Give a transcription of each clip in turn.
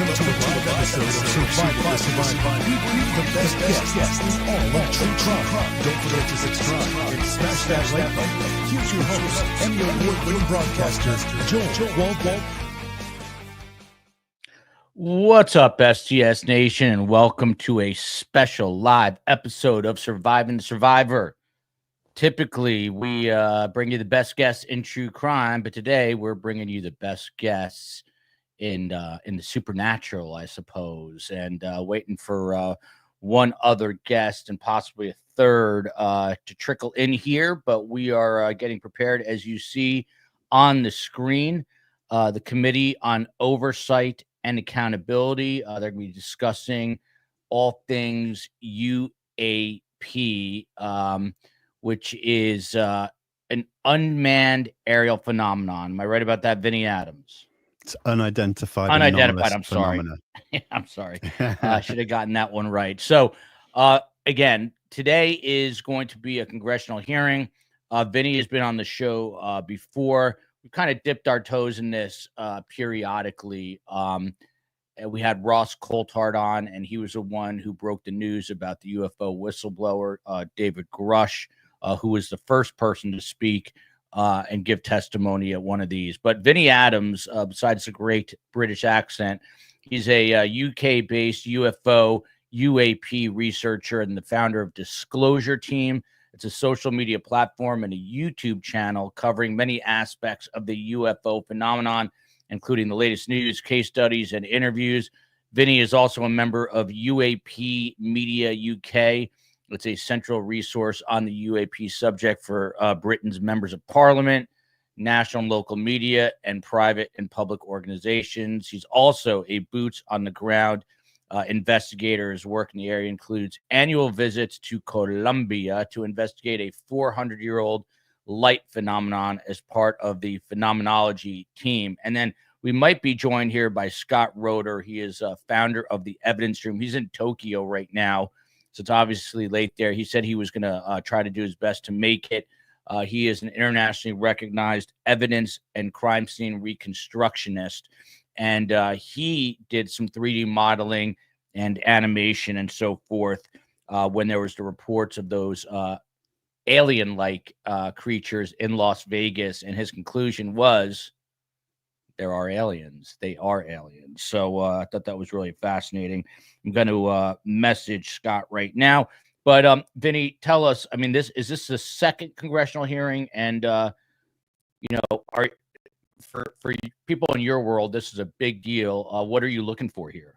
to a live episode of Surviving the Survivor. We bring you the best guests in all of true crime. Don't forget to subscribe and smash that like button. Here's your host, Emmy Award-winning broadcaster, Joel Wald. What's up, STS Nation, and welcome to a special live episode of Surviving the Survivor. Typically, we bring you the best guests in true crime, but today we're bringing you the best guests in the supernatural, I suppose, and waiting for one other guest and possibly a third to trickle in here. But we are getting prepared, as you see on the screen. The Committee on Oversight and Accountability. They're going to be discussing all things UAP, which is an unmanned aerial phenomenon. Am I right about that, Vinnie Adams? It's unidentified. I'm sorry. I'm sorry. I should have gotten that one right. So, again, today is going to be a congressional hearing. Vinnie has been on the show before. We kind of dipped our toes in this periodically. And we had Ross Coulthard on, and he was the one who broke the news about the UFO whistleblower, David Grush, who was the first person to speak and give testimony at one of these. But Vinnie Adams, besides a great British accent, he's a UK-based UFO UAP researcher and the founder of Disclosure Team. It's a social media platform and a YouTube channel covering many aspects of the UFO phenomenon, including the latest news, case studies, and interviews. Vinnie is also a member of UAP Media UK. It's a central resource on the UAP subject for Britain's members of parliament, national and local media, and private and public organizations. He's also a boots-on-the-ground investigator. His work in the area includes annual visits to Colombia to investigate a 400-year-old light phenomenon as part of the Phenomenology team. And then we might be joined here by Scott Roeder. He is a founder of the Evidence Room. He's in Tokyo right now, so it's obviously late there. He said he was going to try to do his best to make it. He is an internationally recognized evidence and crime scene reconstructionist. And he did some 3D modeling and animation and so forth when there was the reports of those alien-like creatures in Las Vegas. And his conclusion was there are aliens. They are aliens. So I thought that was really fascinating. I'm going to message Scott right now. But Vinnie, tell us, I mean, is this the second congressional hearing? And, for people in your world, this is a big deal. What are you looking for here?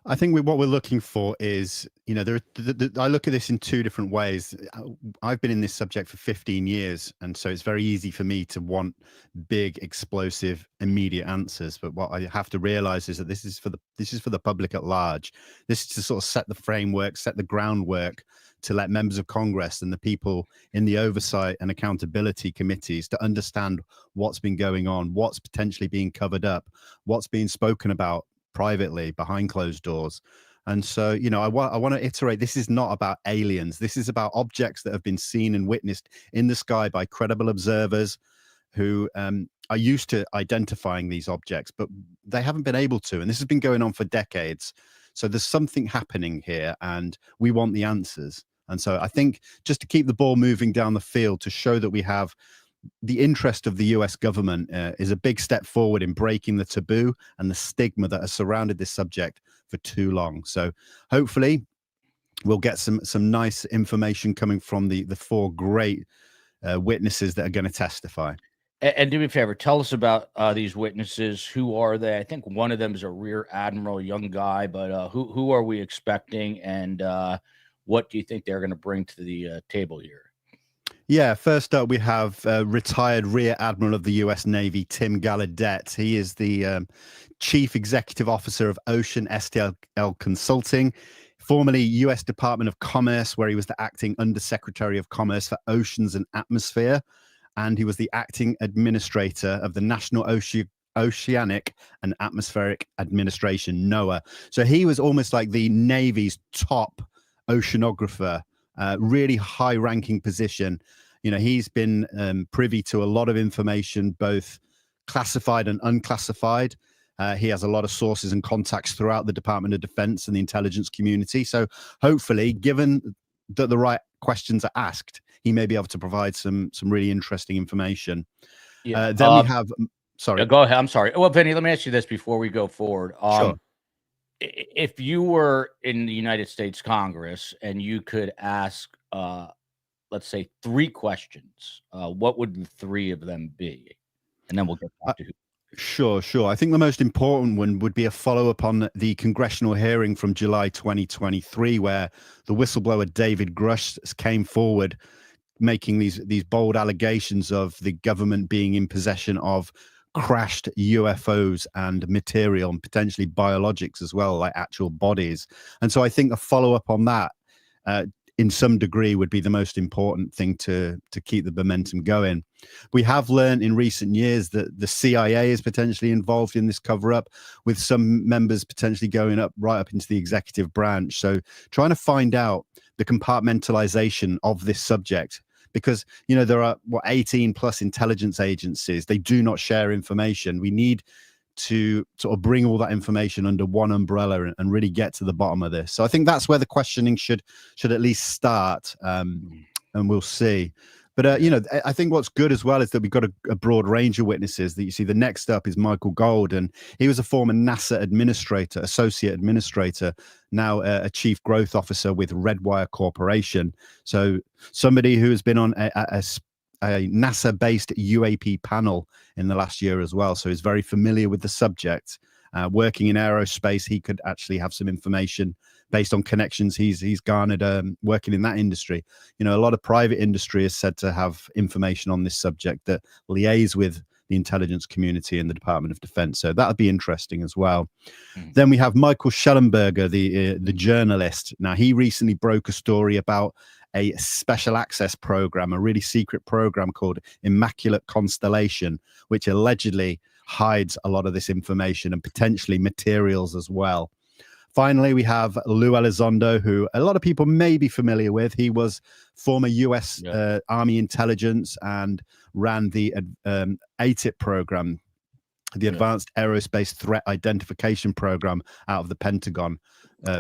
I think what we're looking for is, I look at this in two different ways. I've been in this subject for 15 years, and so it's very easy for me to want big, explosive, immediate answers. But what I have to realize is that this is for the public at large. This is to sort of set the framework, set the groundwork to let members of Congress and the people in the oversight and accountability committees to understand what's been going on, what's potentially being covered up, what's being spoken about privately behind closed doors. And so, I want to iterate, this is not about aliens. This is about objects that have been seen and witnessed in the sky by credible observers who are used to identifying these objects, but they haven't been able to. And this has been going on for decades. So there's something happening here, and we want the answers. And so I think just to keep the ball moving down the field, to show that we have the interest of the US government is a big step forward in breaking the taboo and the stigma that has surrounded this subject for too long. So hopefully we'll get some nice information coming from the four great witnesses that are going to testify. And do me a favor, tell us about these witnesses. Who are they? I think one of them is a Rear Admiral, young guy, but who are we expecting, and what do you think they're going to bring to the table here? Yeah, first up, we have retired Rear Admiral of the U.S. Navy, Tim Gallaudet. He is the Chief Executive Officer of Ocean STL Consulting, formerly U.S. Department of Commerce, where he was the Acting Undersecretary of Commerce for Oceans and Atmosphere, and he was the Acting Administrator of the National Oceanic and Atmospheric Administration, NOAA. So he was almost like the Navy's top oceanographer, really high-ranking position. He's been privy to a lot of information, both classified and unclassified. He has a lot of sources and contacts throughout the Department of Defense and the intelligence community. So hopefully, given that the right questions are asked, he may be able to provide some really interesting information. Yeah. Then we have, sorry. Go ahead. I'm sorry. Well, Vinny, let me ask you this before we go forward. Sure. If you were in the United States Congress and you could ask, let's say, 3 questions, what would the 3 of them be? And then we'll get back to who. Sure. I think the most important one would be a follow-up on the congressional hearing from July 2023, where the whistleblower David Grush came forward making these bold allegations of the government being in possession of crashed UFOs and material, and potentially biologics as well, like actual bodies. And so I think a follow-up on that in some degree would be the most important thing to keep the momentum going. We have learned in recent years that the CIA is potentially involved in this cover-up, with some members potentially going right up into the executive branch. So trying to find out the compartmentalization of this subject, because there are 18 plus intelligence agencies. They do not share information. We need to sort of bring all that information under one umbrella and really get to the bottom of this. So I think that's where the questioning should at least start, and we'll see. But I think what's good as well is that we've got a broad range of witnesses. That you see, the next up is Michael Gold, and he was a former NASA administrator, associate administrator, now a chief growth officer with Redwire Corporation. So somebody who has been on a NASA-based UAP panel in the last year as well. So he's very familiar with the subject. Working in aerospace, he could actually have some information based on connections he's garnered working in that industry. A lot of private industry is said to have information on this subject that liaise with the intelligence community and the Department of Defense. So that'd be interesting as well. Then we have Michael Shellenberger, the journalist. Now, he recently broke a story about a special access program, a really secret program called Immaculate Constellation, which allegedly hides a lot of this information and potentially materials as well. Finally, we have Lou Elizondo, who a lot of people may be familiar with. He was former U.S. Army intelligence and ran the ATIP program, the Advanced Aerospace Threat Identification program out of the Pentagon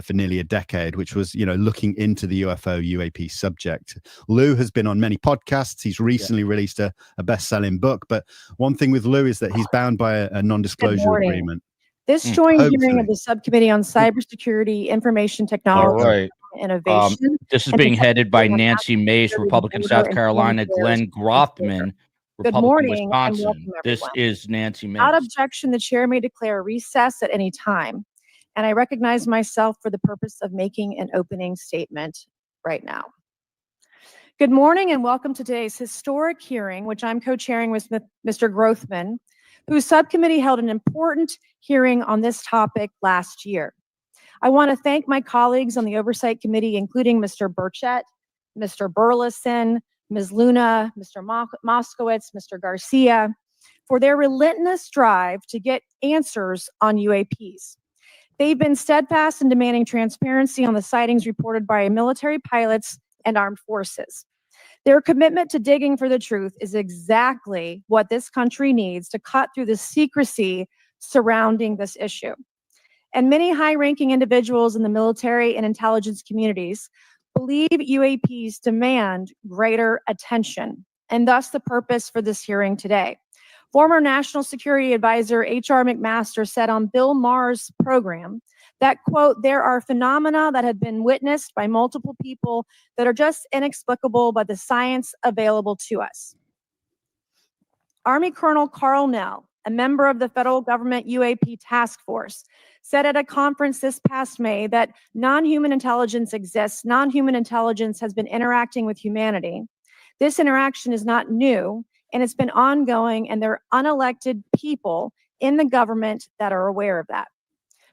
for nearly a decade, which was, looking into the UFO UAP subject. Lou has been on many podcasts. He's recently released a best-selling book. But one thing with Lou is that he's bound by a non-disclosure agreement. This joint hearing of the Subcommittee on Cybersecurity, Information Technology, and Innovation. This is being headed by Nancy Mace, Republican, South Carolina, Glenn Grothman, Republican, Wisconsin. This is Nancy Mace. Without objection, the chair may declare recess at any time. And I recognize myself for the purpose of making an opening statement right now. Good morning and welcome to today's historic hearing, which I'm co-chairing with Mr. Grothman, whose subcommittee held an important hearing on this topic last year. I want to thank my colleagues on the Oversight Committee, including Mr. Burchett, Mr. Burleson, Ms. Luna, Mr. Moskowitz, Mr. Garcia, for their relentless drive to get answers on UAPs. They've been steadfast in demanding transparency on the sightings reported by military pilots and armed forces. Their commitment to digging for the truth is exactly what this country needs to cut through the secrecy surrounding this issue. And many high-ranking individuals in the military and intelligence communities believe UAPs demand greater attention, and thus the purpose for this hearing today. Former National Security Advisor H.R. McMaster said on Bill Maher's program that, quote, there are phenomena that have been witnessed by multiple people that are just inexplicable by the science available to us. Army Colonel Carl Nell, a member of the federal government UAP task force, said at a conference this past May that non-human intelligence exists. Non-human intelligence has been interacting with humanity. This interaction is not new, and it's been ongoing, and there are unelected people in the government that are aware of that.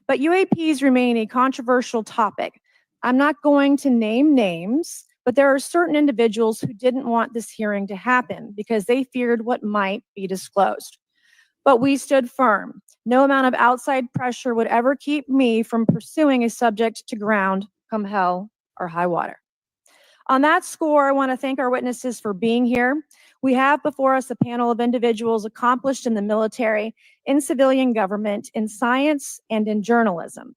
But UAPs remain a controversial topic. I'm not going to name names, but there are certain individuals who didn't want this hearing to happen because they feared what might be disclosed. But we stood firm. No amount of outside pressure would ever keep me from pursuing a subject to ground, come hell or high water. On that score, I want to thank our witnesses for being here. We have before us a panel of individuals accomplished in the military, in civilian government, in science, and in journalism.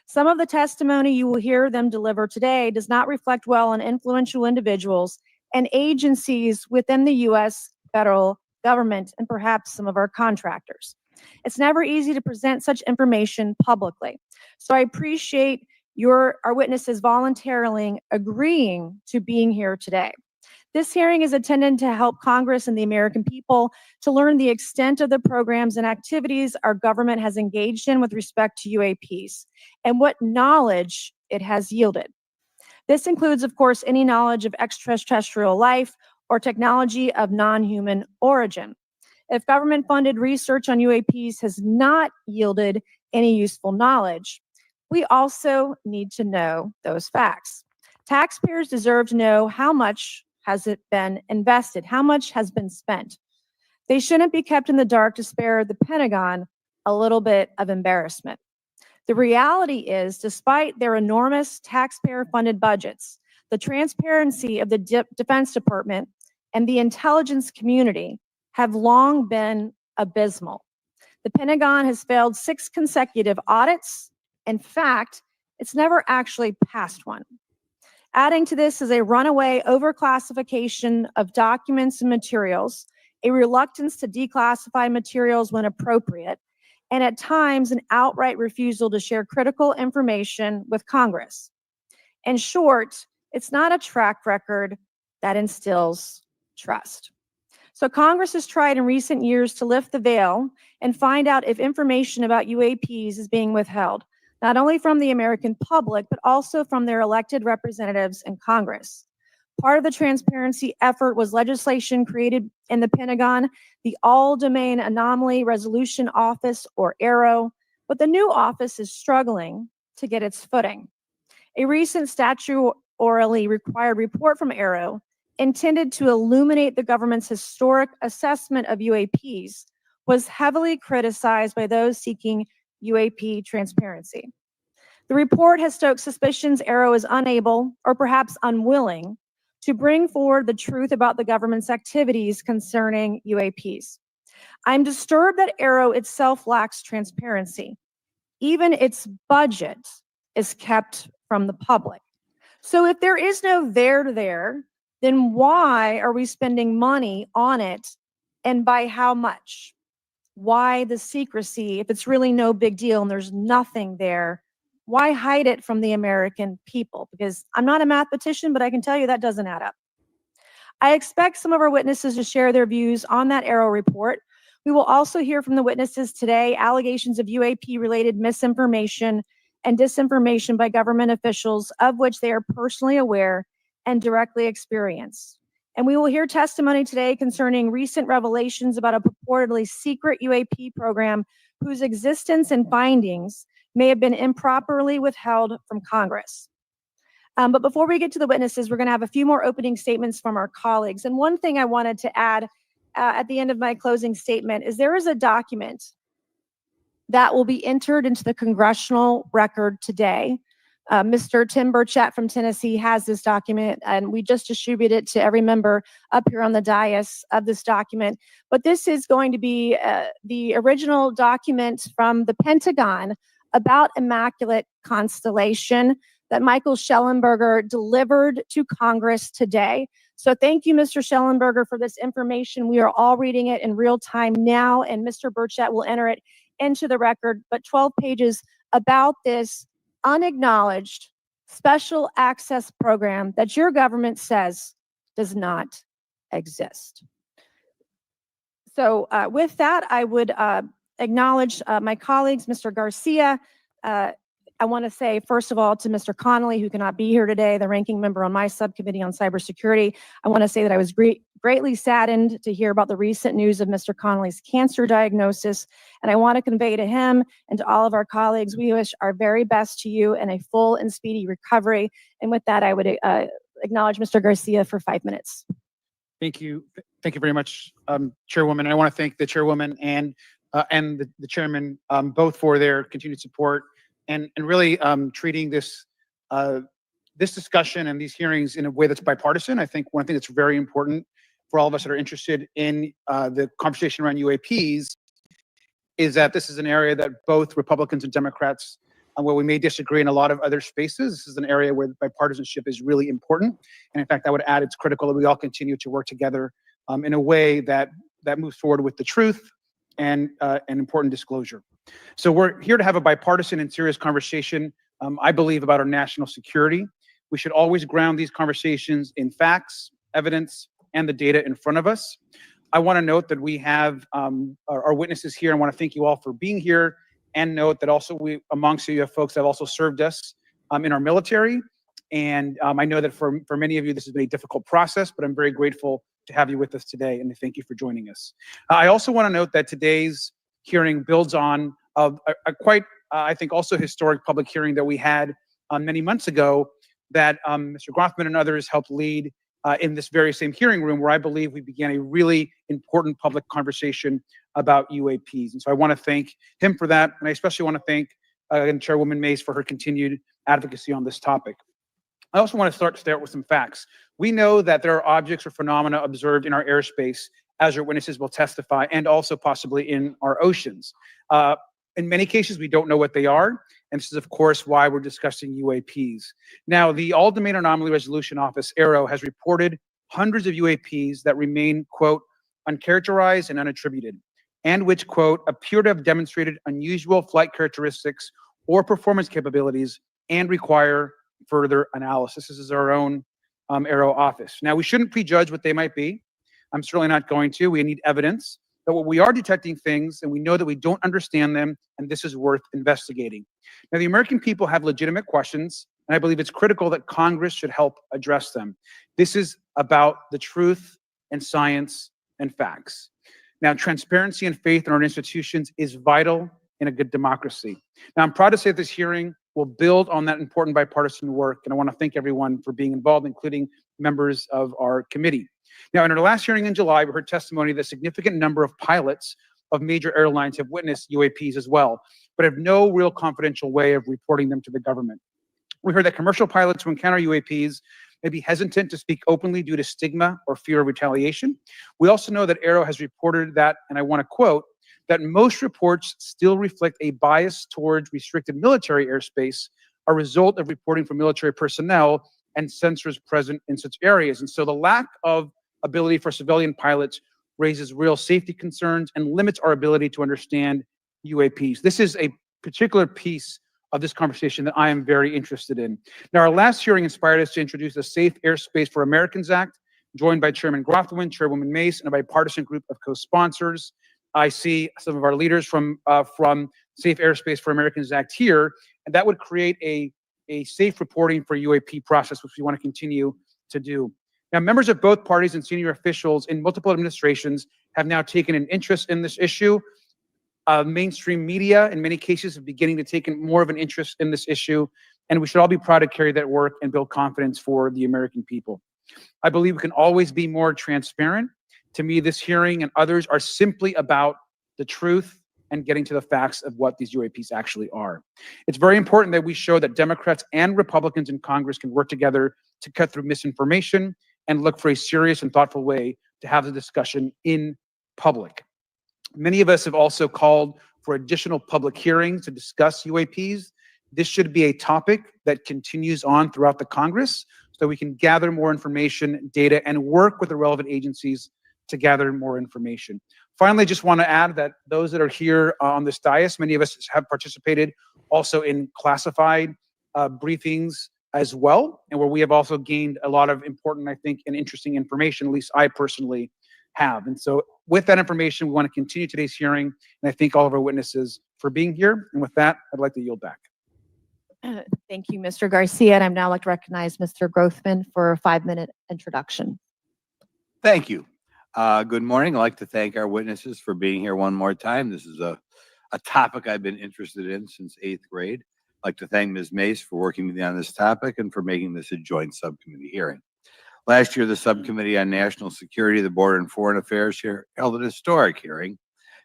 Some of the testimony you will hear them deliver today does not reflect well on influential individuals and agencies within the U.S. federal government and perhaps some of our contractors. It's never easy to present such information publicly. So I appreciate our witnesses voluntarily agreeing to being here today. This hearing is intended to help Congress and the American people to learn the extent of the programs and activities our government has engaged in with respect to UAPs and what knowledge it has yielded. This includes, of course, any knowledge of extraterrestrial life or technology of non-human origin. If government-funded research on UAPs has not yielded any useful knowledge, we also need to know those facts. Taxpayers deserve to know how much has it been invested, how much has been spent. They shouldn't be kept in the dark to spare the Pentagon a little bit of embarrassment. The reality is, despite their enormous taxpayer-funded budgets, the transparency of the Defense Department and the intelligence community have long been abysmal. The Pentagon has failed 6 consecutive audits. In fact, it's never actually passed one. Adding to this is a runaway overclassification of documents and materials, a reluctance to declassify materials when appropriate, and at times an outright refusal to share critical information with Congress. In short, it's not a track record that instills trust. So Congress has tried in recent years to lift the veil and find out if information about UAPs is being withheld, not only from the American public, but also from their elected representatives in Congress. Part of the transparency effort was legislation created in the Pentagon, the All-Domain Anomaly Resolution Office, or AARO, but the new office is struggling to get its footing. A recent statutorily required report from AARO, intended to illuminate the government's historic assessment of UAPs, was heavily criticized by those seeking UAP transparency. The report has stoked suspicions AARO is unable, or perhaps unwilling, to bring forward the truth about the government's activities concerning UAPs. I'm disturbed that AARO itself lacks transparency. Even its budget is kept from the public. So if there is no there, then why are we spending money on it, and by how much? Why the secrecy if it's really no big deal and there's nothing there? Why hide it from the American people? Because I'm not a mathematician, but I can tell you that doesn't add up. I expect some of our witnesses to share their views on that AARO report. We will also hear from the witnesses today allegations of UAP-related misinformation and disinformation by government officials of which they are personally aware and directly experienced. And we will hear testimony today concerning recent revelations about a purportedly secret UAP program whose existence and findings may have been improperly withheld from Congress. But before we get to the witnesses, we're going to have a few more opening statements from our colleagues. And one thing I wanted to add at the end of my closing statement is there is a document that will be entered into the congressional record today. Mr. Tim Burchett from Tennessee has this document, and we just distributed it to every member up here on the dais of this document. But this is going to be the original document from the Pentagon about Immaculate Constellation that Michael Shellenberger delivered to Congress today. So thank you, Mr. Shellenberger, for this information. We are all reading it in real time now, and Mr. Burchett will enter it into the record. But 12 pages about this unacknowledged special access program that your government says does not exist. So with that, I would acknowledge my colleagues, Mr. Garcia. I want to say, first of all, to Mr. Connolly, who cannot be here today, the ranking member on my subcommittee on cybersecurity, I want to say that I was greatly saddened to hear about the recent news of Mr. Connolly's cancer diagnosis. And I want to convey to him and to all of our colleagues, we wish our very best to you and a full and speedy recovery. And with that, I would acknowledge Mr. Garcia for 5 minutes. Thank you. Thank you very much, Chairwoman. I want to thank the Chairwoman and the Chairman both for their continued support and really treating this this discussion and these hearings in a way that's bipartisan. I think one thing that's very important for all of us that are interested in the conversation around UAPs is that this is an area that both Republicans and Democrats, where we may disagree in a lot of other spaces, this is an area where bipartisanship is really important. And in fact, I would add it's critical that we all continue to work together in a way that moves forward with the truth and important disclosure. So we're here to have a bipartisan and serious conversation, I believe, about our national security. We should always ground these conversations in facts, evidence, and the data in front of us. I want to note that we have our witnesses here. I want to thank you all for being here, and note that also amongst you have folks that have also served us in our military. And I know that for many of you, this has been a difficult process, but I'm very grateful to have you with us today, and thank you for joining us. I also want to note that today's hearing builds on a quite, I think, also historic public hearing that we had many months ago that Mr. Grothman and others helped lead in this very same hearing room, where I believe we began a really important public conversation about UAPs. And so I want to thank him for that. And I especially want to thank Chairwoman Mace for her continued advocacy on this topic. I also want to start with some facts. We know that there are objects or phenomena observed in our airspace, as our witnesses will testify, and also possibly in our oceans. In many cases, we don't know what they are, and this is, of course, why we're discussing UAPs. Now, the All-Domain Anomaly Resolution Office, AARO, has reported hundreds of UAPs that remain, quote, uncharacterized and unattributed, and which, quote, appear to have demonstrated unusual flight characteristics or performance capabilities and require further analysis. This is our own AARO office. Now, we shouldn't prejudge what they might be. I'm certainly not going to. We need evidence. But what we are detecting things, and we know that we don't understand them, and this is worth investigating. Now, the American people have legitimate questions, and I believe it's critical that Congress should help address them. This is about the truth and science and facts. Now, transparency and faith in our institutions is vital in a good democracy. Now, I'm proud to say that this hearing will build on that important bipartisan work, and I want to thank everyone for being involved, including members of our committee. Now, in our last hearing in July, we heard testimony that a significant number of pilots of major airlines have witnessed UAPs as well, but have no real confidential way of reporting them to the government. We heard that commercial pilots who encounter UAPs may be hesitant to speak openly due to stigma or fear of retaliation. We also know that AARO has reported that, and I want to quote, that most reports still reflect a bias towards restricted military airspace, a result of reporting from military personnel and sensors present in such areas. And so the lack of ability for civilian pilots raises real safety concerns and limits our ability to understand UAPs. This is a particular piece of this conversation that I am very interested in. Now, our last hearing inspired us to introduce the Safe Airspace for Americans Act, joined by Chairman Grothman, Chairwoman Mace, and a bipartisan group of co-sponsors. I see some of our leaders from Safe Airspace for Americans Act here, and that would create a safe reporting for UAP process, which we want to continue to do. Now, members of both parties and senior officials in multiple administrations have now taken an interest in this issue. Mainstream media, in many cases, are beginning to take more of an interest in this issue, and we should all be proud to carry that work and build confidence for the American people. I believe we can always be more transparent. To me, this hearing and others are simply about the truth and getting to the facts of what these UAPs actually are. It's very important that we show that Democrats and Republicans in Congress can work together to cut through misinformation and look for a serious and thoughtful way to have the discussion in public. Many of us have also called for additional public hearings to discuss UAPs. This should be a topic that continues on throughout the Congress so we can gather more information, data, and work with the relevant agencies to gather more information. Finally, I just want to add that those that are here on this dais, many of us have participated also in classified briefings as well, and where we have also gained a lot of important, I think, and interesting information, at least I personally have. And so with that information, we want to continue today's hearing, and I thank all of our witnesses for being here. And with that, I'd like to yield back. Thank you, Mr. Garcia. And I'd now like to recognize Mr. Grothman for a 5-minute introduction. Thank you. Good morning. I'd like to thank our witnesses for being here one more time. This is a topic I've been interested in since 8th grade. I'd like to thank Ms. Mace for working with me on this topic and for making this a joint subcommittee hearing. Last year, the Subcommittee on National Security, the Border and Foreign Affairs held an historic hearing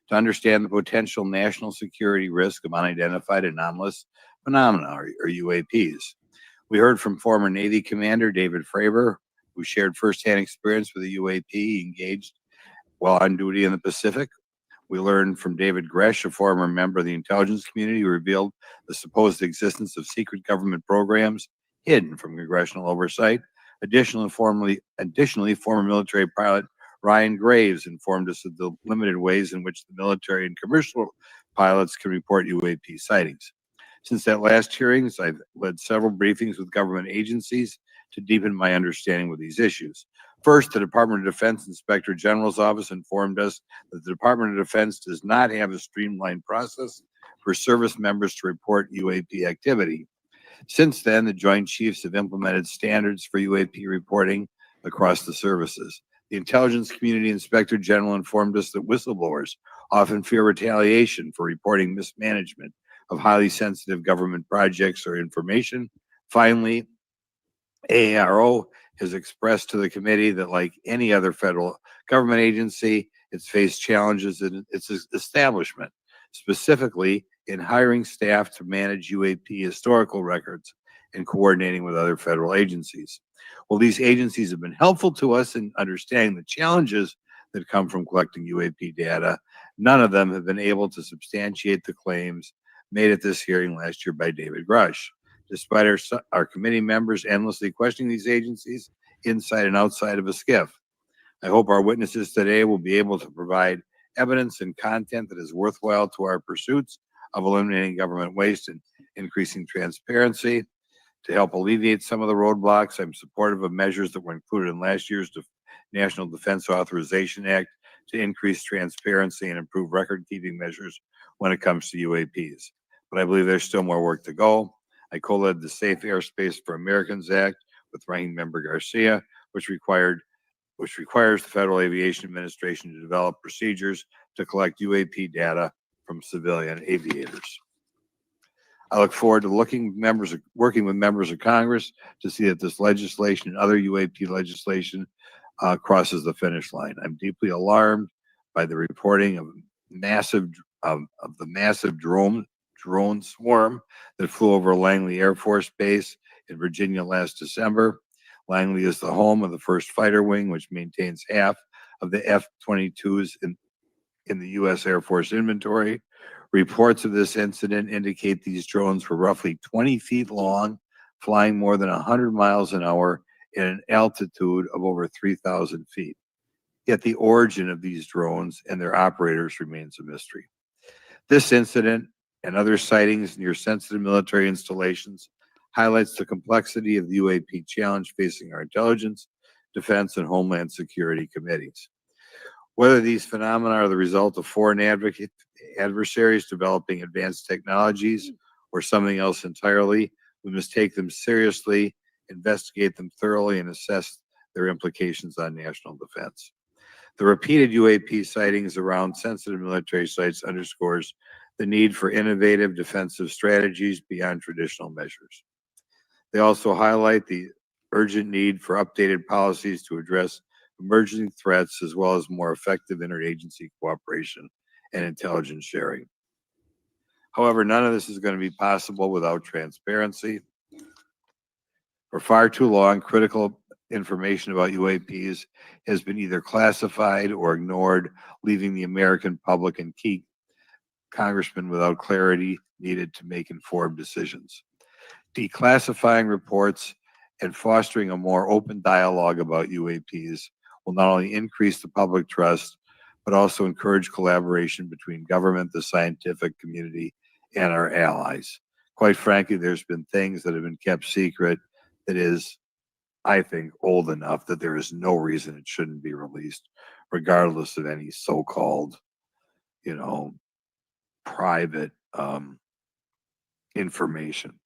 to understand the potential national security risk of unidentified anomalous phenomena, or UAPs. We heard from former Navy Commander David Fravor, who shared firsthand experience with the UAP engaged while on duty in the Pacific. We learned from David Gresh, a former member of the intelligence community, who revealed the supposed existence of secret government programs hidden from congressional oversight. Additionally, former military pilot Ryan Graves informed us of the limited ways in which the military and commercial pilots can report UAP sightings. Since that last hearings, I've led several briefings with government agencies to deepen my understanding with these issues. First, the Department of Defense Inspector General's office informed us that the Department of Defense does not have a streamlined process for service members to report UAP activity. Since then, the Joint Chiefs have implemented standards for UAP reporting across the services. The Intelligence Community Inspector General informed us that whistleblowers often fear retaliation for reporting mismanagement of highly sensitive government projects or information. Finally, AARO has expressed to the committee that, like any other federal government agency, it's faced challenges in its establishment, specifically in hiring staff to manage UAP historical records and coordinating with other federal agencies. Well, these agencies have been helpful to us in understanding the challenges that come from collecting UAP data. None of them have been able to substantiate the claims made at this hearing last year by David Grush. Despite our committee members endlessly questioning these agencies inside and outside of a skiff, I hope our witnesses today will be able to provide evidence and content that is worthwhile to our pursuits of eliminating government waste and increasing transparency. To help alleviate some of the roadblocks, I'm supportive of measures that were included in last year's National Defense Authorization Act to increase transparency and improve record-keeping measures when it comes to UAPs. But I believe there's still more work to go. I co-led the Safe Airspace for Americans Act with Ranking Member Garcia, which requires the Federal Aviation Administration to develop procedures to collect UAP data from civilian aviators. I look forward to working with members of Congress to see that this legislation and other UAP legislation crosses the finish line. I'm deeply alarmed by the reporting of the massive drone swarm that flew over Langley Air Force Base in Virginia last December. Langley is the home of the 1st Fighter Wing, which maintains half of the F-22s in the U.S. Air Force inventory. Reports of this incident indicate these drones were roughly 20 feet long, flying more than 100 miles an hour at an altitude of over 3,000 feet. Yet the origin of these drones and their operators remains a mystery. This incident and other sightings near sensitive military installations highlights the complexity of the UAP challenge facing our intelligence, defense, and homeland security committees. Whether these phenomena are the result of foreign adversaries developing advanced technologies or something else entirely, we must take them seriously, investigate them thoroughly, and assess their implications on national defense. The repeated UAP sightings around sensitive military sites underscores the need for innovative defensive strategies beyond traditional measures. They also highlight the urgent need for updated policies to address emerging threats, as well as more effective interagency cooperation and intelligence sharing. However, none of this is going to be possible without transparency. For far too long, critical information about UAPs has been either classified or ignored, leaving the American public and key congressmen without clarity needed to make informed decisions. Declassifying reports and fostering a more open dialogue about UAPs will not only increase the public trust, but also encourage collaboration between government, the scientific community, and our allies. Quite frankly, there's been things that have been kept secret that is, I think, old enough that there is no reason it shouldn't be released, regardless of any so-called, private information.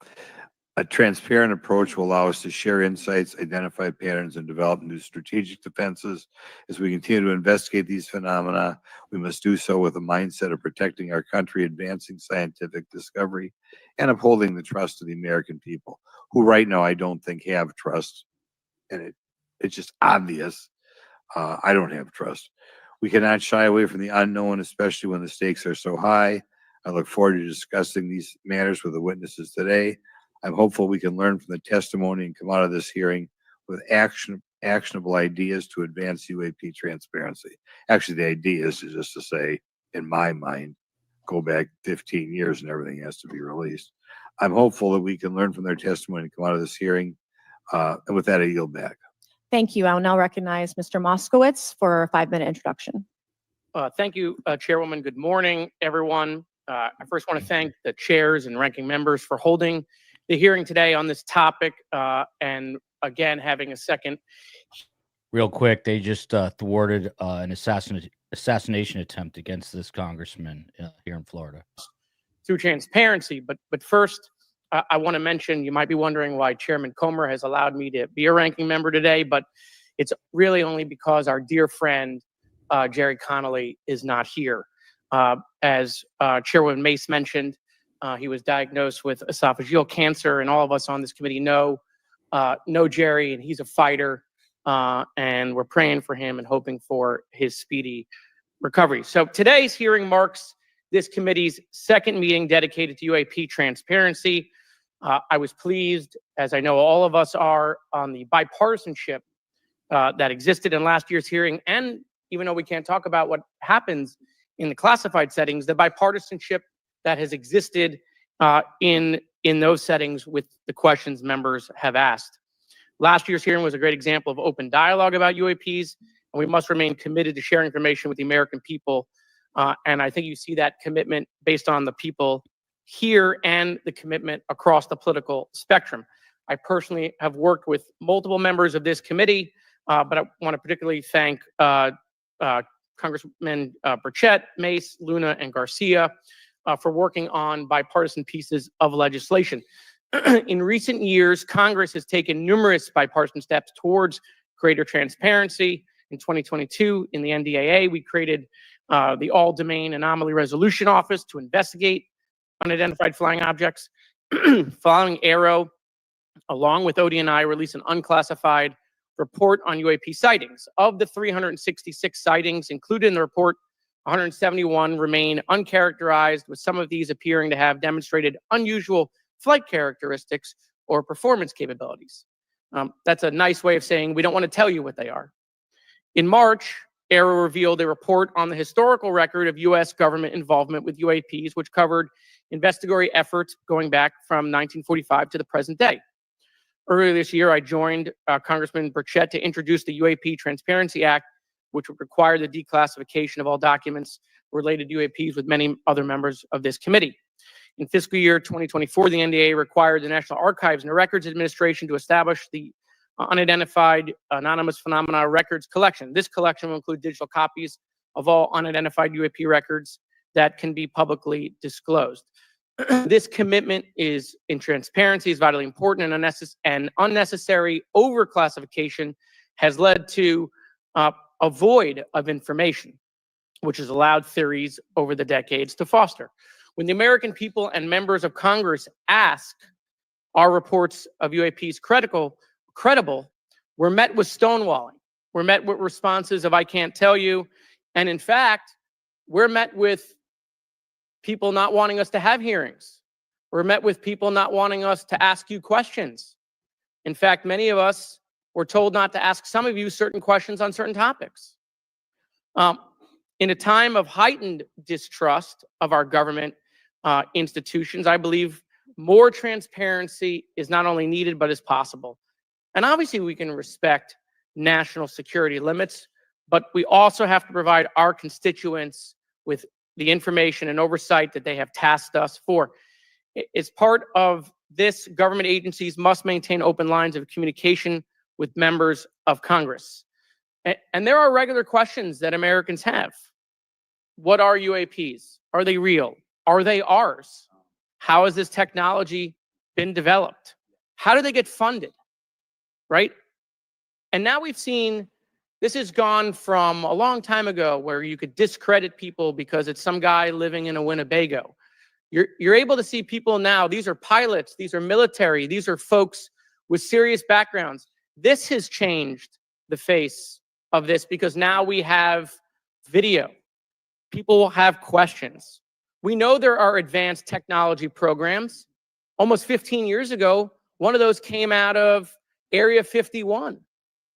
A transparent approach will allow us to share insights, identify patterns, and develop new strategic defenses. As we continue to investigate these phenomena, we must do so with a mindset of protecting our country, advancing scientific discovery, and upholding the trust of the American people, who right now I don't think have trust. And it's just obvious. I don't have trust. We cannot shy away from the unknown, especially when the stakes are so high. I look forward to discussing these matters with the witnesses today. I'm hopeful we can learn from the testimony and come out of this hearing with actionable ideas to advance UAP transparency. Actually, the idea is just to say, in my mind, go back 15 years and everything has to be released. I'm hopeful that we can learn from their testimony and come out of this hearing. And with that, I yield back. Thank you. I will now recognize Mr. Moskowitz for a 5-minute introduction. Thank you, Chairwoman. Good morning, everyone. I first want to thank the chairs and ranking members for holding the hearing today on this topic, and again, having a second. Real quick, they just thwarted an assassination attempt against this congressman here in Florida. Through transparency, but first, I want to mention, you might be wondering why Chairman Comer has allowed me to be a ranking member today, but it's really only because our dear friend, Jerry Connolly, is not here. As Chairwoman Mace mentioned, he was diagnosed with esophageal cancer, and all of us on this committee know Jerry, and he's a fighter, and we're praying for him and hoping for his speedy recovery. So today's hearing marks this committee's second meeting dedicated to UAP transparency. I was pleased, as I know all of us are, on the bipartisanship that existed in last year's hearing, and even though we can't talk about what happens in the classified settings, the bipartisanship that has existed in those settings with the questions members have asked. Last year's hearing was a great example of open dialogue about UAPs, and we must remain committed to sharing information with the American people. And I think you see that commitment based on the people here and the commitment across the political spectrum. I personally have worked with multiple members of this committee, but I want to particularly thank Congressman Burchett, Mace, Luna, and Garcia for working on bipartisan pieces of legislation. In recent years, Congress has taken numerous bipartisan steps towards greater transparency. In 2022, in the NDAA, we created the All-Domain Anomaly Resolution Office to investigate unidentified flying objects. Following Aero, along with ODNI, released an unclassified report on UAP sightings. Of the 366 sightings included in the report, 171 remain uncharacterized, with some of these appearing to have demonstrated unusual flight characteristics or performance capabilities. That's a nice way of saying we don't want to tell you what they are. In March, Aero revealed a report on the historical record of U.S. government involvement with UAPs, which covered investigatory efforts going back from 1945 to the present day. Earlier this year, I joined Congressman Burchett to introduce the UAP Transparency Act, which would require the declassification of all documents related to UAPs with many other members of this committee. In fiscal year 2024, the NDAA required the National Archives and Records Administration to establish the Unidentified Anonymous Phenomena Records Collection. This collection will include digital copies of all unidentified UAP records that can be publicly disclosed. This commitment in transparency is vitally important, and unnecessary overclassification has led to a void of information, which has allowed theories over the decades to foster. When the American people and members of Congress ask, are reports of UAPs credible, we're met with stonewalling. We're met with responses of, I can't tell you. And in fact, we're met with people not wanting us to have hearings. We're met with people not wanting us to ask you questions. In fact, many of us were told not to ask some of you certain questions on certain topics. In a time of heightened distrust of our government institutions, I believe more transparency is not only needed, but is possible. And obviously we can respect national security limits, but we also have to provide our constituents with the information and oversight that they have tasked us for. As part of this, government agencies must maintain open lines of communication with members of Congress. And there are regular questions that Americans have. What are UAPs? Are they real? Are they ours? How has this technology been developed? How do they get funded? Right? And now we've seen this has gone from a long time ago where you could discredit people because it's some guy living in a Winnebago. You're able to see people now. These are pilots. These are military. These are folks with serious backgrounds. This has changed the face of this because now we have video. People will have questions. We know there are advanced technology programs. Almost 15 years ago, one of those came out of Area 51.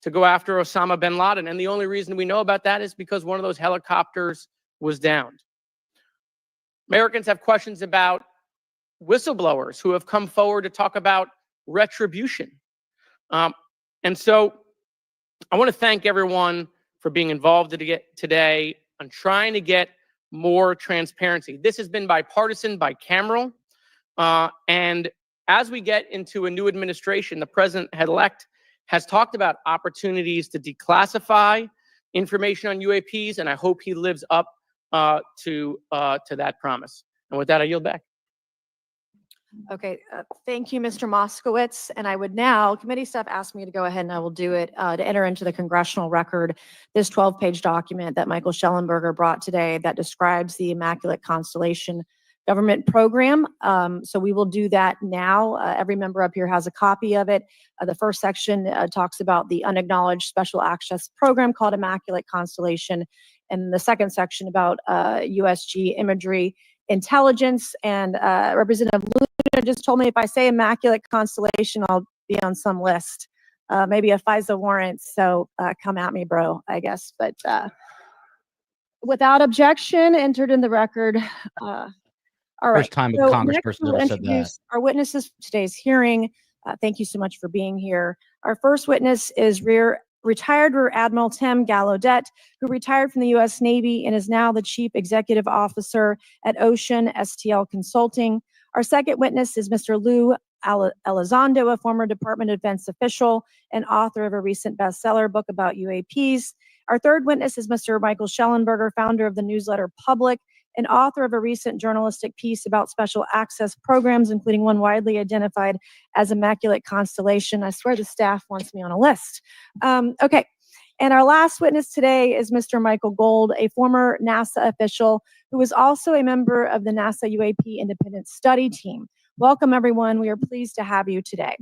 to go after Osama bin Laden. And the only reason we know about that is because one of those helicopters was downed. Americans have questions about whistleblowers who have come forward to talk about retribution. And so I want to thank everyone for being involved today on trying to get more transparency. This has been bipartisan, bicameral. And as we get into a new administration, the president-elect has talked about opportunities to declassify information on UAPs, and I hope he lives up to that promise. And with that, I yield back. Okay, thank you, Mr. Moskowitz. And I would now, committee staff asked me to go ahead and I will do it, to enter into the congressional record this 12-page document that Michael Shellenberger brought today that describes the Immaculate Constellation government program. So we will do that now. Every member up here has a copy of it. The first section talks about the unacknowledged special access program called Immaculate Constellation. And the second section about USG imagery intelligence. And Representative Luna just told me if I say Immaculate Constellation, I'll be on some list, maybe a FISA warrant. So come at me, bro, I guess. But without objection, entered in the record. All right. First time a So congressperson next we'll ever said that. introduce our witnesses for today's hearing. Thank you so much for being here. Our first witness is retired Rear Admiral Gallaudet, who retired from the U.S. Navy and is now the Chief Executive Officer at Ocean STL Consulting. Our second witness is Mr. Lou Elizondo, a former Department of Defense official and author of a recent bestseller book about UAPs. Our third witness is Mr. Michael Shellenberger, founder of the newsletter Public, and author of a recent journalistic piece about special access programs, including one widely identified as Immaculate Constellation. I swear the staff wants me on a list. Okay. And our last witness today is Mr. Michael Gold, a former NASA official who is also a member of the NASA UAP Independent Study Team. Welcome, everyone. We are pleased to have you today.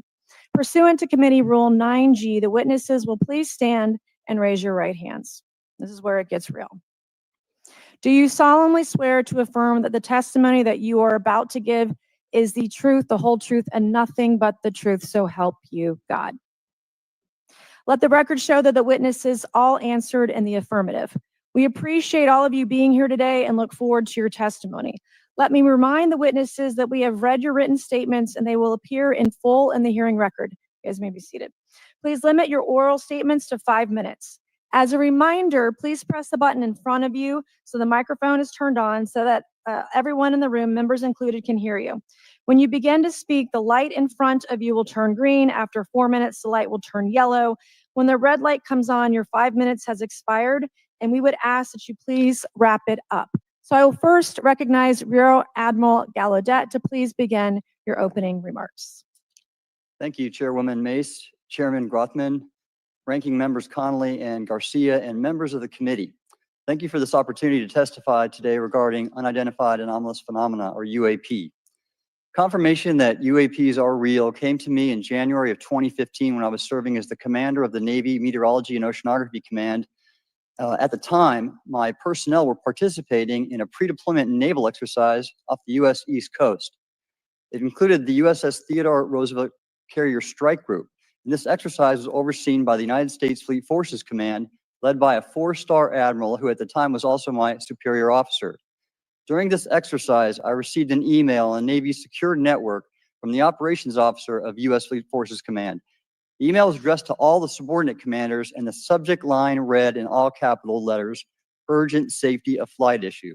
Pursuant to Committee Rule 9G, the witnesses will please stand and raise your right hands. This is where it gets real. Do you solemnly swear to affirm that the testimony that you are about to give is the truth, the whole truth, and nothing but the truth, so help you God? Let the record show that the witnesses all answered in the affirmative. We appreciate all of you being here today and look forward to your testimony. Let me remind the witnesses that we have read your written statements and they will appear in full in the hearing record. You guys may be seated. Please limit your oral statements to 5 minutes. As a reminder, please press the button in front of you so the microphone is turned on so that everyone in the room, members included, can hear you. When you begin to speak, the light in front of you will turn green. After 4 minutes, the light will turn yellow. When the red light comes on, your 5 minutes has expired, and we would ask that you please wrap it up. So I will first recognize Rear Admiral Gallaudet to please begin your opening remarks. Thank you, Chairwoman Mace, Chairman Grothman, Ranking Members Connolly and Garcia, and members of the committee. Thank you for this opportunity to testify today regarding Unidentified Anomalous Phenomena, or UAP. Confirmation that UAPs are real came to me in January of 2015 when I was serving as the commander of the Navy Meteorology and Oceanography Command. At the time, my personnel were participating in a pre-deployment naval exercise off the U.S. East Coast. It included the USS Theodore Roosevelt Carrier Strike Group. And this exercise was overseen by the United States Fleet Forces Command, led by a 4-star admiral who at the time was also my superior officer. During this exercise, I received an email on Navy's secure network from the operations officer of U.S. Fleet Forces Command. The email was addressed to all the subordinate commanders, and the subject line read in all capital letters, "Urgent Safety of Flight Issue."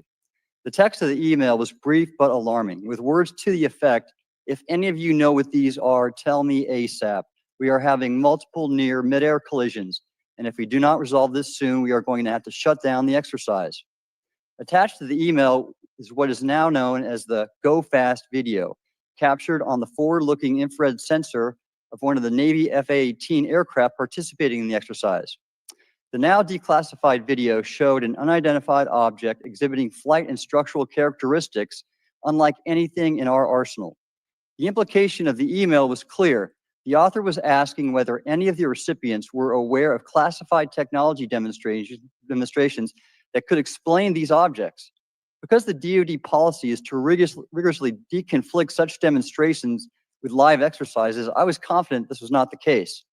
The text of the email was brief but alarming, with words to the effect, "If any of you know what these are, tell me ASAP. We are having multiple near mid-air collisions, and if we do not resolve this soon, we are going to have to shut down the exercise." Attached to the email is what is now known as the Go Fast video, captured on the forward-looking infrared sensor of one of the Navy F-A-18 aircraft participating in the exercise. The now declassified video showed an unidentified object exhibiting flight and structural characteristics unlike anything in our arsenal. The implication of the email was clear. The author was asking whether any of the recipients were aware of classified technology demonstrations that could explain these objects. Because the DoD policy is to rigorously deconflict such demonstrations with live exercises, I was confident this was not the case.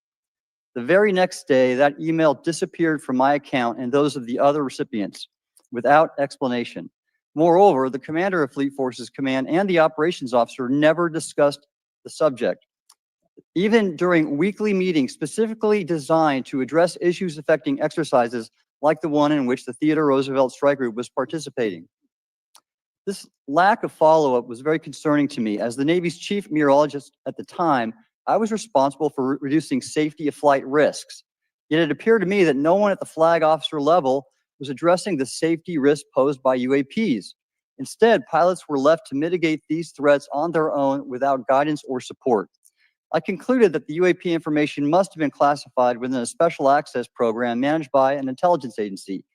The very next day, that email disappeared from my account and those of the other recipients without explanation. Moreover, the commander of Fleet Forces Command and the operations officer never discussed the subject. Even during weekly meetings specifically designed to address issues affecting exercises like the one in which the Theodore Roosevelt Strike Group was participating. This lack of follow-up was very concerning to me. As the Navy's chief meteorologist at the time, I was responsible for reducing safety of flight risks. Yet it appeared to me that no one at the flag officer level was addressing the safety risk posed by UAPs. Instead, pilots were left to mitigate these threats on their own without guidance or support. I concluded that the UAP information must have been classified within a special access program managed by an intelligence agency.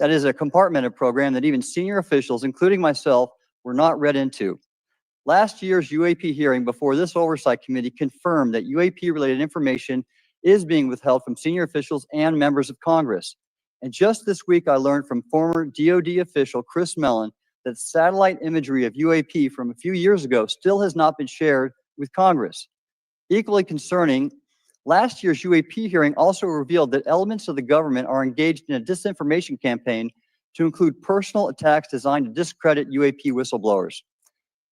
That is a compartmented program that even senior officials, including myself, were not read into. Last year's UAP hearing before this oversight committee confirmed that UAP-related information is being withheld from senior officials and members of Congress. And just this week, I learned from former DoD official Chris Mellon that satellite imagery of UAP from a few years ago still has not been shared with Congress. Equally concerning, last year's UAP hearing also revealed that elements of the government are engaged in a disinformation campaign to include personal attacks designed to discredit UAP whistleblowers.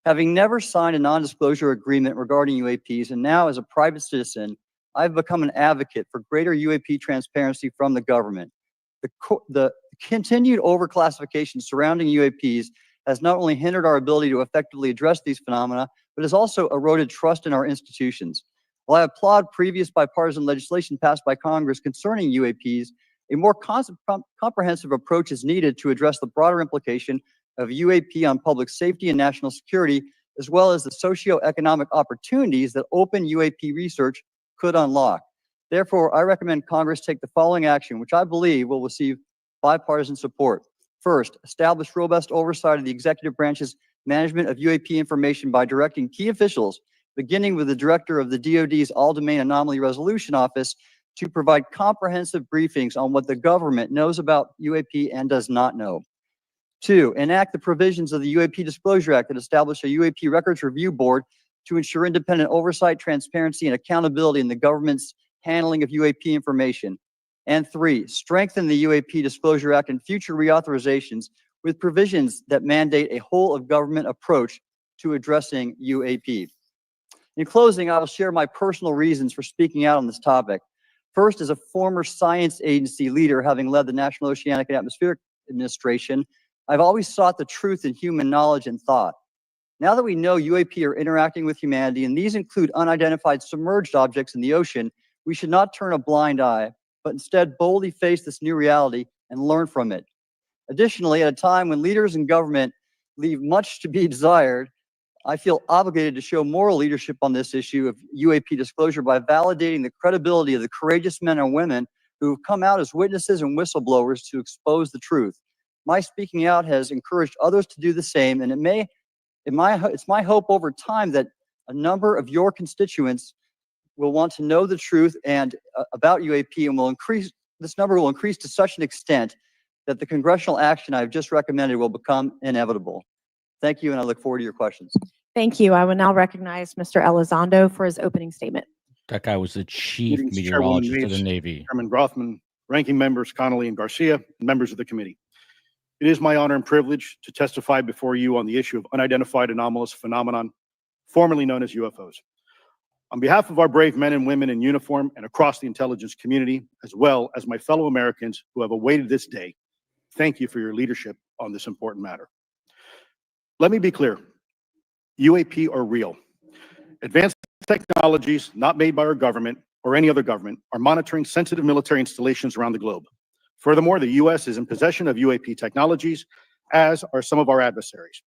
Having never signed a non-disclosure agreement regarding UAPs, and now as a private citizen, I've become an advocate for greater UAP transparency from the government. The continued overclassification surrounding UAPs has not only hindered our ability to effectively address these phenomena, but has also eroded trust in our institutions. While I applaud previous bipartisan legislation passed by Congress concerning UAPs, a more comprehensive approach is needed to address the broader implication of UAP on public safety and national security, as well as the socioeconomic opportunities that open UAP research could unlock. Therefore, I recommend Congress take the following action, which I believe will receive bipartisan support. First, establish robust oversight of the executive branch's management of UAP information by directing key officials, beginning with the director of the DoD's All-Domain Anomaly Resolution Office, to provide comprehensive briefings on what the government knows about UAP and does not know. Two, enact the provisions of the UAP Disclosure Act that establish a UAP Records Review Board to ensure independent oversight, transparency, and accountability in the government's handling of UAP information. And three, strengthen the UAP Disclosure Act and future reauthorizations with provisions that mandate a whole-of-government approach to addressing UAP. In closing, I will share my personal reasons for speaking out on this topic. First, as a former science agency leader, having led the National Oceanic and Atmospheric Administration, I've always sought the truth in human knowledge and thought. Now that we know UAP are interacting with humanity, and these include unidentified submerged objects in the ocean, we should not turn a blind eye, but instead boldly face this new reality and learn from it. Additionally, at a time when leaders in government leave much to be desired, I feel obligated to show moral leadership on this issue of UAP disclosure by validating the credibility of the courageous men and women who have come out as witnesses and whistleblowers to expose the truth. My speaking out has encouraged others to do the same, and it's my hope over time that a number of your constituents will want to know the truth and about UAP, and this number will increase to such an extent that the congressional action I've just recommended will become inevitable. Thank you, and I look forward to your questions. Thank you. I will now recognize Mr. Elizondo for his opening statement. That guy was the chief Greetings, meteorologist Chairwoman of the Mace, Navy. Chairman Grothman, ranking members Connolly and Garcia, and members of the committee. It is my honor and privilege to testify before you on the issue of unidentified anomalous phenomenon, formerly known as UFOs. On behalf of our brave men and women in uniform and across the intelligence community, as well as my fellow Americans who have awaited this day, thank you for your leadership on this important matter. Let me be clear, UAP are real. Advanced technologies not made by our government or any other government are monitoring sensitive military installations around the globe. Furthermore, the U.S. is in possession of UAP technologies, as are some of our adversaries.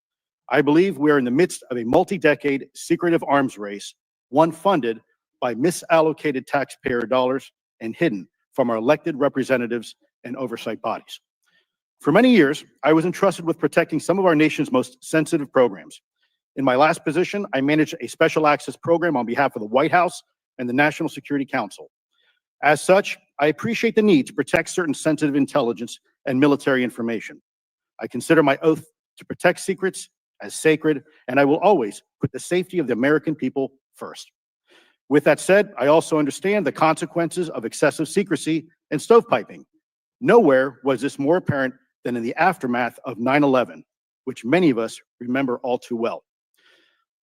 I believe we are in the midst of a multi-decade secretive arms race, one funded by misallocated taxpayer dollars and hidden from our elected representatives and oversight bodies. For many years, I was entrusted with protecting some of our nation's most sensitive programs. In my last position, I managed a special access program on behalf of the White House and the National Security Council. As such, I appreciate the need to protect certain sensitive intelligence and military information. I consider my oath to protect secrets as sacred, and I will always put the safety of the American people first. With that said, I also understand the consequences of excessive secrecy and stovepiping. Nowhere was this more apparent than in the aftermath of 9/11, which many of us remember all too well.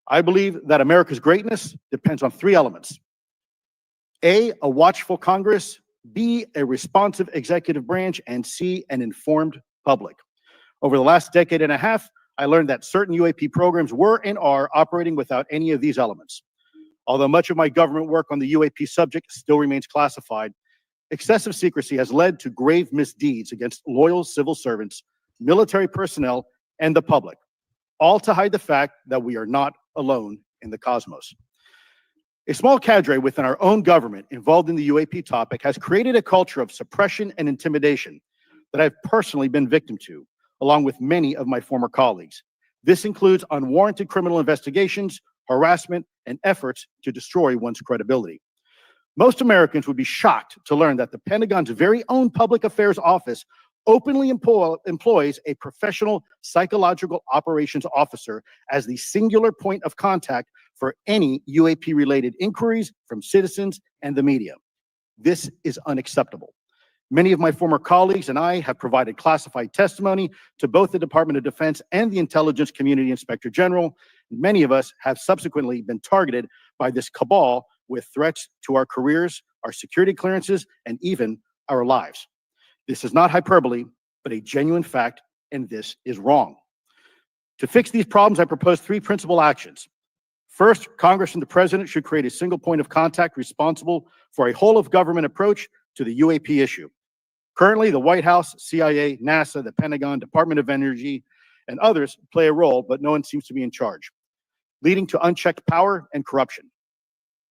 I believe that America's greatness depends on three elements. A watchful Congress, B, a responsive executive branch, and C, an informed public. Over the last decade and a half, I learned that certain UAP programs were and are operating without any of these elements. Although much of my government work on the UAP subject still remains classified, excessive secrecy has led to grave misdeeds against loyal civil servants, military personnel, and the public, all to hide the fact that we are not alone in the cosmos. A small cadre within our own government involved in the UAP topic has created a culture of suppression and intimidation that I've personally been victim to, along with many of my former colleagues. This includes unwarranted criminal investigations, harassment, and efforts to destroy one's credibility. Most Americans would be shocked to learn that the Pentagon's very own Public Affairs Office openly employs a professional psychological operations officer as the singular point of contact for any UAP-related inquiries from citizens and the media. This is unacceptable. Many of my former colleagues and I have provided classified testimony to both the Department of Defense and the Intelligence Community Inspector General. Many of us have subsequently been targeted by this cabal with threats to our careers, our security clearances, and even our lives. This is not hyperbole, but a genuine fact, and this is wrong. To fix these problems, I propose three principal actions. First, Congress and the President should create a single point of contact responsible for a whole-of-government approach to the UAP issue. Currently, the White House, CIA, NASA, the Pentagon, Department of Energy, and others play a role, but no one seems to be in charge, leading to unchecked power and corruption.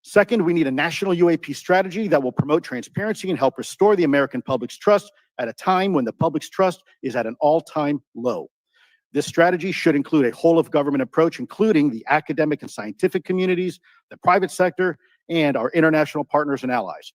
Second, we need a national UAP strategy that will promote transparency and help restore the American public's trust at a time when the public's trust is at an all-time low. This strategy should include a whole-of-government approach, including the academic and scientific communities, the private sector, and our international partners and allies.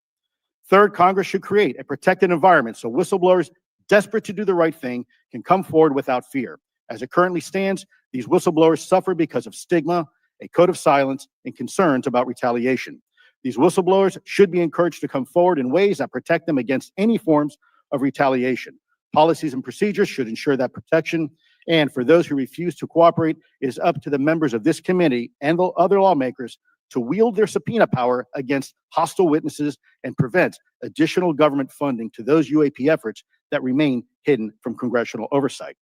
Third, Congress should create a protected environment so whistleblowers desperate to do the right thing can come forward without fear. As it currently stands, these whistleblowers suffer because of stigma, a code of silence, and concerns about retaliation. These whistleblowers should be encouraged to come forward in ways that protect them against any forms of retaliation. Policies and procedures should ensure that protection, and for those who refuse to cooperate, it is up to the members of this committee and the other lawmakers to wield their subpoena power against hostile witnesses and prevent additional government funding to those UAP efforts that remain hidden from congressional oversight.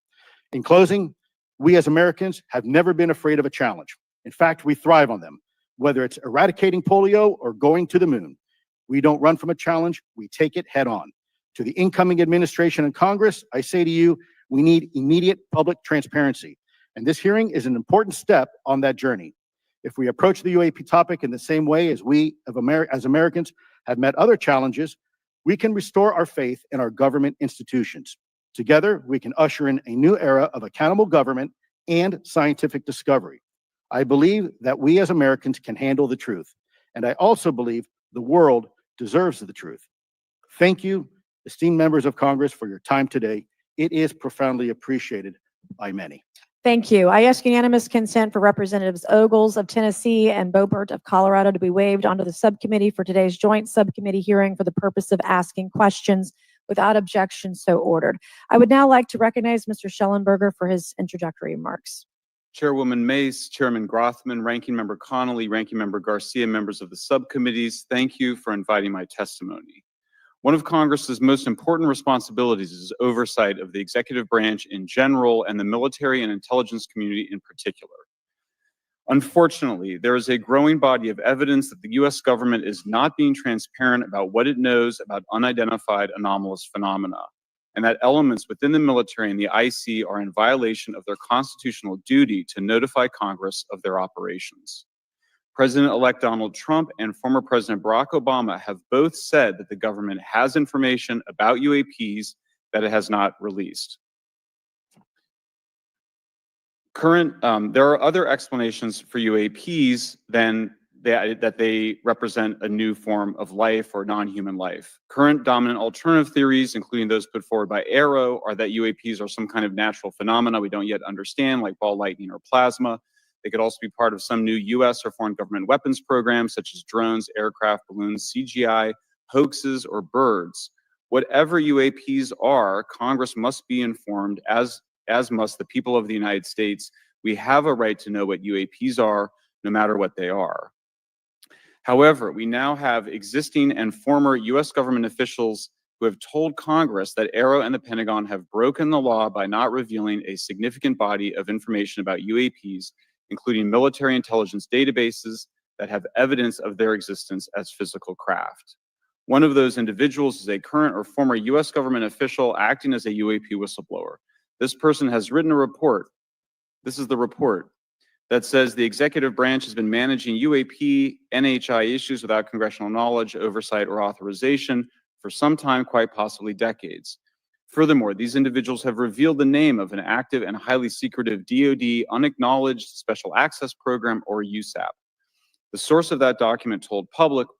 In closing, we as Americans have never been afraid of a challenge. In fact, we thrive on them, whether it's eradicating polio or going to the moon. We don't run from a challenge, we take it head on. To the incoming administration and Congress, I say to you, we need immediate public transparency. And this hearing is an important step on that journey. If we approach the UAP topic in the same way as we as Americans have met other challenges, we can restore our faith in our government institutions. Together, we can usher in a new era of accountable government and scientific discovery. I believe that we as Americans can handle the truth. And I also believe the world deserves the truth. Thank you, esteemed members of Congress, for your time today. It is profoundly appreciated by many. Thank you. I ask unanimous consent for Representatives Ogles of Tennessee and Boebert of Colorado to be waived onto the subcommittee for today's joint subcommittee hearing for the purpose of asking questions. Without objection, so ordered. I would now like to recognize Mr. Shellenberger for his introductory remarks. Chairwoman Mace, Chairman Grothman, Ranking Member Connolly, Ranking Member Garcia, members of the subcommittees, thank you for inviting my testimony. One of Congress's most important responsibilities is oversight of the executive branch in general and the military and intelligence community in particular. Unfortunately, there is a growing body of evidence that the U.S. government is not being transparent about what it knows about unidentified anomalous phenomena, and that elements within the military and the IC are in violation of their constitutional duty to notify Congress of their operations. President-elect Donald Trump and former President Barack Obama have both said that the government has information about UAPs that it has not released. There are other explanations for UAPs than that they represent a new form of life or non-human life. Current dominant alternative theories, including those put forward by Arrow, are that UAPs are some kind of natural phenomena we don't yet understand, like ball lightning or plasma. They could also be part of some new US or foreign government weapons programs, such as drones, aircraft, balloons, CGI, hoaxes, or birds. Whatever UAPs are, Congress must be informed, as must the people of the United States. We have a right to know what UAPs are, no matter what they are. However, we now have existing and former US government officials who have told Congress that AARO and the Pentagon have broken the law by not revealing a significant body of information about UAPs, including military intelligence databases that have evidence of their existence as physical craft. One of those individuals is a current or former US government official acting as a UAP whistleblower. This person has written a report. This is the report that says the executive branch has been managing UAP NHI issues without congressional knowledge, oversight, or authorization for some time, quite possibly decades. Furthermore, these individuals have revealed the name of an active and highly secretive DoD unacknowledged special access program, or USAP. The source of that document told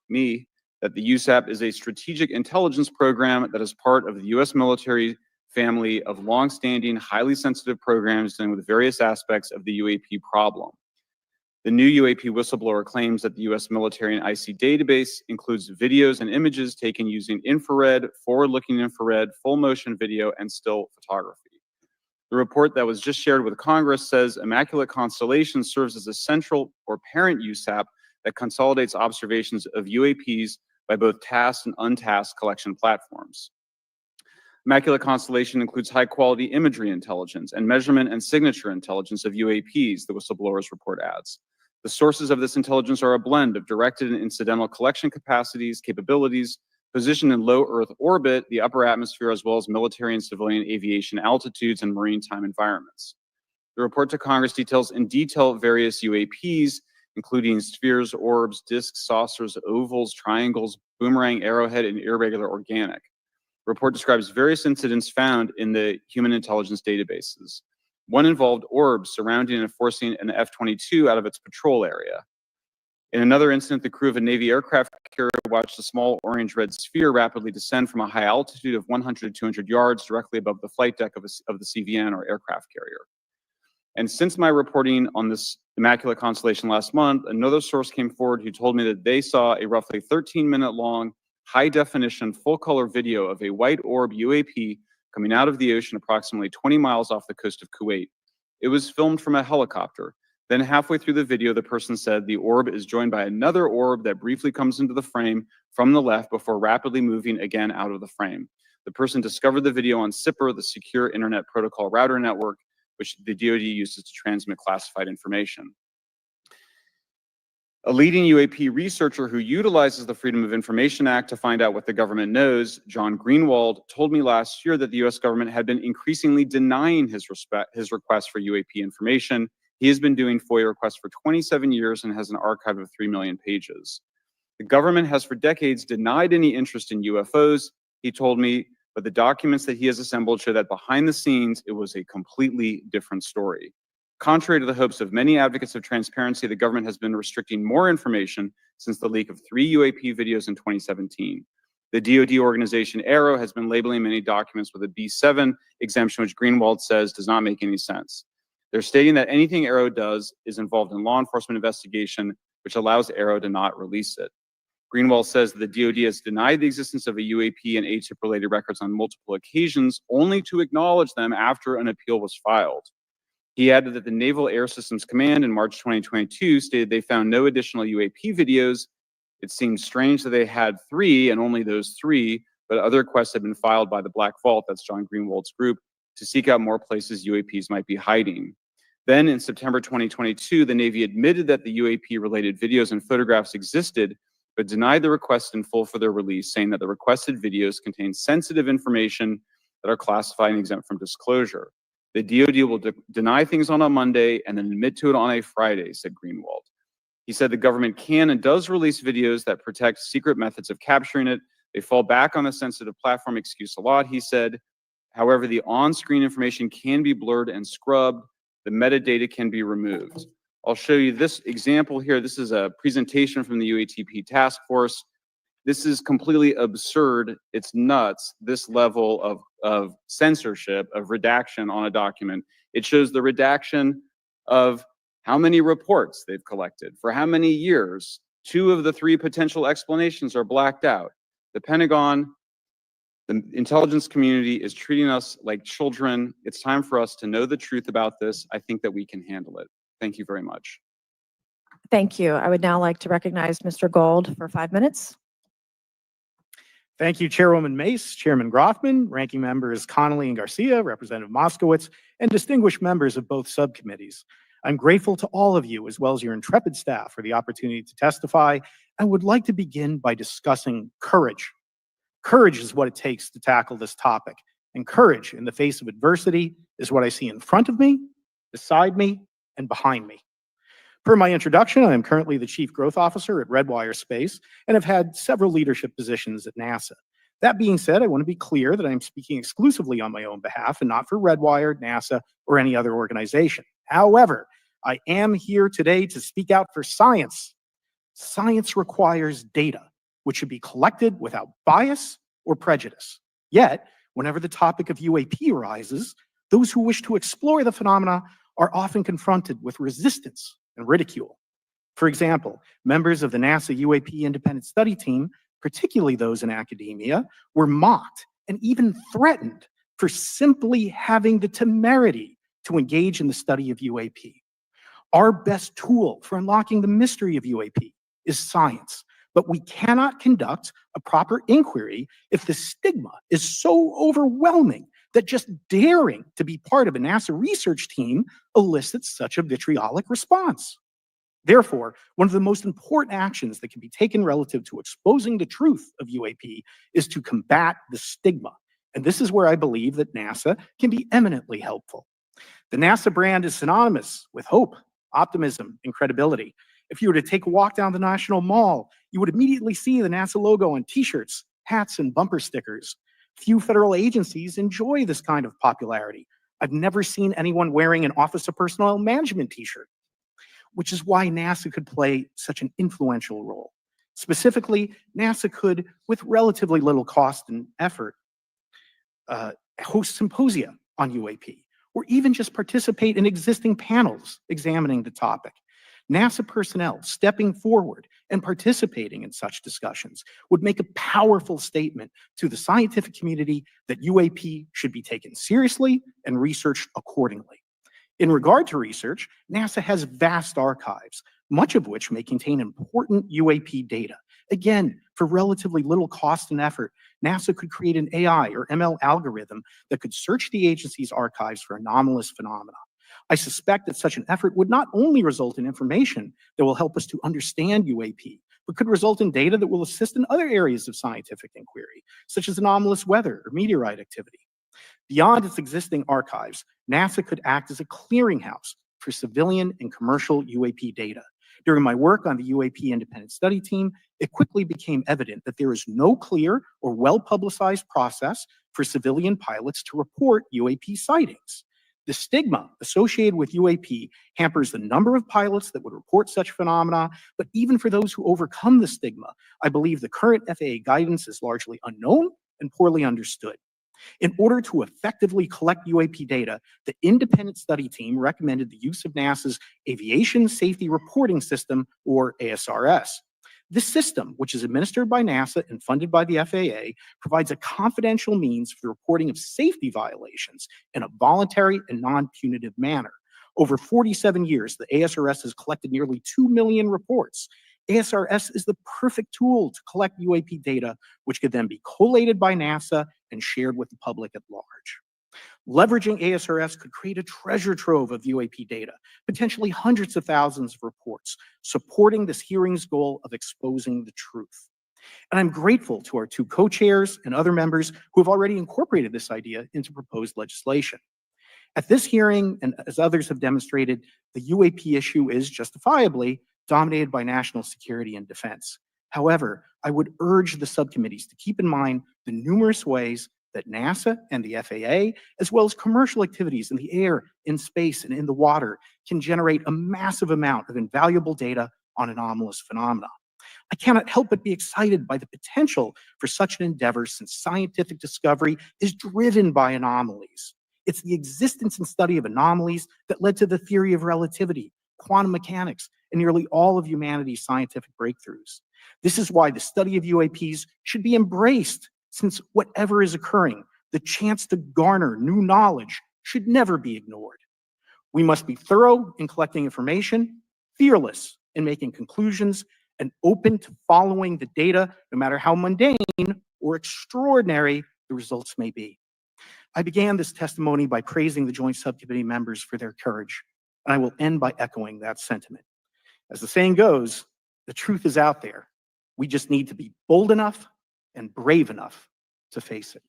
me, that the USAP is a strategic intelligence program that is part of the US military family of longstanding, highly sensitive programs dealing with various aspects of the UAP problem. The new UAP whistleblower claims that the US military and IC database includes videos and images taken using infrared, forward-looking infrared, full motion video, and still photography. The report that was just shared with Congress says Immaculate Constellation serves as a central or parent USAP that consolidates observations of UAPs by both tasked and untasked collection platforms. Immaculate Constellation includes high-quality imagery intelligence and measurement and signature intelligence of UAPs, the whistleblower's report adds. The sources of this intelligence are a blend of directed and incidental collection capabilities, positioned in low Earth orbit, the upper atmosphere, as well as military and civilian aviation altitudes and maritime environments. The report to Congress details in detail various UAPs, including spheres, orbs, disks, saucers, ovals, triangles, boomerang, arrowhead, and irregular organic. The report describes various incidents found in the human intelligence databases. One involved orbs surrounding and forcing an F-22 out of its patrol area. In another incident, the crew of a Navy aircraft carrier watched a small orange-red sphere rapidly descend from a high altitude of 100 to 200 yards directly above the flight deck of the CVN, or aircraft carrier. And since my reporting on this Immaculate Constellation last month, another source came forward who told me that they saw a roughly 13-minute long, high-definition, full-color video of a white orb UAP coming out of the ocean approximately 20 miles off the coast of Kuwait. It was filmed from a helicopter. Then halfway through the video, the person said the orb is joined by another orb that briefly comes into the frame from the left before rapidly moving again out of the frame. The person discovered the video on SIPR, the Secure Internet Protocol Router Network, which the DoD uses to transmit classified information. A leading UAP researcher who utilizes the Freedom of Information Act to find out what the government knows, John Greenwald, told me last year that the US government had been increasingly denying his request for UAP information. He has been doing FOIA requests for 27 years and has an archive of 3 million pages. The government has for decades denied any interest in UFOs, he told me, but the documents that he has assembled show that behind the scenes, it was a completely different story. Contrary to the hopes of many advocates of transparency, the government has been restricting more information since the leak of 3 UAP videos in 2017. The DoD organization AARO has been labeling many documents with a B7 exemption, which Greenwald says does not make any sense. They're stating that anything AARO does is involved in law enforcement investigation, which allows AARO to not release it. Greenwald says that the DoD has denied the existence of a UAP and ATIP-related records on multiple occasions, only to acknowledge them after an appeal was filed. He added that the Naval Air Systems Command in March 2022 stated they found no additional UAP videos. It seemed strange that they had 3 and only those 3, but other requests had been filed by the Black Vault, that's John Greenwald's group, to seek out more places UAPs might be hiding. Then in September 2022, the Navy admitted that the UAP-related videos and photographs existed, but denied the request in full for their release, saying that the requested videos contain sensitive information that are classified and exempt from disclosure. The DoD will deny things on a Monday and then admit to it on a Friday, said Greenwald. He said the government can and does release videos that protect secret methods of capturing it. They fall back on the sensitive platform excuse a lot, he said. However, the on-screen information can be blurred and scrubbed. The metadata can be removed. I'll show you this example here. This is a presentation from the UATP task force. This is completely absurd. It's nuts, this level of censorship, of redaction on a document. It shows the redaction of how many reports they've collected, for how many years. 2 of the 3 potential explanations are blacked out. The Pentagon, the intelligence community is treating us like children. It's time for us to know the truth about this. I think that we can handle it. Thank you very much. Thank you. I would now like to recognize Mr. Gold for 5 minutes. Thank you, Chairwoman Mace, Chairman Grothman, Ranking Members Connolly and Garcia, Representative Moskowitz, and distinguished members of both subcommittees. I'm grateful to all of you, as well as your intrepid staff, for the opportunity to testify, and would like to begin by discussing courage. Courage is what it takes to tackle this topic, and courage in the face of adversity is what I see in front of me, beside me, and behind me. Per my introduction, I am currently the Chief Growth Officer at Redwire Space and have had several leadership positions at NASA. That being said, I want to be clear that I am speaking exclusively on my own behalf and not for Redwire, NASA, or any other organization. However, I am here today to speak out for science. Science requires data, which should be collected without bias or prejudice. Yet, whenever the topic of UAP arises, those who wish to explore the phenomena are often confronted with resistance and ridicule. For example, members of the NASA UAP independent study team, particularly those in academia, were mocked and even threatened for simply having the temerity to engage in the study of UAP. Our best tool for unlocking the mystery of UAP is science, but we cannot conduct a proper inquiry if the stigma is so overwhelming that just daring to be part of a NASA research team elicits such a vitriolic response. Therefore, one of the most important actions that can be taken relative to exposing the truth of UAP is to combat the stigma. And this is where I believe that NASA can be eminently helpful. The NASA brand is synonymous with hope, optimism, and credibility. If you were to take a walk down the National Mall, you would immediately see the NASA logo on t-shirts, hats, and bumper stickers. Few federal agencies enjoy this kind of popularity. I've never seen anyone wearing an Office of Personnel Management t-shirt, which is why NASA could play such an influential role. Specifically, NASA could, with relatively little cost and effort, host symposia on UAP, or even just participate in existing panels examining the topic. NASA personnel stepping forward and participating in such discussions would make a powerful statement to the scientific community that UAP should be taken seriously and researched accordingly. In regard to research, NASA has vast archives, much of which may contain important UAP data. Again, for relatively little cost and effort, NASA could create an AI or ML algorithm that could search the agency's archives for anomalous phenomena. I suspect that such an effort would not only result in information that will help us to understand UAP, but could result in data that will assist in other areas of scientific inquiry, such as anomalous weather or meteorite activity. Beyond its existing archives, NASA could act as a clearinghouse for civilian and commercial UAP data. During my work on the UAP independent study team, it quickly became evident that there is no clear or well-publicized process for civilian pilots to report UAP sightings. The stigma associated with UAP hampers the number of pilots that would report such phenomena, but even for those who overcome the stigma, I believe the current FAA guidance is largely unknown and poorly understood. In order to effectively collect UAP data, the independent study team recommended the use of NASA's Aviation Safety Reporting System, or ASRS. This system, which is administered by NASA and funded by the FAA, provides a confidential means for the reporting of safety violations in a voluntary and non-punitive manner. Over 47 years, the ASRS has collected nearly 2 million reports. ASRS is the perfect tool to collect UAP data, which could then be collated by NASA and shared with the public at large. Leveraging ASRS could create a treasure trove of UAP data, potentially hundreds of thousands of reports, supporting this hearing's goal of exposing the truth. And I'm grateful to our 2 co-chairs and other members who have already incorporated this idea into proposed legislation. At this hearing, and as others have demonstrated, the UAP issue is justifiably dominated by national security and defense. However, I would urge the subcommittees to keep in mind the numerous ways that NASA and the FAA, as well as commercial activities in the air, in space, and in the water, can generate a massive amount of invaluable data on anomalous phenomena. I cannot help but be excited by the potential for such an endeavor, since scientific discovery is driven by anomalies. It's the existence and study of anomalies that led to the theory of relativity, quantum mechanics, and nearly all of humanity's scientific breakthroughs. This is why the study of UAPs should be embraced, since whatever is occurring, the chance to garner new knowledge should never be ignored. We must be thorough in collecting information, fearless in making conclusions, and open to following the data, no matter how mundane or extraordinary the results may be. I began this testimony by praising the Joint Subcommittee members for their courage, and I will end by echoing that sentiment. As the saying goes, the truth is out there. We just need to be bold enough and brave enough to face it.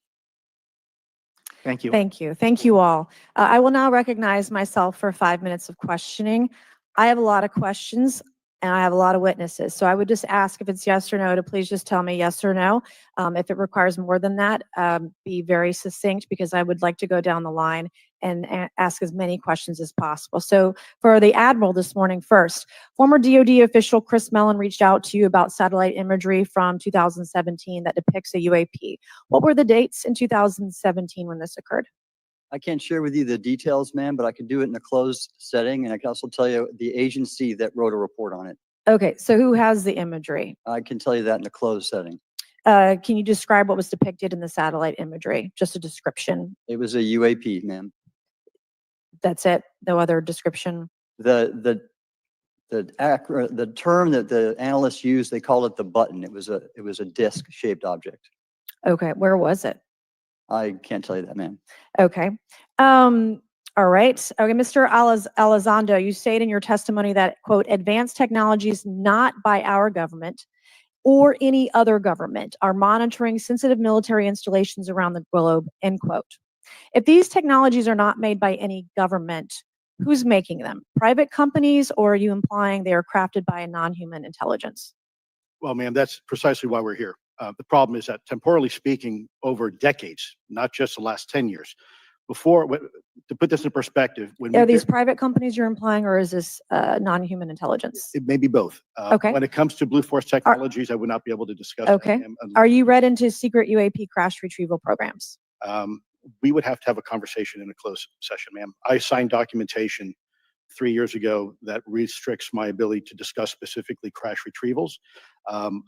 Thank you. Thank you. Thank you all. I will now recognize myself for 5 minutes of questioning. I have a lot of questions and I have a lot of witnesses. So I would just ask if it's yes or no to please just tell me yes or no. If it requires more than that, be very succinct because I would like to go down the line and ask as many questions as possible. So for the Admiral this morning first, former DoD official Chris Mellon reached out to you about satellite imagery from 2017 that depicts a UAP. What were the dates in 2017 when this occurred? I can't share with you the details, ma'am, but I can do it in a closed setting, and I can also tell you the agency that wrote a report on it. Okay, so who has the imagery? I can tell you that in a closed setting. Can you describe what was depicted in the satellite imagery? Just a description. It was a UAP, ma'am. That's it? No other description? The term that the analysts used, they called it the button. It was a disc-shaped object. Okay, where was it? I can't tell you that, ma'am. Okay. All right. Okay, Mr. Elizondo, you state in your testimony that, quote, advanced technologies not by our government or any other government are monitoring sensitive military installations around the globe, end quote. If these technologies are not made by any government, who's making them? Private companies, or are you implying they are crafted by a non-human intelligence? Well, ma'am, that's precisely why we're here. The problem is that temporally speaking, over decades, not just the last 10 years, to put this in perspective, Are these private companies you're implying, or is this non-human intelligence? it may be both. Okay. When it comes to Blue Force Technologies, I would not be able to discuss. Okay. Are you read into secret UAP crash retrieval programs? We would have to have a conversation in a closed session, ma'am. I signed documentation 3 years ago that restricts my ability to discuss specifically crash retrievals.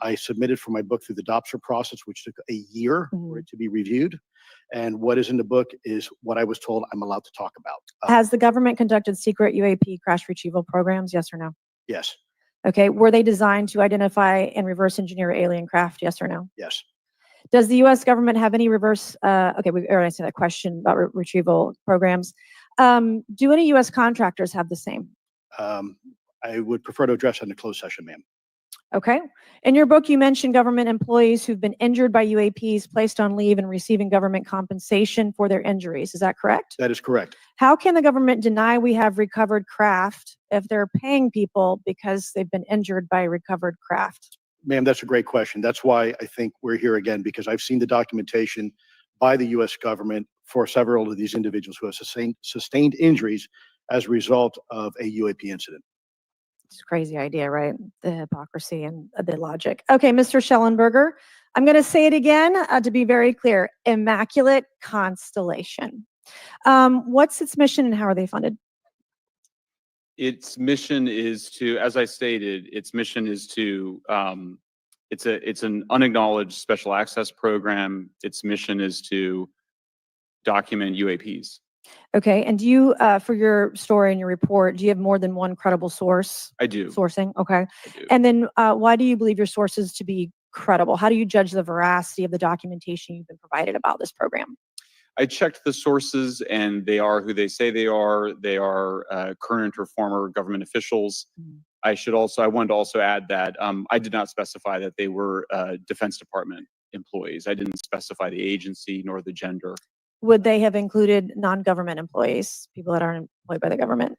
I submitted for my book through the DOPSR process, which took a year for it to be reviewed. And what is in the book is what I was told I'm allowed to talk about. Has the government conducted secret UAP crash retrieval programs? Yes or no? Yes. Okay. Were they designed to identify and reverse engineer alien craft? Yes or no? Yes. Does the U.S. government have any reverse? Okay, we already answered that question about retrieval programs. Do any U.S. contractors have the same? I would prefer to address that in a closed session, ma'am. Okay. In your book, you mentioned government employees who've been injured by UAPs, placed on leave, and receiving government compensation for their injuries. Is that correct? That is correct. How can the government deny we have recovered craft if they're paying people because they've been injured by recovered craft? Ma'am, that's a great question. That's why I think we're here again, because I've seen the documentation by the U.S. government for several of these individuals who have sustained injuries as a result of a UAP incident. It's a crazy idea, right? The hypocrisy and the logic. Okay, Mr. Shellenberger, I'm going to say it again to be very clear. Immaculate Constellation. What's its mission and how are they funded? Its mission is to, as I stated, its mission is to, it's an unacknowledged special access program. Its mission is to document UAPs. Okay, and do you, for your story and your report, do you have more than one credible source? I do. Sourcing, okay. I do. And then why do you believe your sources to be credible? How do you judge the veracity of the documentation you've been provided about this program? I checked the sources and they are who they say they are. They are current or former government officials. I wanted to also add that I did not specify that they were Defense Department employees. I didn't specify the agency nor the gender. Would they have included non-government employees, people that aren't employed by the government?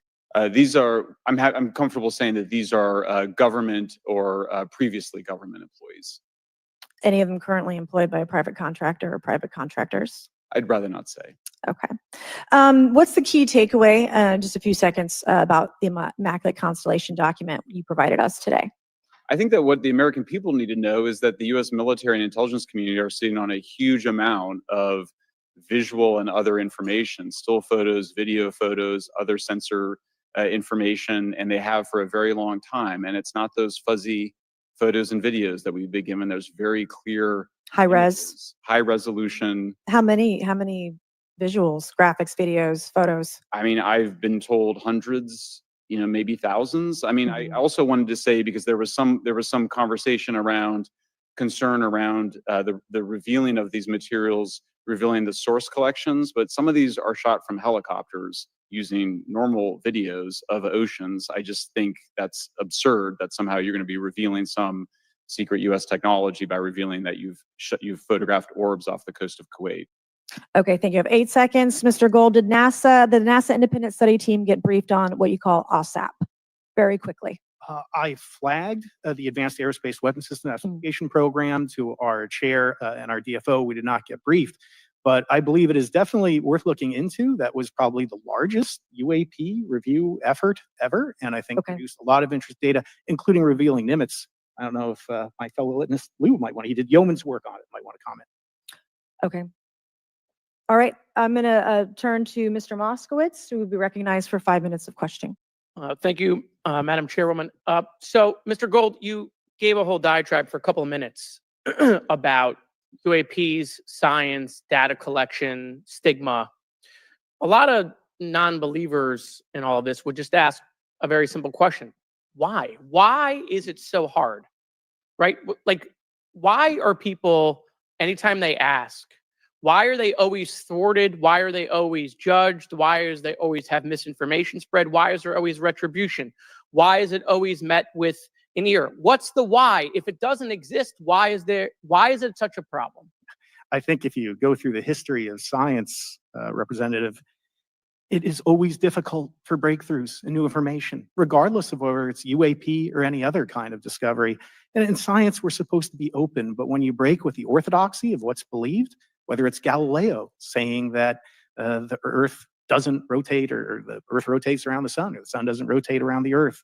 These are, I'm comfortable saying that these are government or previously government employees. Any of them currently employed by a private contractor or private contractors? I'd rather not say. Okay. What's the key takeaway, just a few seconds, about the Immaculate Constellation document you provided us today? I think that what the American people need to know is that the U.S. military and intelligence community are sitting on a huge amount of visual and other information, still photos, video photos, other sensor information, and they have for a very long time. And it's not those fuzzy photos and videos that we've been given. There's very clear High res. images, high resolution. How many visuals, graphics, videos, photos? I mean, I've been told hundreds, maybe thousands. I mean, I Mhm. also wanted to say, because there was some conversation around concern around the revealing of these materials, revealing the source collections, but some of these are shot from helicopters using normal videos of oceans. I just think that's absurd that somehow you're going to be revealing some secret U.S. technology by revealing that you've photographed orbs off the coast of Kuwait. Okay, thank you. I have 8 seconds. Mr. Gold, did the NASA independent study team get briefed on what you call OSAP? Very quickly. I flagged the Advanced Aerospace Weapons System Application Program to our chair and our DFO. We did not get briefed, but I believe it is definitely worth looking into. That was probably the largest UAP review effort ever, and I think produced a lot of interest data, including revealing Nimitz. I don't know if my fellow witness Lou might want. He did yeoman's work on it. Might want to comment. Okay. All right. I'm going to turn to Mr. Moskowitz, who will be recognized for 5 minutes of questioning. Thank you, Madam Chairwoman. So, Mr. Gold, you gave a whole diatribe for a couple of minutes about UAPs, science, data collection, stigma. A lot of non-believers in all of this would just ask a very simple question. Why? Why is it so hard? Right? Like, why are people, anytime they ask, why are they always thwarted? Why are they always judged? Why is they always have misinformation spread? Why is there always retribution? Why is it always met with an ear? What's the why? If it doesn't exist, why is it such a problem? I think if you go through the history of science, Representative, it is always difficult for breakthroughs and new information, regardless of whether it's UAP or any other kind of discovery. And in science, we're supposed to be open, but when you break with the orthodoxy of what's believed, whether it's Galileo saying that the Earth doesn't rotate, or the Earth rotates around the sun, or the sun doesn't rotate around the Earth,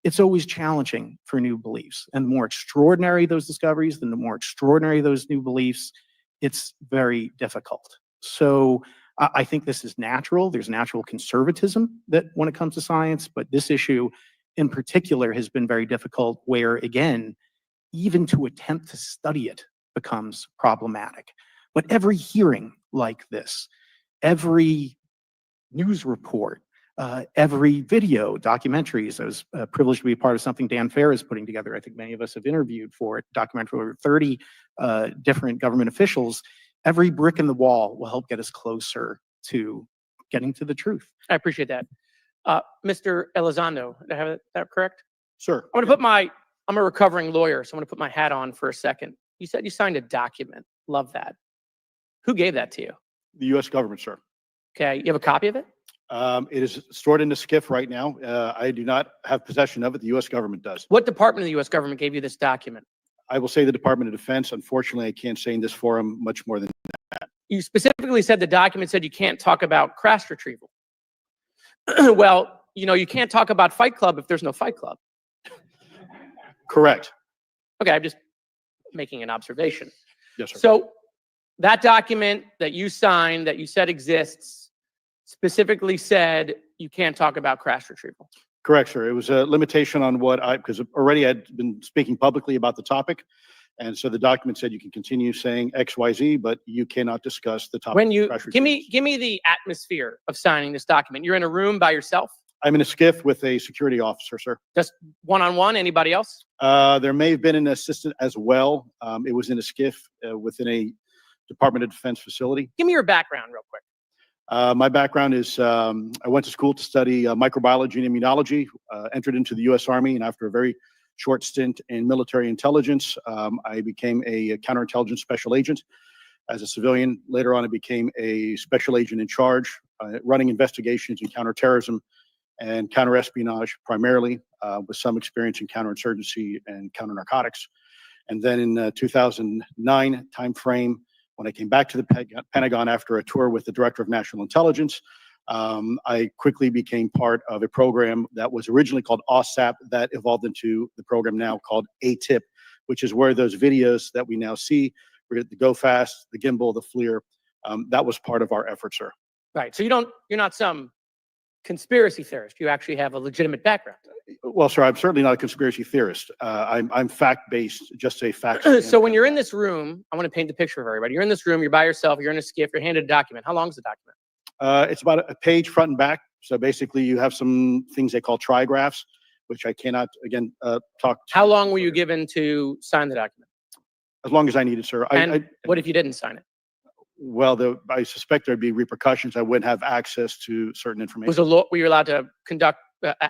it's always challenging for new beliefs. And the more extraordinary those discoveries, then the more extraordinary those new beliefs, it's very difficult. So I think this is natural. There's natural conservatism that when it comes to science, but this issue in particular has been very difficult, where again, even to attempt to study it becomes problematic. But every hearing like this, every news report, every video, documentaries, I was privileged to be a part of something Dan Fair is putting together. I think many of us have interviewed for it, documentary over 30 different government officials. Every brick in the wall will help get us closer to getting to the truth. I appreciate that. Mr. Elizondo, did I have that correct? Sir. I'm a recovering lawyer, so I'm going to put my hat on for a second. You said you signed a document. Love that. Who gave that to you? The U.S. government, sir. Okay, you have a copy of it? It is stored in the SCIF right now. I do not have possession of it. The U.S. government does. What department of the U.S. government gave you this document? I will say the Department of Defense. Unfortunately, I can't say in this forum much more than that. You specifically said the document said you can't talk about crash retrieval. Well, you can't talk about Fight Club if there's no Fight Club. Correct. Okay, I'm just making an observation. Yes, sir. So that document that you signed, that you said exists, specifically said you can't talk about crash retrieval. Correct, sir. It was a limitation on because already I'd been speaking publicly about the topic. And so the document said you can continue saying X, Y, Z, but you cannot discuss the topic. When you give me the atmosphere of signing this document. You're in a room by yourself? I'm in a SCIF with a security officer, sir. Just one-on-one? Anybody else? There may have been an assistant as well. It was in a SCIF within a Department of Defense facility. Give me your background real quick. My background is I went to school to study microbiology and immunology, entered into the U.S. Army, and after a very short stint in military intelligence, I became a counterintelligence special agent. As a civilian, later on I became a special agent in charge, running investigations in counterterrorism and counterespionage primarily, with some experience in counterinsurgency and counter-narcotics. And then in 2009 timeframe, when I came back to the Pentagon after a tour with the Director of National Intelligence, I quickly became part of a program that was originally called OSAP that evolved into the program now called ATIP, which is where those videos that we now see, the Go Fast, the Gimbal, the FLIR, that was part of our effort, sir. Right. So you're not some conspiracy theorist. You actually have a legitimate background. Well, sir, I'm certainly not a conspiracy theorist. I'm fact-based, just say facts. So when you're in this room, I want to paint the picture of everybody. You're in this room, you're by yourself, you're in a skiff, you're handed a document. How long is the document? It's about a page front and back. So basically, you have some things they call trigraphs, which I cannot, again, talk. How long were you given to sign the document? As long as I needed, sir. And what if you didn't sign it? Well, I suspect there'd be repercussions. I wouldn't have access to certain information. Were you allowed to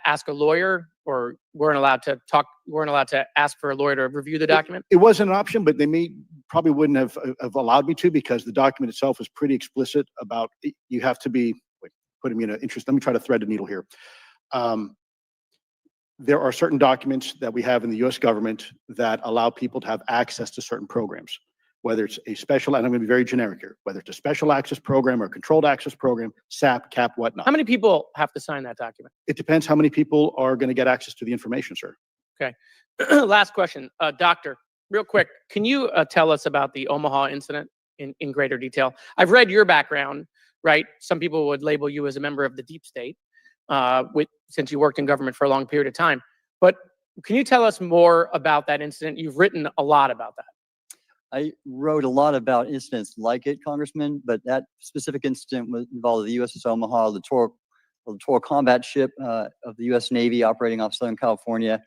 ask a lawyer, or weren't allowed to talk? Weren't allowed to ask for a lawyer to review the document? It wasn't an option, but they probably wouldn't have allowed me to, because the document itself was pretty explicit about you have to be. Wait, putting me in an interest. Let me try to thread the needle here. There are certain documents that we have in the U.S. government that allow people to have access to certain programs, whether it's a special, and I'm going to be very generic here, whether it's a special access program or a controlled access program, SAP, CAP, whatnot. How many people have to sign that document? It depends how many people are going to get access to the information, sir. Okay. Last question. Doctor, real quick, can you tell us about the Omaha incident in greater detail? I've read your background, right? Some people would label you as a member of the deep state, since you worked in government for a long period of time. But can you tell us more about that incident? You've written a lot about that. I wrote a lot about incidents like it, Congressman, but that specific incident involved the USS Omaha, the littoral combat ship of the U.S. Navy operating off Southern California.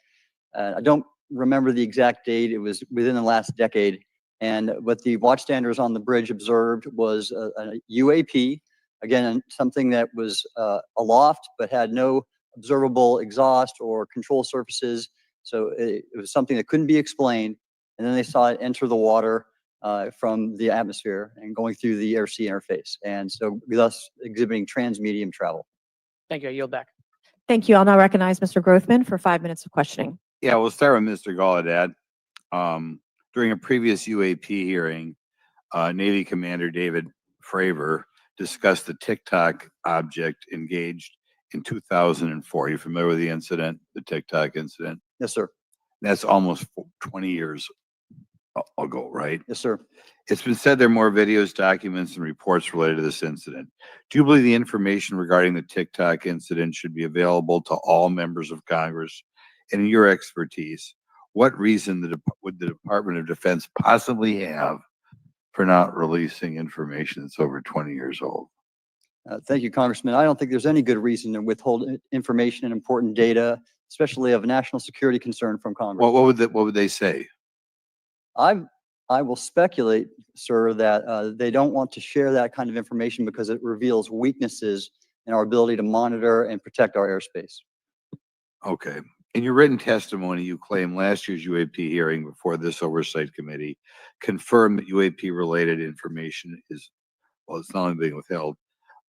I don't remember the exact date. It was within the last decade. And what the watchstanders on the bridge observed was a UAP, again, something that was aloft but had no observable exhaust or control surfaces. So it was something that couldn't be explained. And then they saw it enter the water from the atmosphere and going through the air-sea interface. And so thus exhibiting transmedium travel. Thank you. I yield back. Thank you. I'll now recognize Mr. Grothman for 5 minutes of questioning. Yeah, we'll start with Mr. Gallaudet. During a previous UAP hearing, Navy Commander David Fravor discussed the TikTok object engaged in 2004. You familiar with the incident, the TikTok incident? Yes, sir. That's almost 20 years ago, right? Yes, sir. It's been said there are more videos, documents, and reports related to this incident. Do you believe the information regarding the TikTok incident should be available to all members of Congress? And in your expertise, what reason would the Department of Defense possibly have for not releasing information that's over 20 years old? Thank you, Congressman. I don't think there's any good reason to withhold information and important data, especially of national security concern from Congress. Well, what would they say? I will speculate, sir, that they don't want to share that kind of information because it reveals weaknesses in our ability to monitor and protect our airspace. Okay. In your written testimony, you claim last year's UAP hearing before this oversight committee confirmed that UAP-related information is, well, it's not only being withheld,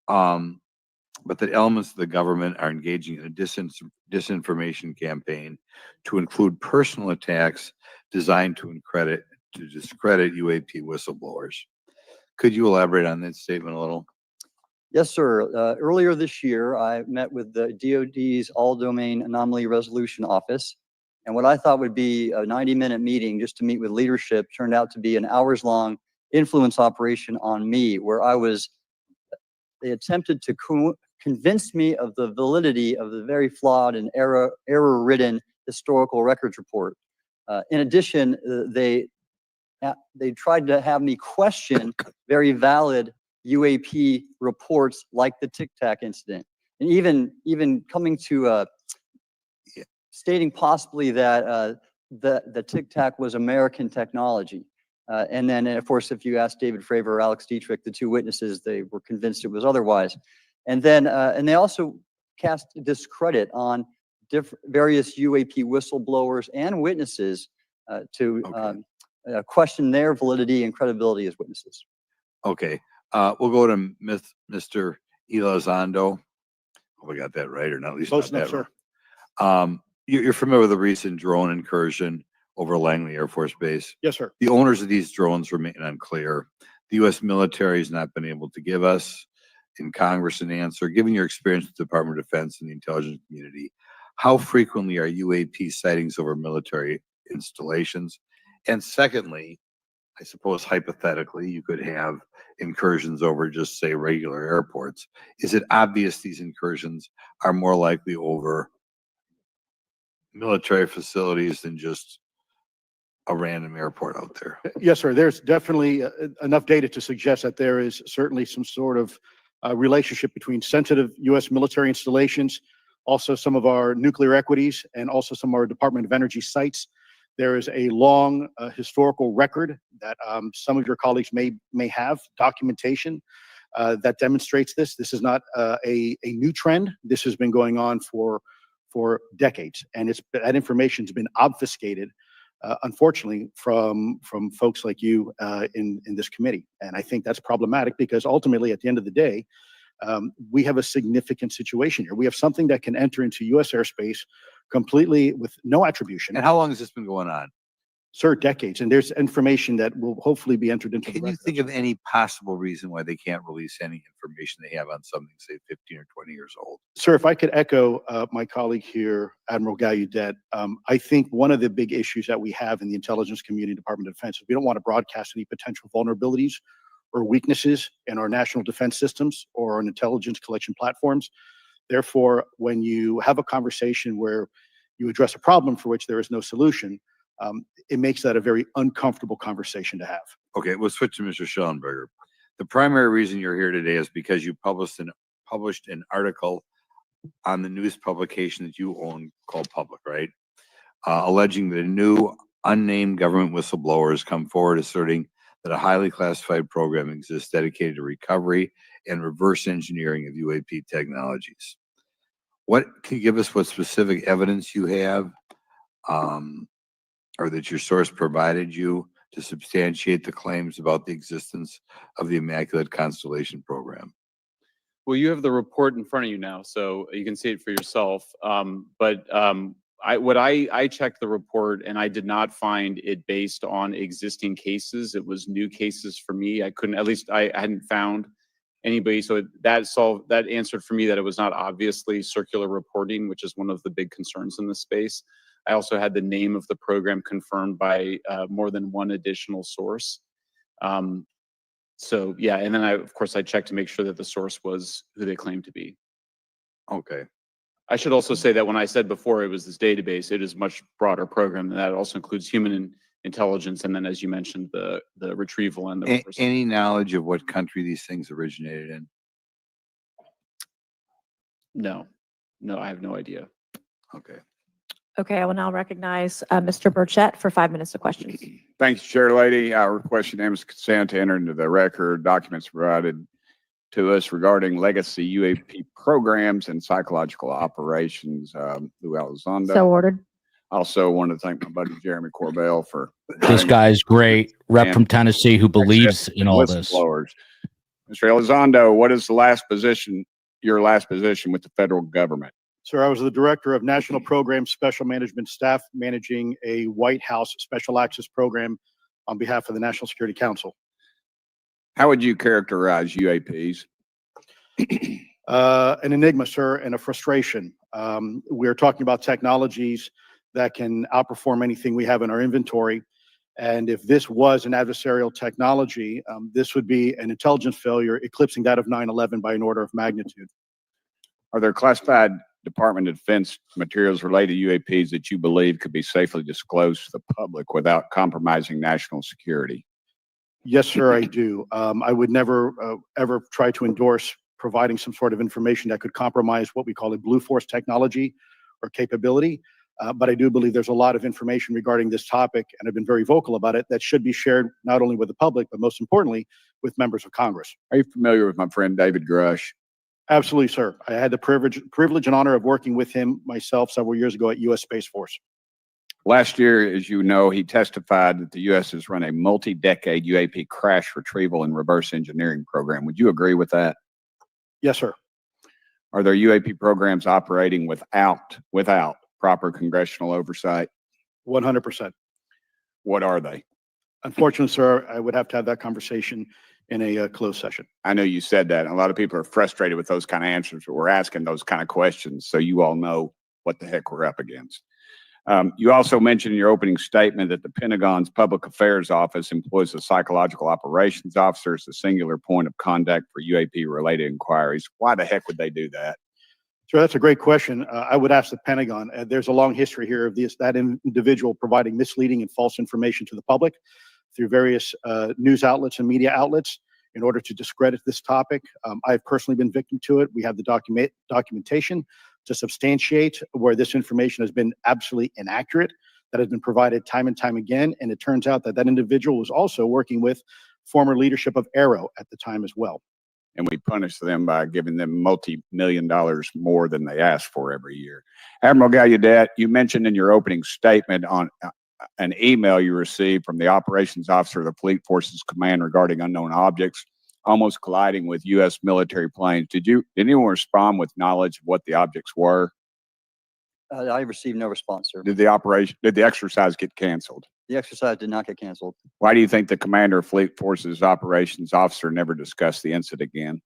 but that elements of the government are engaging in a disinformation campaign to include personal attacks designed to discredit UAP whistleblowers. Could you elaborate on that statement a little? Yes, sir. Earlier this year, I met with the DoD's All-Domain Anomaly Resolution Office, and what I thought would be a 90-minute meeting just to meet with leadership turned out to be an hours-long influence operation on me, where they attempted to convince me of the validity of the very flawed and error-ridden historical records report. In addition, they tried to have me question very valid UAP reports like the Tic Tac incident, and even coming to stating possibly that the Tic Tac was American technology. And then, of course, if you ask David Fravor or Alex Dietrich, the two witnesses, they were convinced it was otherwise. And then, and they also cast discredit on various UAP whistleblowers and witnesses to question their validity and credibility as witnesses. Okay. We'll go to Mr. Elizondo. Hope I got that right, or not at least Close not enough, that sir. right. You're familiar with the recent drone incursion over Langley Air Force Base? Yes, sir. The owners of these drones remain unclear. The U.S. military has not been able to give us in Congress an answer. Given your experience with the Department of Defense and the intelligence community, how frequently are UAP sightings over military installations? And secondly, I suppose hypothetically you could have incursions over just say regular airports. Is it obvious these incursions are more likely over military facilities than just a random airport out there? Yes, sir. There's definitely enough data to suggest that there is certainly some sort of relationship between sensitive U.S. military installations, also some of our nuclear equities, and also some of our Department of Energy sites. There is a long historical record that some of your colleagues may have documentation that demonstrates this. This is not a new trend. This has been going on for decades, and that information's been obfuscated, unfortunately, from folks like you in this committee. And I think that's problematic because ultimately, at the end of the day, we have a significant situation here. We have something that can enter into U.S. airspace completely with no attribution. And how long has this been going on? Sir, decades. And there's information that will hopefully be entered into the Can you record. think of any possible reason why they can't release any information they have on something, say, 15 or 20 years old? Sir, if I could echo my colleague here, Admiral Gallaudet, I think one of the big issues that we have in the intelligence community, Department of Defense, is we don't want to broadcast any potential vulnerabilities or weaknesses in our national defense systems or on intelligence collection platforms. Therefore, when you have a conversation where you address a problem for which there is no solution, it makes that a very uncomfortable conversation to have. Okay, we'll switch to Mr. Shellenberger. The primary reason you're here today is because you published an article on the news publication that you own called Public, right? Alleging that a new unnamed government whistleblower has come forward asserting that a highly classified program exists dedicated to recovery and reverse engineering of UAP technologies. Can you give us what specific evidence you have or that your source provided you to substantiate the claims about the existence of the Immaculate Constellation program? Well, you have the report in front of you now, so you can see it for yourself. I checked the report and I did not find it based on existing cases. It was new cases for me. I hadn't found anybody. So that answered for me that it was not obviously circular reporting, which is one of the big concerns in this space. I also had the name of the program confirmed by more than one additional source. So yeah, and then of course I checked to make sure that the source was who they claimed to be. Okay. I should also say that when I said before it was this database, it is a much broader program than that. It also includes human intelligence, and then as you mentioned, the retrieval and the any knowledge of what country these things originated in? No, I have no idea. Okay. Okay, I will now recognize Mr. Burchett for 5 minutes of questions. Thanks, Chair Lady. I request unanimous consent to enter into the record documents provided to us regarding legacy UAP programs and psychological operations. Lou Elizondo. So ordered. Also want to thank my buddy Jeremy Corbell for This guy's great. Rep from Tennessee who believes in all this. whistleblowers. Mr. Elizondo, what is your last position with the federal government? Sir, I was the Director of National Program Special Management Staff, managing a White House Special Access Program on behalf of the National Security Council. How would you characterize UAPs? An enigma, sir, and a frustration. We're talking about technologies that can outperform anything we have in our inventory. And if this was an adversarial technology, this would be an intelligence failure eclipsing that of 9/11 by an order of magnitude. Are there classified Department of Defense materials related to UAPs that you believe could be safely disclosed to the public without compromising national security? Yes, sir, I do. I would never, ever try to endorse providing some sort of information that could compromise what we call a blue force technology or capability. But I do believe there's a lot of information regarding this topic, and I've been very vocal about it, that should be shared not only with the public, but most importantly, with members of Congress. Are you familiar with my friend David Grush? Absolutely, sir. I had the privilege and honor of working with him myself several years ago at U.S. Space Force. Last year, as you know, he testified that the U.S. has run a multi-decade UAP crash retrieval and reverse engineering program. Would you agree with that? Yes, sir. Are there UAP programs operating without proper congressional oversight? 100%. What are they? Unfortunately, sir, I would have to have that conversation in a closed session. I know you said that. And a lot of people are frustrated with those kind of answers, but we're asking those kind of questions so you all know what the heck we're up against. You also mentioned in your opening statement that the Pentagon's Public Affairs Office employs a psychological operations officer as a singular point of contact for UAP-related inquiries. Why the heck would they do that? So that's a great question. I would ask the Pentagon. There's a long history here of that individual providing misleading and false information to the public through various news outlets and media outlets in order to discredit this topic. I've personally been victim to it. We have the documentation to substantiate where this information has been absolutely inaccurate, that has been provided time and time again. And it turns out that that individual was also working with former leadership of Aero at the time as well. And we punish them by giving them multi-million dollars more than they ask for every year. Admiral Gallaudet, you mentioned in your opening statement on an email you received from the operations officer of the Fleet Forces Command regarding unknown objects almost colliding with U.S. military planes. Did anyone respond with knowledge of what the objects were? I received no response, sir. Did the exercise get canceled? The exercise did not get canceled. Why do you think the commander of Fleet Forces operations officer never discussed the incident again?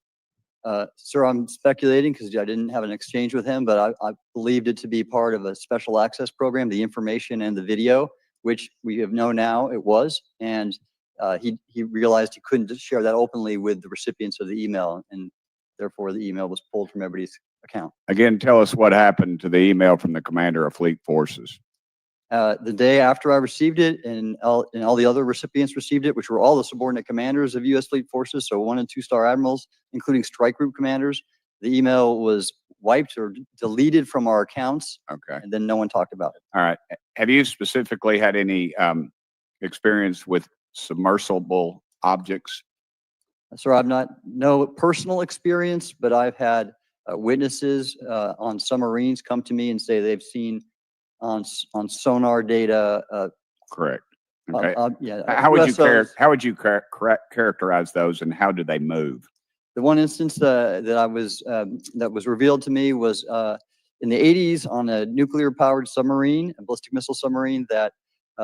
Sir, I'm speculating because I didn't have an exchange with him, but I believed it to be part of a special access program, the information and the video, which we have known now it was. And he realized he couldn't just share that openly with the recipients of the email, and therefore the email was pulled from everybody's account. Again, tell us what happened to the email from the commander of Fleet Forces. The day after I received it, and all the other recipients received it, which were all the subordinate commanders of U.S. Fleet Forces, so 1- and 2-star admirals, including strike group commanders, the email was wiped or deleted from our accounts. Okay. And then no one talked about it. All right. Have you specifically had any experience with submersible objects? So I've no personal experience, but I've had witnesses on submarines come to me and say they've seen on sonar data. Correct. Okay. Yeah. How would you characterize those, and how do they move? The one instance that was revealed to me was in the 80s on a nuclear-powered submarine, a ballistic missile submarine, that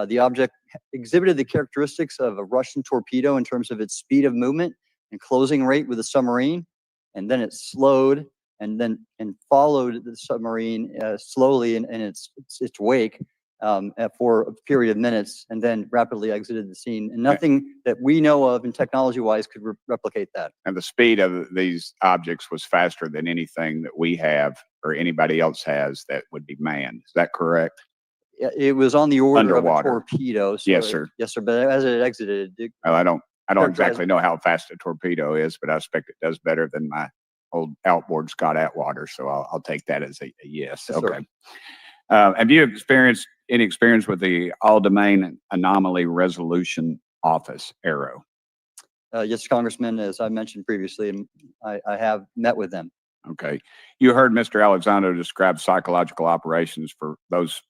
the object exhibited the characteristics of a Russian torpedo in terms of its speed of movement and closing rate with the submarine, and then it slowed and followed the submarine slowly in its wake for a period of minutes, and then rapidly exited the scene. And nothing that we know of, and technology-wise, could replicate that. And the speed of these objects was faster than anything that we have or anybody else has that would be manned. Is that correct? It was on the order Underwater. of a torpedo. So Yes, sir. Yes, sir. But as it exited, Well, I don't exactly know how fast a torpedo is, but I expect it does better than my old outboard Scott Atwater. So I'll take that as a yes. Yes, okay. Have you experienced any experience with the All-Domain Anomaly Resolution Office, ARROW? Yes, Congressman, as I mentioned previously, I have met with them. Okay. You heard Mr. Elizondo describe psychological operations for those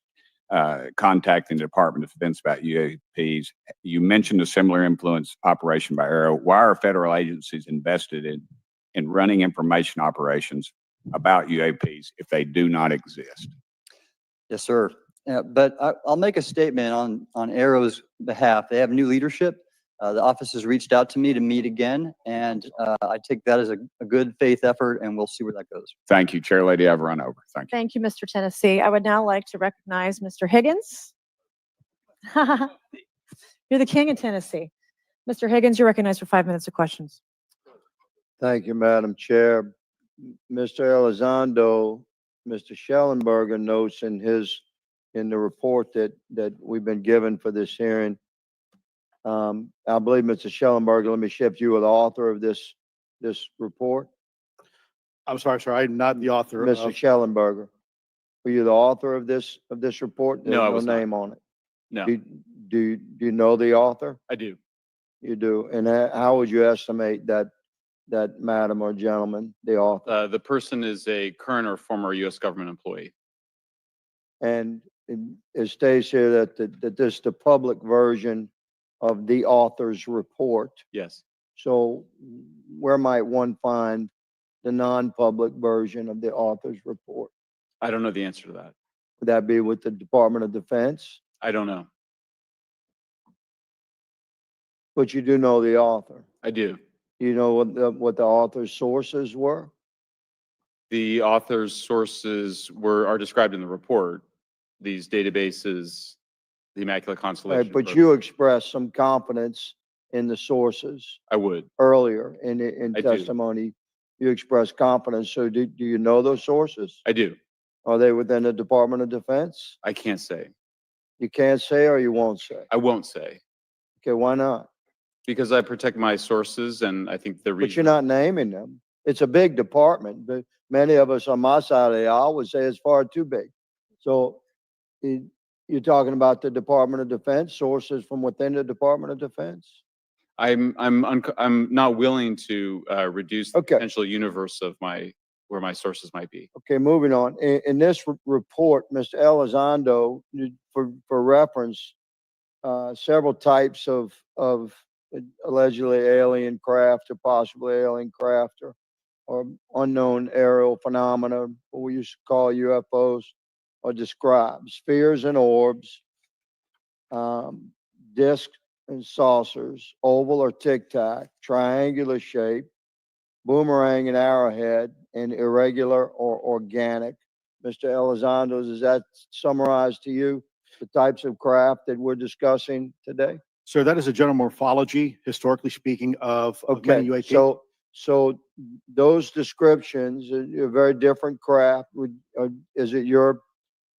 contacting the Department of Defense about UAPs. You mentioned a similar influence operation by ARROW. Why are federal agencies invested in running information operations about UAPs if they do not exist? Yes, sir. But I'll make a statement on ARROW's behalf. They have new leadership. The office has reached out to me to meet again, and I take that as a good faith effort, and we'll see where that goes. Thank you, Chair Lady. I've run over. Thank you. Thank you, Mr. Tennessee. I would now like to recognize Mr. Higgins. You're the king of Tennessee. Mr. Higgins, you're recognized for 5 minutes of questions. Thank you, Madam Chair. Mr. Elizondo, Mr. Shellenberger notes in the report that we've been given for this hearing. I believe Mr. Shellenberger, let me shift you, are the author of this report. I'm sorry, sir. I'm not the author. Mr. Shellenberger, were you the author of this report? No, I was no name not. on it. No, Do you know the author? I do. You do. And how would you estimate that madam or gentleman, the author? The person is a current or former U.S. government employee. And it states here that this is the public version of the author's report. Yes. So where might one find the non-public version of the author's report? I don't know the answer to that. Would that be with the Department of Defense? I don't know. But you do know the author. I do. You know what the author's sources were? The author's sources are described in the report. these databases, the Immaculate Right, Constellation. but program. you expressed some confidence in the sources I would. earlier in I do. testimony. You expressed confidence. So do you know those sources? I do. Are they within the Department of Defense? I can't say. You can't say or you won't say? I won't say Okay, why not? because I protect my sources, and I think the But reason. you're not naming them. It's a big department, but many of us on my side of the aisle would say it's far too big. So you're talking about the Department of Defense, sources from within the Department of Defense? I'm not willing to reduce the Okay. potential universe of where my sources might be. Okay, moving on. In this report, Mr. Elizondo, for reference, several types of allegedly alien craft or possibly alien craft or unknown aerial phenomena, what we used to call UFOs, are described. Spheres and orbs, discs and saucers, oval or tic-tac, triangular shape, boomerang and arrowhead, and irregular or organic. Mr. Elizondo, does that summarize to you the types of craft that we're discussing today? Sir, that is a general morphology, historically speaking, of many Okay, UAP. so those descriptions are very different craft. Is it your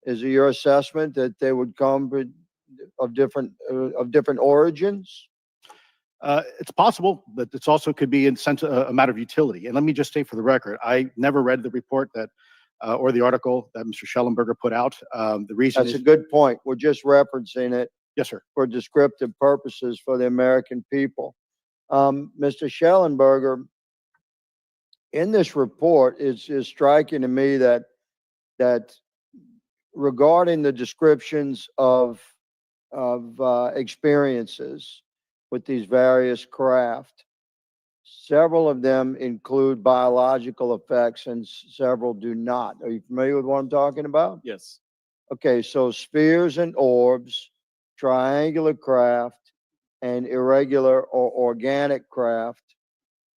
assessment that they would come of different origins? It's possible, but it's also could be in sense a matter of utility. And let me just say for the record, I never read the report that or the article that Mr. Shellenberger put out. The reason That's is, a good point. We're just referencing it yes, sir. for descriptive purposes for the American people. Mr. Shellenberger, in this report, it's striking to me that regarding the descriptions of experiences with these various craft, several of them include biological effects and several do not. Are you familiar with what I'm talking about? Yes. Okay, so spheres and orbs, triangular craft, and irregular or organic craft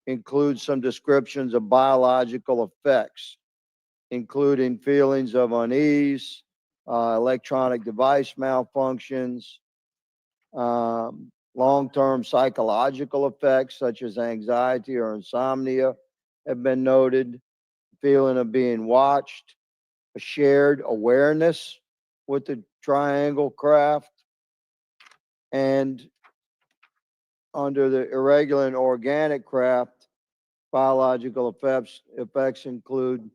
include some descriptions of biological effects, including feelings of unease, electronic device malfunctions, long-term psychological effects such as anxiety or insomnia have been noted, feeling of being watched, a shared awareness with the triangle craft, and under the irregular and organic craft, biological effects include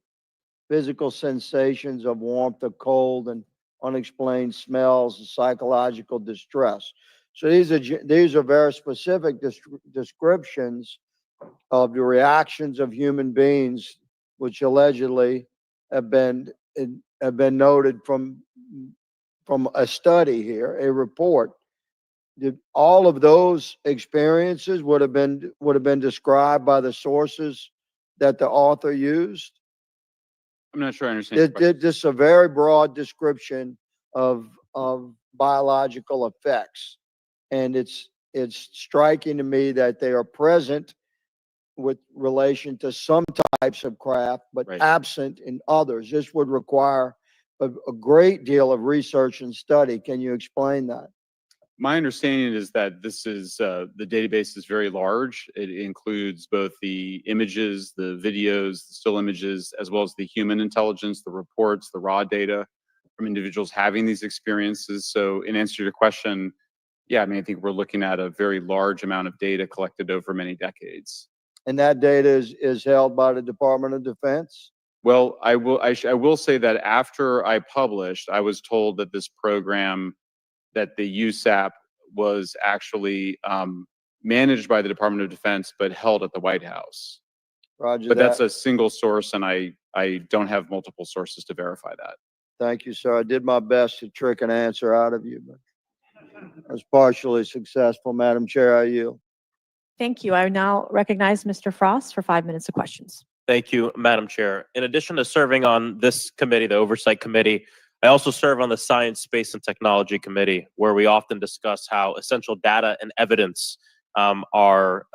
physical sensations of warmth or cold and unexplained smells and psychological distress. So these are very specific descriptions of the reactions of human beings, which allegedly have been noted from a study here, a report. All of those experiences would have been described by the sources that the author used. I'm not sure I understand. This is a very broad description of biological effects, and it's striking to me that they are present with relation to some types of craft, but Right. absent in others. This would require a great deal of research and study. Can you explain that? My understanding is that this is the database is very large. It includes both the images, the videos, the still images, as well as the human intelligence, the reports, the raw data from individuals having these experiences. So in answer to your question, yeah, I mean, I think we're looking at a very large amount of data collected over many decades. And that data is held by the Department of Defense? Well, I will say that after I published, I was told that this program, that the USAP was actually managed by the Department of Defense, but held at the White House. Roger But that. that's a single source, and I don't have multiple sources to verify that. Thank you, sir. I did my best to trick an answer out of you, but I was partially successful. Madam Chair, I yield. Thank you. I now recognize Mr. Frost for 5 minutes of questions. Thank you, Madam Chair. In addition to serving on this committee, the Oversight Committee, I also serve on the Science, Space, and Technology Committee, where we often discuss how essential data and evidence are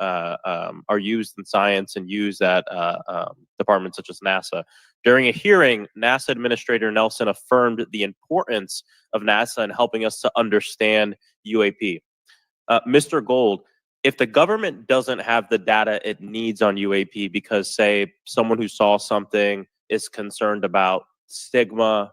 used in science and used at departments such as NASA. During a hearing, NASA Administrator Nelson affirmed the importance of NASA in helping us to understand UAP. Mr. Gold, if the government doesn't have the data it needs on UAP because, say, someone who saw something is concerned about stigma,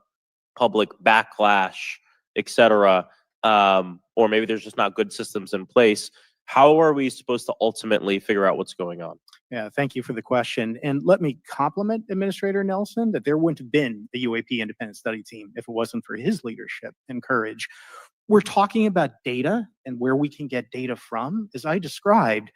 public backlash, etc., or maybe there's just not good systems in place, how are we supposed to ultimately figure out what's going on? Yeah, thank you for the question. And let me compliment Administrator Nelson that there wouldn't have been a UAP independent study team if it wasn't for his leadership and courage. We're talking about data and where we can get data from. As I described,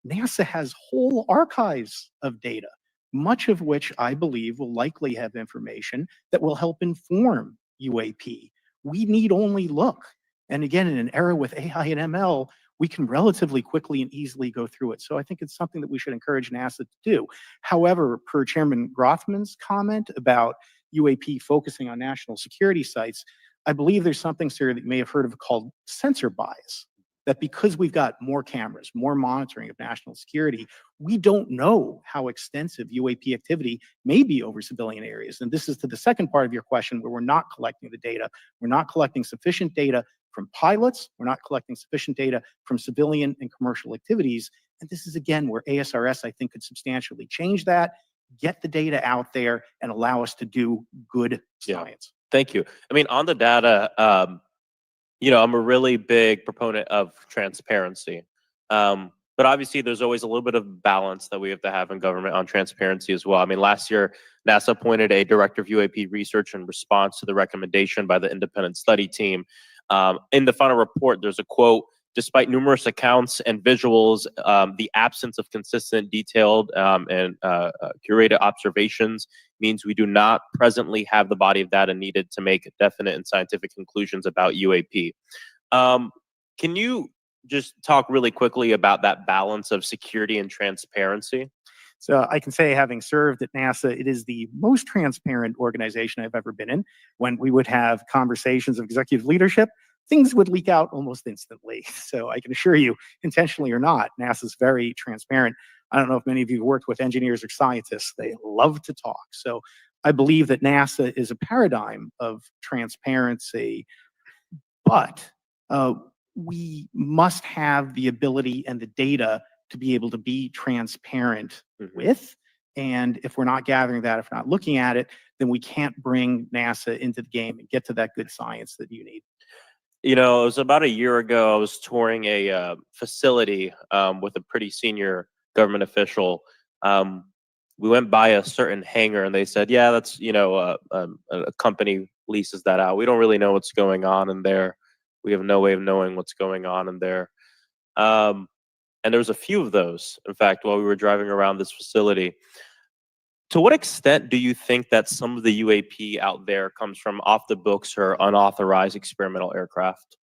NASA has whole archives of data, much of which I believe will likely have information that will help inform UAP. We need only look. And again, in an era with AI and ML, we can relatively quickly and easily go through it. So I think it's something that we should encourage NASA to do. However, per Chairman Grothman's comment about UAP focusing on national security sites, I believe there's something, sir, that you may have heard of called sensor bias. That because we've got more cameras, more monitoring of national security, we don't know how extensive UAP activity may be over civilian areas. And this is to the second part of your question, where we're not collecting the data. We're not collecting sufficient data from pilots. We're not collecting sufficient data from civilian and commercial activities. And this is, again, where ASRS, I think, could substantially change that, get the data out there, and allow us to do good science. Thank you. I mean, on the data, I'm a really big proponent of transparency. But obviously, there's always a little bit of balance that we have to have in government on transparency as well. I mean, last year, NASA appointed a director of UAP research in response to the recommendation by the independent study team. In the final report, there's a quote: "Despite numerous accounts and visuals, the absence of consistent, detailed, and curated observations means we do not presently have the body of data needed to make definite and scientific conclusions about UAP." Can you just talk really quickly about that balance of security and transparency? So I can say, having served at NASA, it is the most transparent organization I've ever been in. When we would have conversations of executive leadership, things would leak out almost instantly. So I can assure you, intentionally or not, NASA's very transparent. I don't know if many of you worked with engineers or scientists. They love to talk. So I believe that NASA is a paradigm of transparency, but we must have the ability and the data to be able to be transparent with. And if we're not gathering that, if we're not looking at it, then we can't bring NASA into the game and get to that good science that you need. You know, it was about a year ago, I was touring a facility with a pretty senior government official. We went by a certain hangar and they said, yeah, that's, a company leases that out. We don't really know what's going on in there. We have no way of knowing what's going on in there. And there was a few of those, in fact, while we were driving around this facility. To what extent do you think that some of the UAP out there comes from off the books or unauthorized experimental aircraft?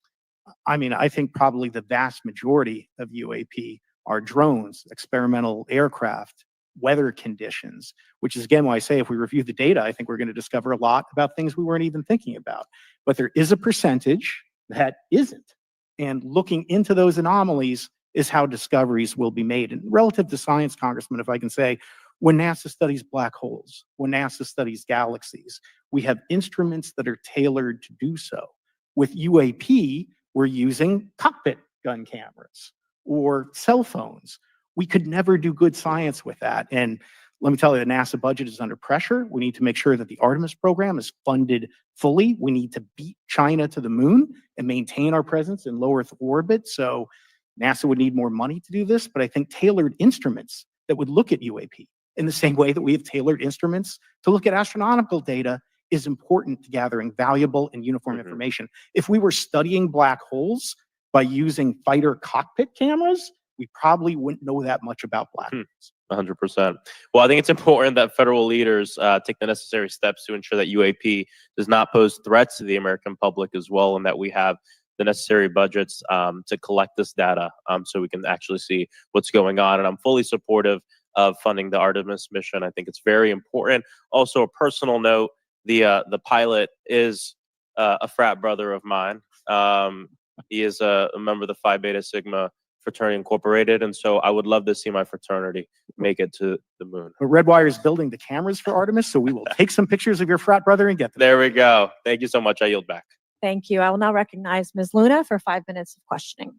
I mean, I think probably the vast majority of UAP are drones, experimental aircraft, weather conditions, which is, again, why I say if we review the data, I think we're going to discover a lot about things we weren't even thinking about. But there is a percentage that isn't. And looking into those anomalies is how discoveries will be made. And relative to science, Congressman, if I can say, when NASA studies black holes, when NASA studies galaxies, we have instruments that are tailored to do so. With UAP, we're using cockpit gun cameras or cell phones. We could never do good science with that. And let me tell you, the NASA budget is under pressure. We need to make sure that the Artemis program is funded fully. We need to beat China to the moon and maintain our presence in low Earth orbit. So NASA would need more money to do this, but I think tailored instruments that would look at UAP in the same way that we have tailored instruments to look at astronomical data is important to gathering valuable and uniform information. If we were studying black holes by using fighter cockpit cameras, we probably wouldn't know that much about black holes. 100%. Well, I think it's important that federal leaders take the necessary steps to ensure that UAP does not pose threats to the American public as well, and that we have the necessary budgets to collect this data so we can actually see what's going on. And I'm fully supportive of funding the Artemis mission. I think it's very important. Also, a personal note, the pilot is a frat brother of mine. He is a member of the Phi Beta Sigma fraternity incorporated, and so I would love to see my fraternity make it to the moon. But Redwire is building the cameras for Artemis, so we will take some pictures of your frat brother and get them. There we go. Thank you so much. I yield back. Thank you. I will now recognize Ms. Luna for 5 minutes of questioning.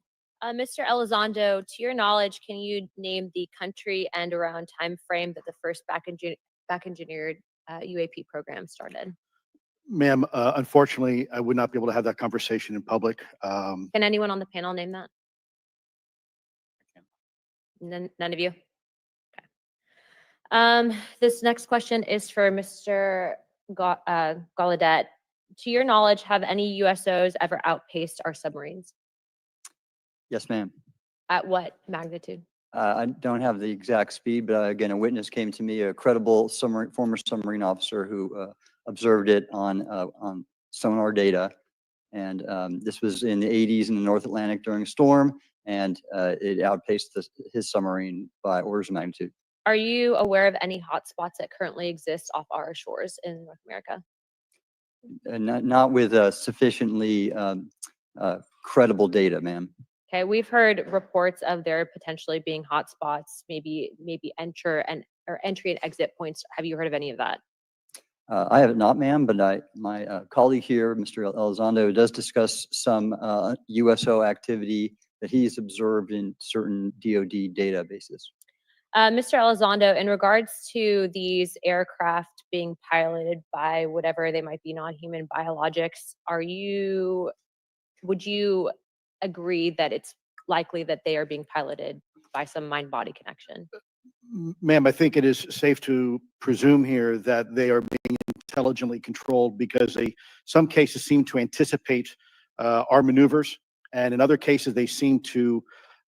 Mr. Elizondo, to your knowledge, can you name the country and around time frame that the first back engineered UAP program started? Ma'am, unfortunately, I would not be able to have that conversation in public. Can anyone on the panel name that? None of you? Okay. This next question is for Mr. Gallaudet. To your knowledge, have any USOs ever outpaced our submarines? Yes, ma'am. At what magnitude? I don't have the exact speed, but again, a witness came to me, a credible former submarine officer who observed it on sonar data. And this was in the 80s in the North Atlantic during a storm, and it outpaced his submarine by orders of magnitude. Are you aware of any hotspots that currently exist off our shores in North America? Not with sufficiently credible data, ma'am. Okay, we've heard reports of there potentially being hotspots, maybe entry and exit points. Have you heard of any of that? I have not, ma'am, but my colleague here, Mr. Elizondo, does discuss some USO activity that he's observed in certain DoD databases. Mr. Elizondo, in regards to these aircraft being piloted by whatever they might be, non-human biologics, would you agree that it's likely that they are being piloted by some mind-body connection? Ma'am, I think it is safe to presume here that they are being intelligently controlled because some cases seem to anticipate our maneuvers, and in other cases they seem to.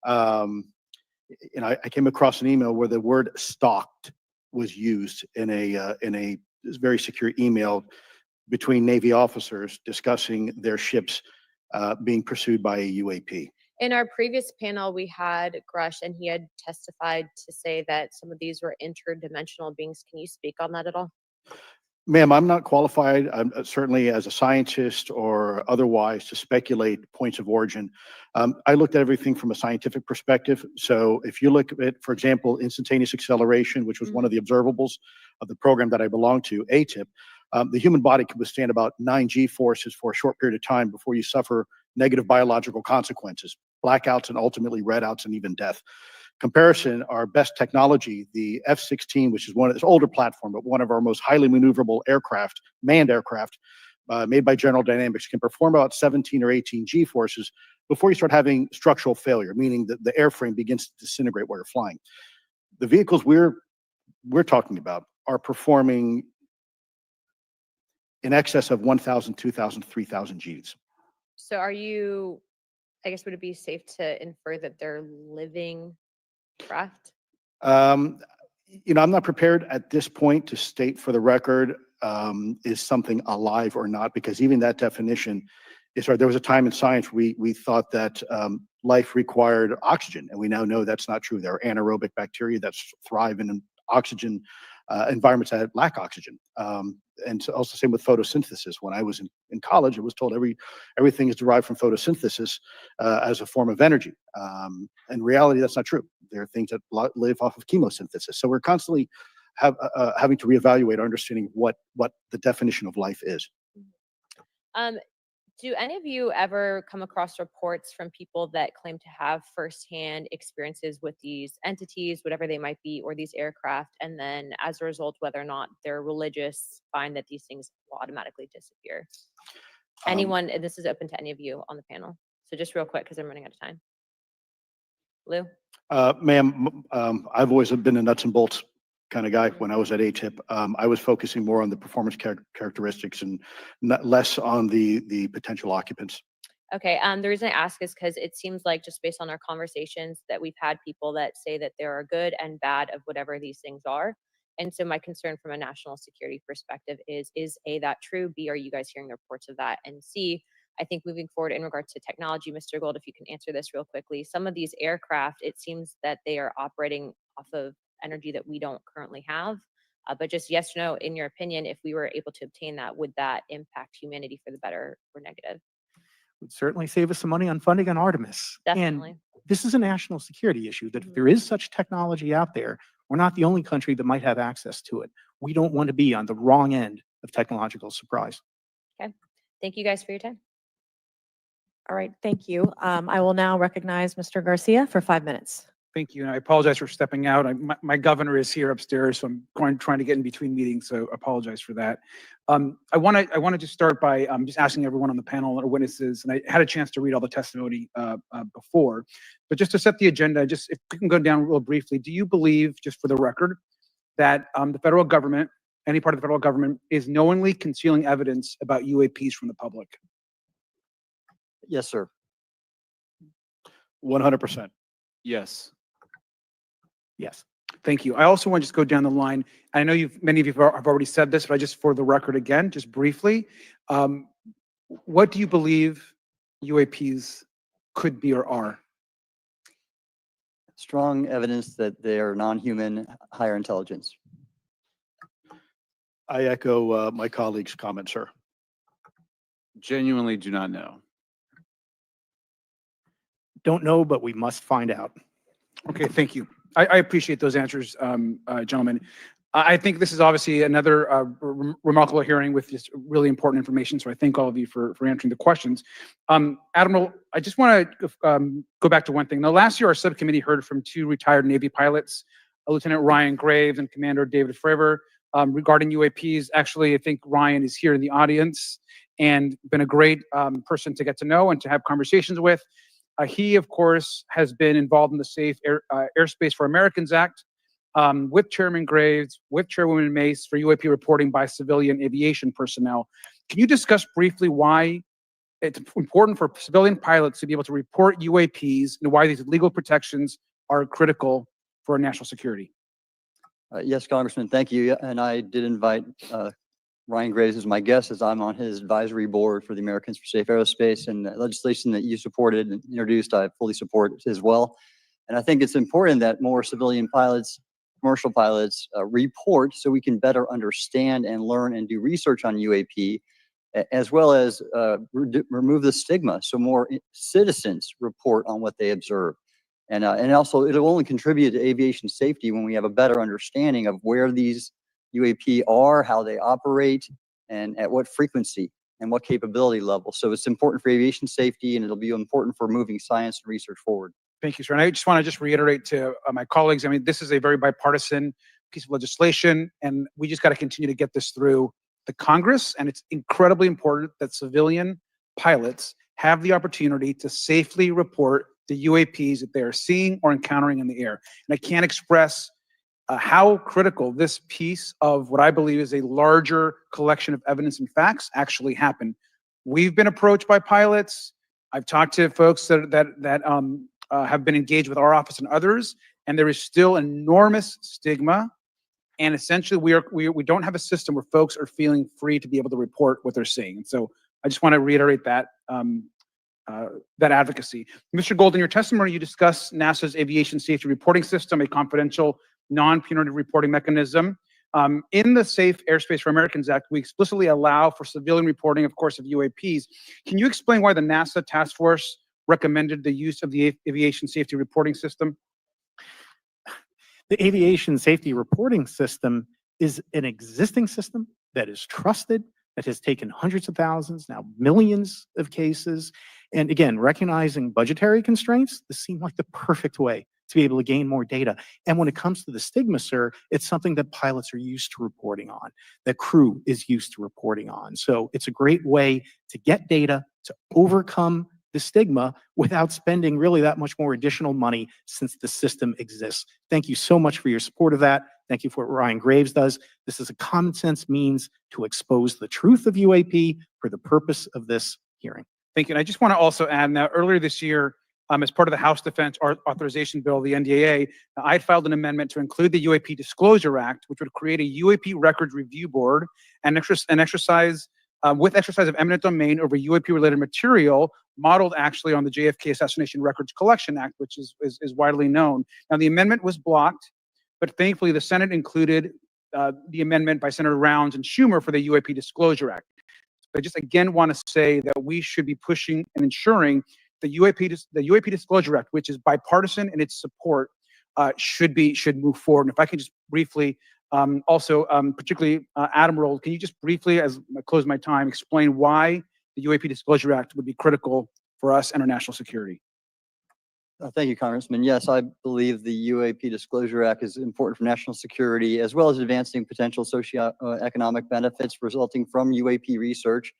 I came across an email where the word "stalked" was used in a very secure email between Navy officers discussing their ships being pursued by a UAP. In our previous panel, we had Grush, and he had testified to say that some of these were interdimensional beings. Can you speak on that at all? Ma'am, I'm not qualified, certainly as a scientist or otherwise, to speculate points of origin. I looked at everything from a scientific perspective. So if you look at, for example, instantaneous acceleration, which was one of the observables of the program that I belong to, ATIP, the human body can withstand about 9 G-forces for a short period of time before you suffer negative biological consequences, blackouts and ultimately redouts and even death. Comparison, our best technology, the F-16, which is one of this older platform, but one of our most highly maneuverable aircraft, manned aircraft, made by General Dynamics, can perform about 17 or 18 G-forces before you start having structural failure, meaning that the airframe begins to disintegrate while you're flying. The vehicles we're talking about are performing in excess of 1,000, 2,000, 3,000 Gs. So I guess, would it be safe to infer that they're living craft? I'm not prepared at this point to state for the record, is something alive or not, because even that definition is hard. There was a time in science we thought that life required oxygen, and we now know that's not true. There are anaerobic bacteria that thrive in oxygen environments that lack oxygen. And so also same with photosynthesis. When I was in college, I was told everything is derived from photosynthesis as a form of energy. In reality, that's not true. There are things that live off of chemosynthesis. So we're constantly having to reevaluate our understanding of what the definition of life is. Do any of you ever come across reports from people that claim to have firsthand experiences with these entities, whatever they might be, or these aircraft, and then as a result, whether or not they're religious, find that these things will automatically disappear? Anyone, and this is open to any of you on the panel. So just real quick, because I'm running out of time. Lou? Ma'am, I've always been a nuts and bolts kind of guy. When I was at ATIP, I was focusing more on the performance characteristics and less on the potential occupants. Okay, the reason I ask is because it seems like, just based on our conversations, that we've had people that say that there are good and bad of whatever these things are. And so my concern from a national security perspective is A, that true? B, are you guys hearing the reports of that? And C, I think moving forward in regards to technology, Mr. Gold, if you can answer this real quickly, some of these aircraft, it seems that they are operating off of energy that we don't currently have. But just yes or no, in your opinion, if we were able to obtain that, would that impact humanity for the better or negative? Would certainly save us some money on funding on Artemis. Definitely. this is a national security issue, that if there is such technology out there, we're not the only country that might have access to it. We don't want to be on the wrong end of technological surprise. Okay. Thank you guys for your time. All right, thank you. I will now recognize Mr. Garcia for 5 minutes. Thank you, and I apologize for stepping out. My governor is here upstairs, so I'm trying to get in between meetings, so apologize for that. I want to just start by just asking everyone on the panel or witnesses, and I had a chance to read all the testimony before, but just to set the agenda, just if we can go down real briefly, do you believe, just for the record, that the federal government, any part of the federal government, is knowingly concealing evidence about UAPs from the public? Yes, sir. 100%. Yes. Yes. Thank you. I also want to just go down the line. I know many of you have already said this, but I just, for the record again, just briefly, what do you believe UAPs could be or are? Strong evidence that they are non-human, higher intelligence. I echo my colleague's comment, sir. Genuinely do not know. Don't know, but we must find out. Okay, thank you. I appreciate those answers, gentlemen. I think this is obviously another remarkable hearing with just really important information, so I thank all of you for answering the questions. Admiral, I just want to go back to one thing. Now, last year, our subcommittee heard from 2 retired Navy pilots, Lieutenant Ryan Graves and Commander David Fravor, regarding UAPs. Actually, I think Ryan is here in the audience and been a great person to get to know and to have conversations with. He, of course, has been involved in the Safe Airspace for Americans Act with Chairman Graves, with Chairwoman Mace for UAP reporting by civilian aviation personnel. Can you discuss briefly why it's important for civilian pilots to be able to report UAPs and why these legal protections are critical for national security? Yes, Congressman, thank you. And I did invite Ryan Graves as my guest, as I'm on his advisory board for the Americans for Safe Aerospace, and legislation that you supported and introduced, I fully support as well. And I think it's important that more civilian pilots, commercial pilots report so we can better understand and learn and do research on UAP, as well as remove the stigma so more citizens report on what they observe. And also, it'll only contribute to aviation safety when we have a better understanding of where these UAP are, how they operate, and at what frequency and what capability level. So it's important for aviation safety, and it'll be important for moving science and research forward. Thank you, sir. And I just want to reiterate to my colleagues, I mean, this is a very bipartisan piece of legislation, and we just got to continue to get this through the Congress. And it's incredibly important that civilian pilots have the opportunity to safely report the UAPs that they are seeing or encountering in the air. And I can't express how critical this piece of what I believe is a larger collection of evidence and facts actually happened. We've been approached by pilots. I've talked to folks that have been engaged with our office and others, and there is still enormous stigma. And essentially, we don't have a system where folks are feeling free to be able to report what they're seeing. And so I just want to reiterate that that advocacy. Mr. Gold, in your testimony, you discussed NASA's aviation safety reporting system, a confidential, non-punitive reporting mechanism. In the Safe Airspace for Americans Act, we explicitly allow for civilian reporting, of course, of UAPs. Can you explain why the NASA task force recommended the use of the aviation safety reporting system? The aviation safety reporting system is an existing system that is trusted, that has taken hundreds of thousands, now millions of cases. And again, recognizing budgetary constraints, this seemed like the perfect way to be able to gain more data. And when it comes to the stigma, sir, it's something that pilots are used to reporting on, that crew is used to reporting on. So it's a great way to get data, to overcome the stigma without spending really that much more additional money since the system exists. Thank you so much for your support of that. Thank you for what Ryan Graves does. This is a common sense means to expose the truth of UAP for the purpose of this hearing. Thank you. And I just want to also add, now earlier this year, as part of the House Defense Authorization Bill, the NDAA, I filed an amendment to include the UAP Disclosure Act, which would create a UAP Records Review Board and exercise with exercise of eminent domain over UAP-related material, modeled actually on the JFK Assassination Records Collection Act, which is widely known. Now, the amendment was blocked, but thankfully the Senate included the amendment by Senator Rounds and Schumer for the UAP Disclosure Act. I just again want to say that we should be pushing and ensuring the UAP Disclosure Act, which is bipartisan in its support, should move forward. And if I can just briefly, particularly Admiral, can you just briefly, as I close my time, explain why the UAP Disclosure Act would be critical for us and our national security? Thank you, Congressman. Yes, I believe the UAP Disclosure Act is important for national security, as well as advancing potential socio-economic benefits resulting from UAP research,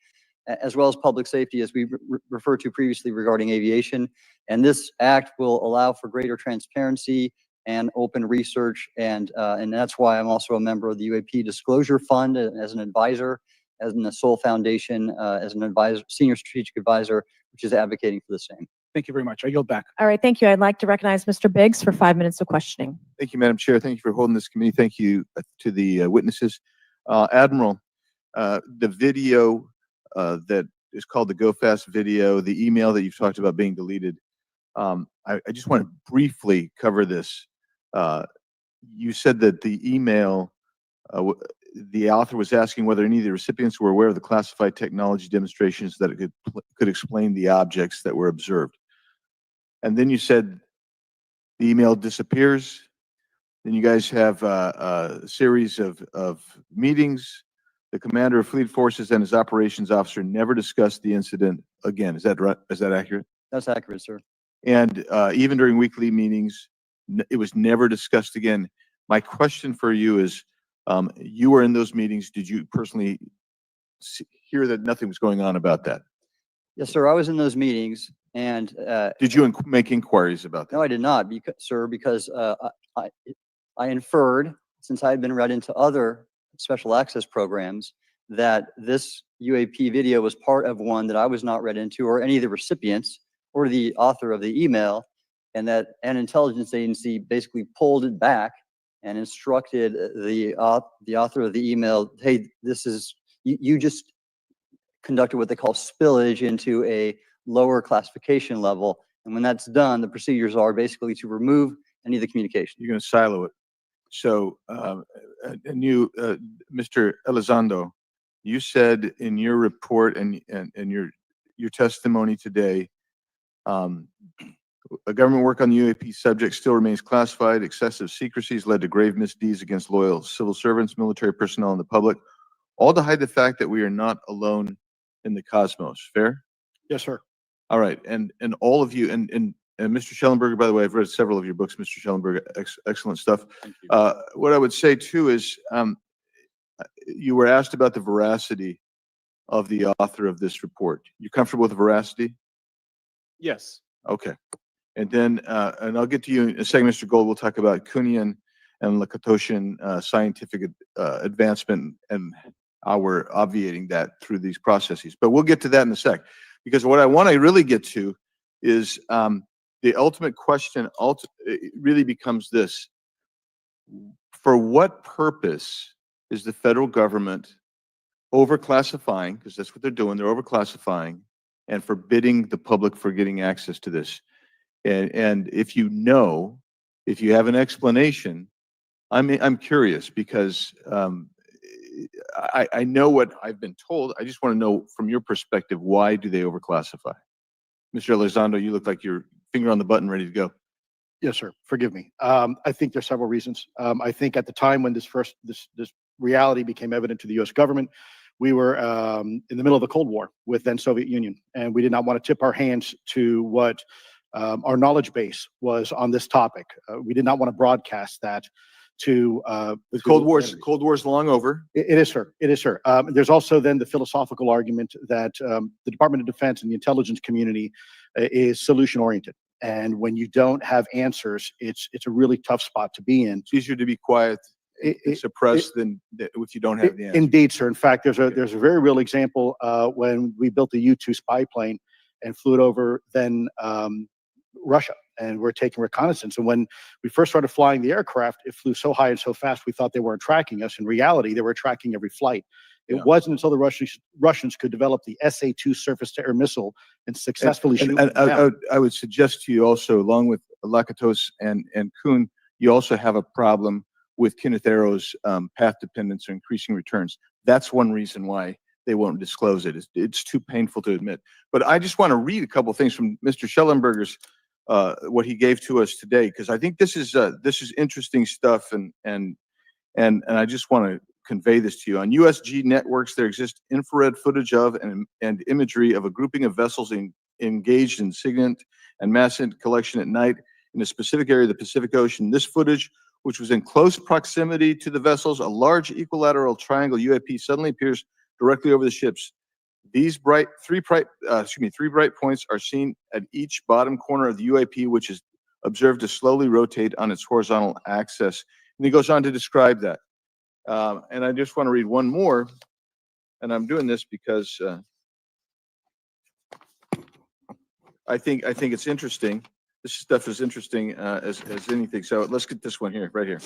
as well as public safety, as we referred to previously regarding aviation. And this act will allow for greater transparency and open research, and that's why I'm also a member of the UAP Disclosure Fund as an advisor, as in the Soul Foundation, as an advisor, senior strategic advisor, which is advocating for the same. Thank you very much. I yield back. All right, thank you. I'd like to recognize Mr. Biggs for 5 minutes of questioning. Thank you, Madam Chair. Thank you for holding this committee. Thank you to the witnesses. Admiral, the video that is called the Go Fast video, the email that you've talked about being deleted, I just want to briefly cover this. You said that the email, the author was asking whether any of the recipients were aware of the classified technology demonstrations that it could explain the objects that were observed. And then you said the email disappears. Then you guys have a series of meetings. The commander of fleet forces and his operations officer never discussed the incident again. Is that right? Is that accurate? That's accurate, sir. And even during weekly meetings, it was never discussed again. My question for you is, you were in those meetings. Did you personally hear that nothing was going on about that? Yes, sir. I was in those meetings, and did you make inquiries about that? No, I did not, sir, because I inferred, since I had been read into other special access programs, that this UAP video was part of one that I was not read into, or any of the recipients, or the author of the email, and that an intelligence agency basically pulled it back and instructed the author of the email, hey, this is, you just conducted what they call spillage into a lower classification level. And when that's done, the procedures are basically to remove any of the communication. You're going to silo it. So, and you, Mr. Elizondo, you said in your report and your testimony today, a government work on the UAP subject still remains classified. Excessive secrecies led to grave misdeeds against loyal civil servants, military personnel, and the public, all to hide the fact that we are not alone in the cosmos. Fair? Yes, sir. All right, and all of you, and Mr. Shellenberger, by the way, I've read several of your books, Mr. Shellenberger, excellent stuff. What I would say too is, you were asked about the veracity of the author of this report. You comfortable with the veracity? Yes. Okay. And then, and I'll get to you in a second, Mr. Gold. We'll talk about Kuhnian and Lakatoshian scientific advancement and how we're obviating that through these processes. But we'll get to that in a sec, because what I want to really get to is the ultimate question. It really becomes this: for what purpose is the federal government overclassifying? Because that's what they're doing. They're overclassifying and forbidding the public for getting access to this. And if you know, if you have an explanation, I'm curious, because I know what I've been told. I just want to know from your perspective, why do they overclassify? Mr. Elizondo, you look like your finger on the button, ready to go. Yes, sir. Forgive me. I think there's several reasons. I think at the time when this reality became evident to the U.S. government, we were in the middle of the Cold War with then Soviet Union, and we did not want to tip our hands to what our knowledge base was on this topic. We did not want to broadcast that to the Cold War's long over. It is, sir. It is, sir. There's also then the philosophical argument that the Department of Defense and the intelligence community is solution oriented. And when you don't have answers, it's a really tough spot to be in. It's easier to be quiet, suppressed than if you don't have the answer. Indeed, sir. In fact, there's a very real example when we built the U-2 spy plane and flew it over then Russia, and we're taking reconnaissance. And when we first started flying the aircraft, it flew so high and so fast we thought they weren't tracking us. In reality, they were tracking every flight. It wasn't until the Russians could develop the SA-2 surface-to-air missile and successfully shoot them down. I would suggest to you also, along with Lakatos and Kuhn, you also have a problem with Kenneth Arrow's path dependence or increasing returns. That's one reason why they won't disclose it. It's too painful to admit. But I just want to read a couple things from Mr. Shellenberger's what he gave to us today, because I think this is interesting stuff, and I just want to convey this to you. On USG networks, there exists infrared footage of and imagery of a grouping of vessels engaged in SIGINT and mass collection at night in a specific area of the Pacific Ocean. This footage, which was in close proximity to the vessels, a large equilateral triangle UAP suddenly appears directly over the ships. These three bright points are seen at each bottom corner of the UAP, which is observed to slowly rotate on its horizontal axis. And he goes on to describe that. And I just want to read one more, and I'm doing this because I think it's interesting. This stuff is interesting as anything. So let's get this one here, right here.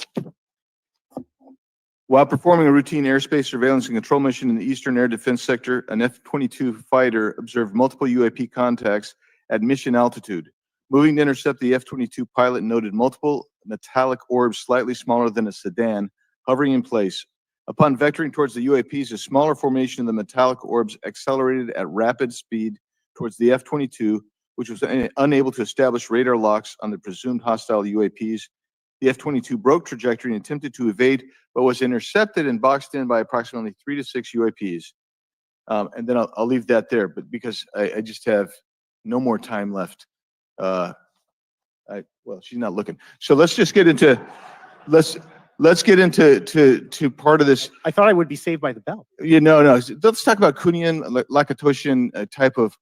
While performing a routine airspace surveillance and control mission in the Eastern Air Defense Sector, an F-22 fighter observed multiple UAP contacts at mission altitude. Moving to intercept, the F-22 pilot noted multiple metallic orbs slightly smaller than a sedan hovering in place. Upon vectoring towards the UAPs, a smaller formation of the metallic orbs accelerated at rapid speed towards the F-22, which was unable to establish radar locks on the presumed hostile UAPs. The F-22 broke trajectory and attempted to evade, but was intercepted and boxed in by approximately 3 to 6 UAPs. And then I'll leave that there, but because I just have no more time left. Well, she's not looking. So let's just get into let's get into part of this. I thought I would be saved by the bell. No. Let's talk about Kuhnian, Lakatoshian type of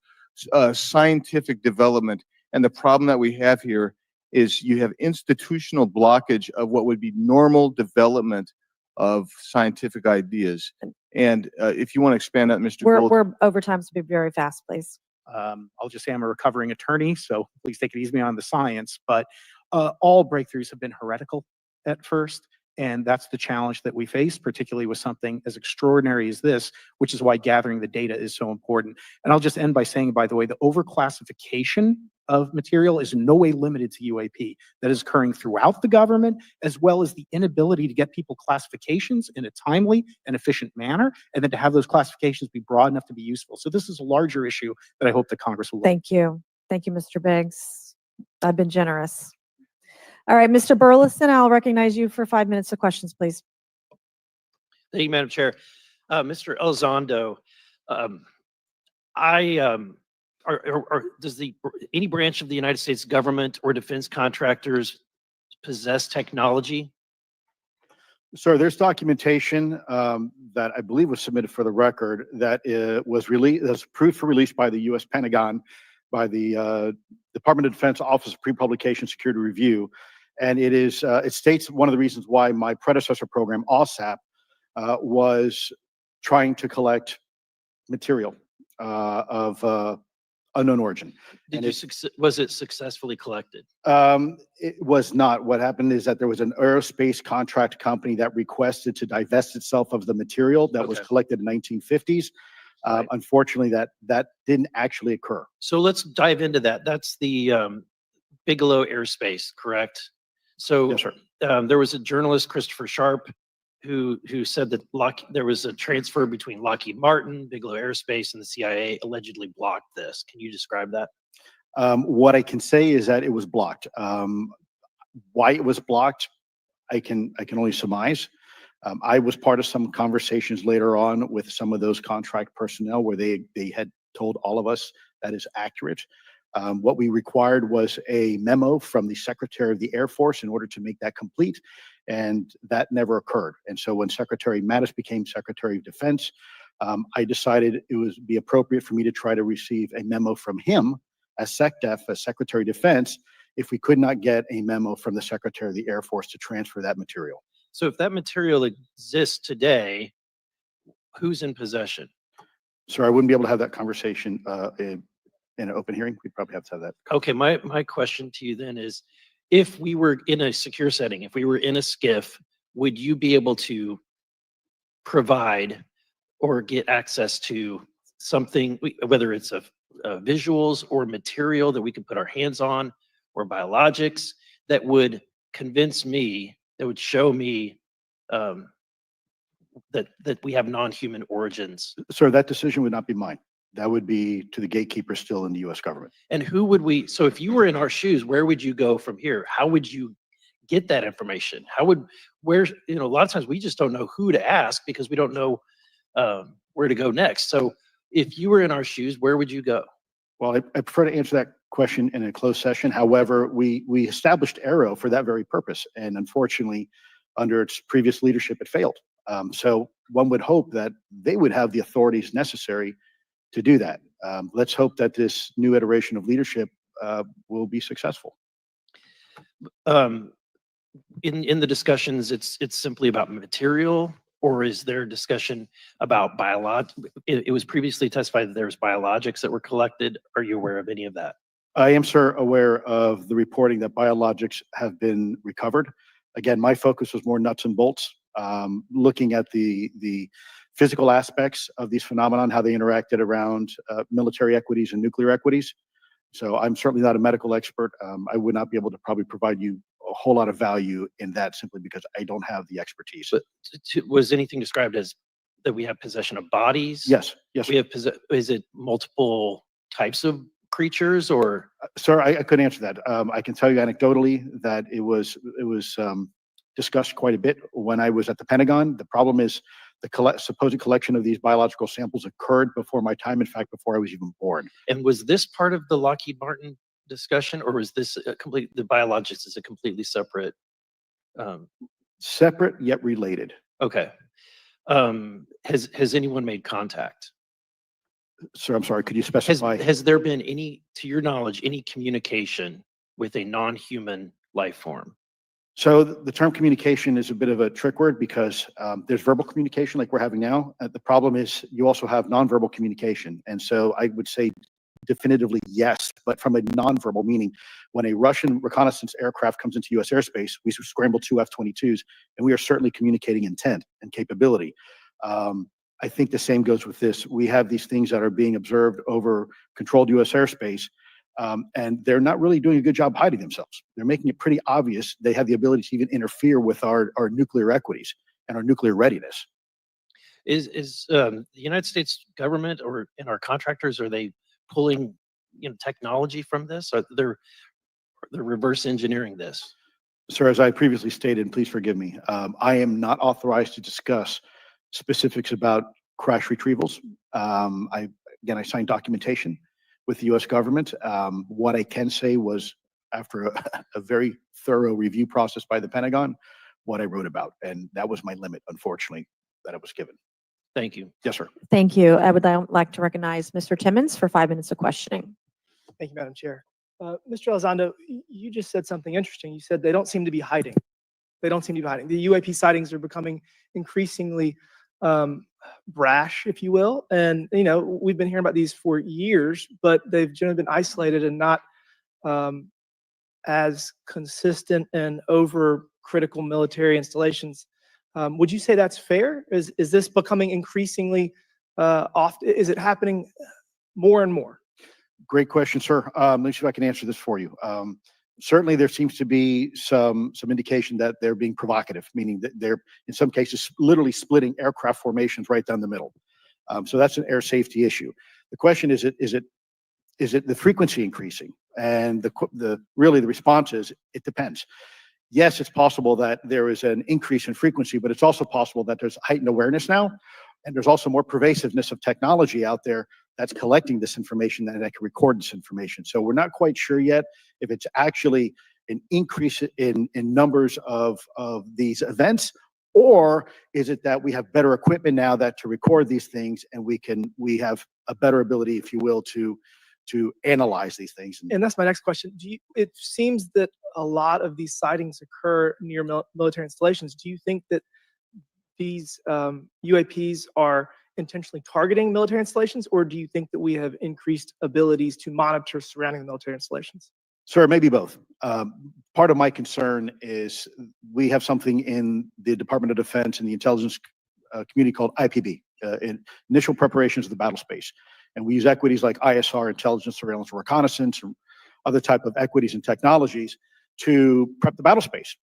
scientific development. And the problem that we have here is you have institutional blockage of what would be normal development of scientific ideas. And if you want to expand that, Mr. Gold. We're over time, so be very fast, please. I'll just say I'm a recovering attorney, so please take it easy on the science. But all breakthroughs have been heretical at first. And that's the challenge that we face, particularly with something as extraordinary as this, which is why gathering the data is so important. And I'll just end by saying, by the way, the overclassification of material is in no way limited to UAP. That is occurring throughout the government, as well as the inability to get people classifications in a timely and efficient manner, and then to have those classifications be broad enough to be useful. So this is a larger issue that I hope that Congress will look at. Thank you. Thank you, Mr. Biggs. I've been generous. All right, Mr. Burleson, I'll recognize you for 5 minutes of questions, please. Thank you, Madam Chair. Mr. Elizondo, does any branch of the United States government or defense contractors possess technology? Sir, there's documentation that I believe was submitted for the record that was approved for release by the U.S. Pentagon, by the Department of Defense Office of Pre-Publication Security Review. And it states one of the reasons why my predecessor program, OSAP, was trying to collect material of unknown origin. Was it successfully collected? It was not. What happened is that there was an aerospace contract company that requested to divest itself of the material that was collected in the 1950s. Unfortunately, that didn't actually occur. So let's dive into that. That's the Bigelow Aerospace, correct? So yes, sir. There was a journalist, Christopher Sharp, who said that there was a transfer between Lockheed Martin, Bigelow Aerospace, and the CIA allegedly blocked this. Can you describe that? What I can say is that it was blocked. Why it was blocked, I can only surmise. I was part of some conversations later on with some of those contract personnel where they had told all of us that is accurate. What we required was a memo from the Secretary of the Air Force in order to make that complete, and that never occurred. And so when Secretary Mattis became Secretary of Defense, I decided it would be appropriate for me to try to receive a memo from him as SecDef, as Secretary of Defense, if we could not get a memo from the Secretary of the Air Force to transfer that material. So if that material exists today, who's in possession? Sir, I wouldn't be able to have that conversation in an open hearing. We'd probably have to have that. Okay, my question to you then is, if we were in a secure setting, if we were in a SCIF, would you be able to provide or get access to something, whether it's visuals or material that we can put our hands on, or biologics, that would convince me, that would show me that we have non-human origins? Sir, that decision would not be mine. That would be to the gatekeeper still in the U.S. government. And who would we, so if you were in our shoes, where would you go from here? How would you get that information? Where, a lot of times we just don't know who to ask because we don't know where to go next. So if you were in our shoes, where would you go? Well, I prefer to answer that question in a closed session. However, we established Aero for that very purpose. And unfortunately, under its previous leadership, it failed. So one would hope that they would have the authorities necessary to do that. Let's hope that this new iteration of leadership will be successful. In the discussions, it's simply about material, or is there discussion about it was previously testified that there was biologics that were collected. Are you aware of any of that? I am, sir, aware of the reporting that biologics have been recovered. Again, my focus was more nuts and bolts, looking at the physical aspects of these phenomenon, how they interacted around military equities and nuclear equities. So I'm certainly not a medical expert. I would not be able to probably provide you a whole lot of value in that simply because I don't have the expertise. But was anything described as that we have possession of bodies? Yes, yes. We have is it multiple types of creatures or? Sir, I couldn't answer that. I can tell you anecdotally that it was discussed quite a bit when I was at the Pentagon. The problem is the supposed collection of these biological samples occurred before my time, in fact, before I was even born. And was this part of the Lockheed Martin discussion, or was this the biologics is a completely separate? Separate yet related. Okay. Has anyone made contact? Sir, I'm sorry, could you specify? Has there been any, to your knowledge, any communication with a non-human life form? So the term communication is a bit of a trick word because there's verbal communication like we're having now. The problem is you also have nonverbal communication. And so I would say definitively yes, but from a nonverbal meaning, when a Russian reconnaissance aircraft comes into U.S. airspace, we scramble two F-22s, and we are certainly communicating intent and capability. I think the same goes with this. We have these things that are being observed over controlled U.S. airspace. And they're not really doing a good job hiding themselves. They're making it pretty obvious they have the ability to even interfere with our nuclear equities and our nuclear readiness. Is the United States government or in our contractors, are they pulling technology from this? Or they're reverse engineering this? Sir, as I previously stated, and please forgive me, I am not authorized to discuss specifics about crash retrievals. I signed documentation with the U.S. government. What I can say was, after a very thorough review process by the Pentagon, what I wrote about. And that was my limit, unfortunately, that I was given. Thank you. Yes, sir. Thank you. I would like to recognize Mr. Timmons for 5 minutes of questioning. Thank you, Madam Chair. Mr. Elizondo, you just said something interesting. You said they don't seem to be hiding. They don't seem to be hiding. The UAP sightings are becoming increasingly brash, if you will. And, we've been hearing about these for years, but they've generally been isolated and not as consistent and over critical military installations. Would you say that's fair? Is this becoming increasingly often? Is it happening more and more? Great question, sir. Let me see if I can answer this for you. Certainly, there seems to be some indication that they're being provocative, meaning that they're, in some cases, literally splitting aircraft formations right down the middle. So that's an air safety issue. The question is it the frequency increasing? And the response is it depends. Yes, it's possible that there is an increase in frequency, but it's also possible that there's heightened awareness now, and there's also more pervasiveness of technology out there that's collecting this information and that can record this information. So we're not quite sure yet if it's actually an increase in numbers of these events, or is it that we have better equipment now that to record these things, and we have a better ability, if you will, to analyze these things. And that's my next question. It seems that a lot of these sightings occur near military installations. Do you think that these UAPs are intentionally targeting military installations, or do you think that we have increased abilities to monitor surrounding the military installations? Sir, maybe both. Part of my concern is we have something in the Department of Defense and the intelligence community called IPB, Initial Preparations of the Battle Space. And we use equities like ISR, intelligence, surveillance, reconnaissance, and other type of equities and technologies to prep the battle space.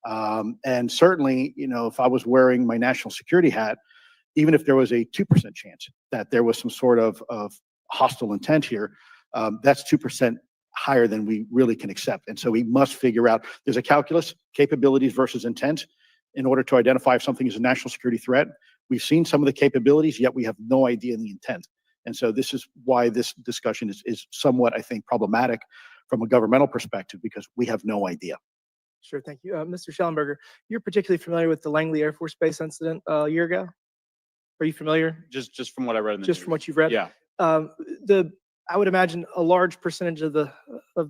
And certainly, if I was wearing my national security hat, even if there was a 2% chance that there was some sort of hostile intent here, that's 2% higher than we really can accept. And so we must figure out, there's a calculus, capabilities versus intent, in order to identify if something is a national security threat. We've seen some of the capabilities, yet we have no idea the intent. And so this is why this discussion is somewhat, I think, problematic from a governmental perspective, because we have no idea. Sure, thank you. Mr. Schellenberger, you're particularly familiar with the Langley Air Force Base incident a year ago? Are you familiar? Just from what I read in the Just news. from what you've read? Yeah. I would imagine a large percentage of the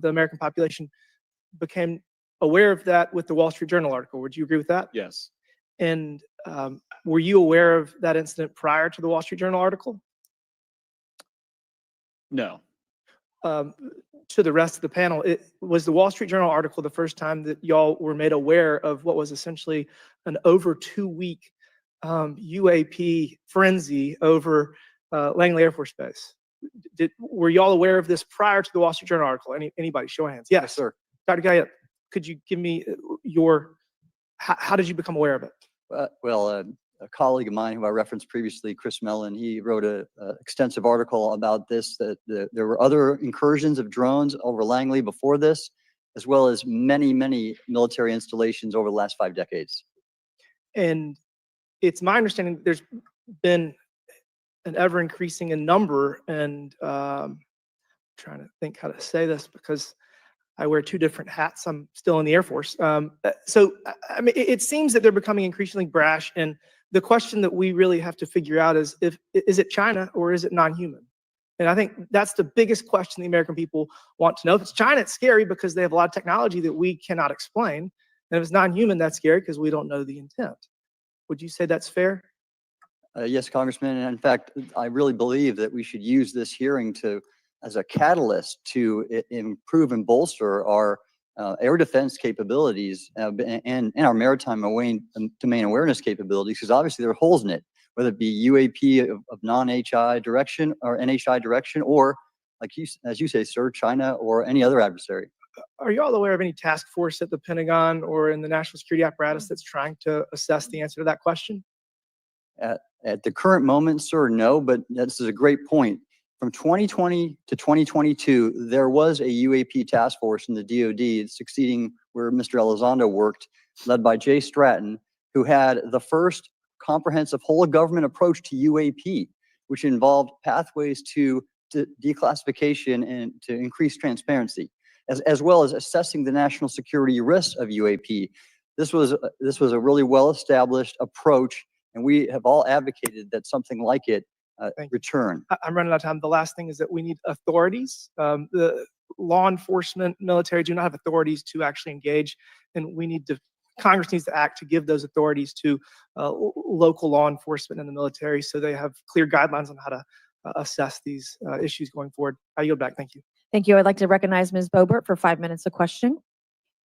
American population became aware of that with the Wall Street Journal article. Would you agree with that? Yes. And were you aware of that incident prior to the Wall Street Journal article? No. To the rest of the panel, was the Wall Street Journal article the first time that y'all were made aware of what was essentially an over 2-week UAP frenzy over Langley Air Force Base? Were y'all aware of this prior to the Wall Street Journal article? Anybody? Show of hands. Yes, sir. Dr. Gallaudet, could you give me how did you become aware of it? A colleague of mine who I referenced previously, Chris Mellon, he wrote an extensive article about this, that there were other incursions of drones over Langley before this, as well as many, many military installations over the last 5 decades. And it's my understanding that there's been an ever increasing in number, and I'm trying to think how to say this because I wear 2 different hats. I'm still in the Air Force. So, I mean, it seems that they're becoming increasingly brash. And the question that we really have to figure out is is it China or is it non-human? And I think that's the biggest question the American people want to know. If it's China, it's scary because they have a lot of technology that we cannot explain. And if it's non-human, that's scary because we don't know the intent. Would you say that's fair? Yes, Congressman. And in fact, I really believe that we should use this hearing as a catalyst to improve and bolster our air defense capabilities and our maritime domain awareness capabilities, because obviously there are holes in it, whether it be UAP of non-HI direction or NHI direction, or as you say, sir, China or any other adversary. Are you all aware of any task force at the Pentagon or in the national security apparatus that's trying to assess the answer to that question? At the current moment, sir, no, but this is a great point. From 2020 to 2022, there was a UAP task force in the DoD succeeding where Mr. Elizondo worked, led by Jay Stratton, who had the first comprehensive whole-of-government approach to UAP, which involved pathways to declassification and to increase transparency, as well as assessing the national security risks of UAP. This was a really well-established approach, and we have all advocated that something like it return. I'm running out of time. The last thing is that we need authorities. The law enforcement, military do not have authorities to actually engage, and Congress needs to act to give those authorities to local law enforcement and the military so they have clear guidelines on how to assess these issues going forward. I yield back. Thank you. Thank you. I'd like to recognize Ms. Boebert for 5 minutes of question.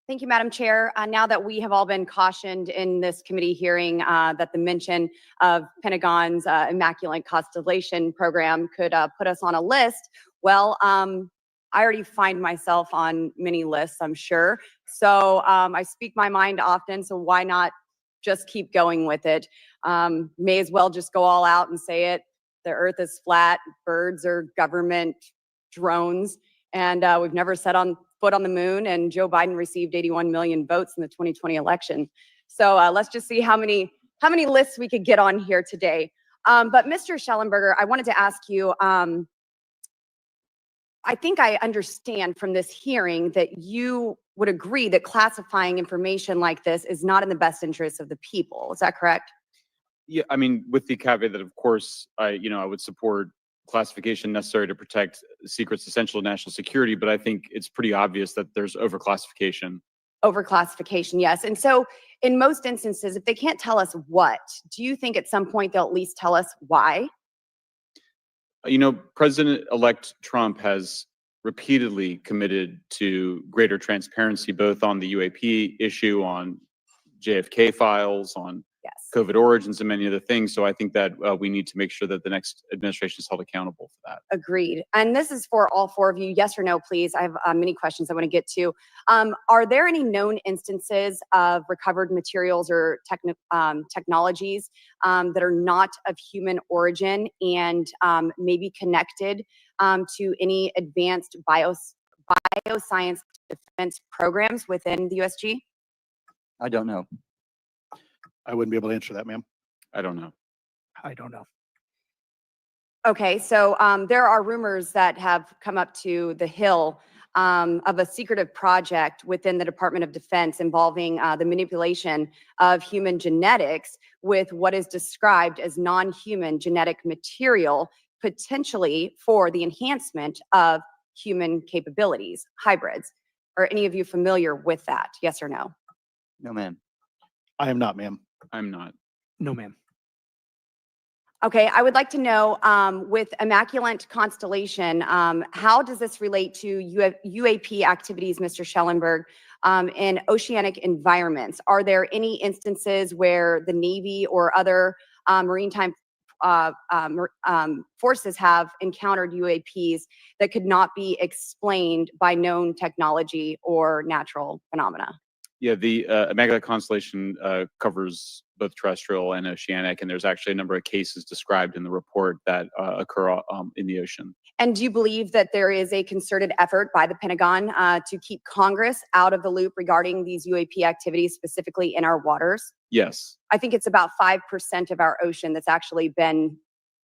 Thank you, Madam Chair. Now that we have all been cautioned in this committee hearing that the mention of Pentagon's Immaculate Constellation program could put us on a list, well, I already find myself on many lists, I'm sure. So I speak my mind often, so why not just keep going with it? May as well just go all out and say it. The Earth is flat, birds are government drones, and we've never set foot on the moon, and Joe Biden received 81 million votes in the 2020 election. So let's just see how many lists we could get on here today. But Mr. Shellenberger, I wanted to ask you, I think I understand from this hearing that you would agree that classifying information like this is not in the best interest of the people. Is that correct? Yeah, I mean, with the caveat that, of course, I would support classification necessary to protect secrets essential to national security, but I think it's pretty obvious that there's overclassification. Overclassification, yes. And so in most instances, if they can't tell us what, do you think at some point they'll at least tell us why? President-elect Trump has repeatedly committed to greater transparency, both on the UAP issue, on JFK files, on Yes. COVID origins and many other things. So I think that we need to make sure that the next administration is held accountable for that. Agreed. And this is for all four of you. Yes or no, please. I have many questions I want to get to. Are there any known instances of recovered materials or technologies that are not of human origin and maybe connected to any advanced bioscience defense programs within the USG? I don't know. I wouldn't be able to answer that, ma'am. I don't know. I don't know. Okay, so there are rumors that have come up to the Hill of a secretive project within the Department of Defense involving the manipulation of human genetics with what is described as non-human genetic material, potentially for the enhancement of human capabilities, hybrids. Are any of you familiar with that? Yes or no? No, ma'am. I am not, ma'am. I'm not. No, ma'am. Okay, I would like to know with Immaculate Constellation, how does this relate to UAP activities, Mr. Schellenberg, in oceanic environments? Are there any instances where the Navy or other maritime forces have encountered UAPs that could not be explained by known technology or natural phenomena? Yeah, the Immaculate Constellation covers both terrestrial and oceanic, and there's actually a number of cases described in the report that occur in the ocean. And do you believe that there is a concerted effort by the Pentagon to keep Congress out of the loop regarding these UAP activities, specifically in our waters? Yes. I think it's about 5% of our ocean that's actually been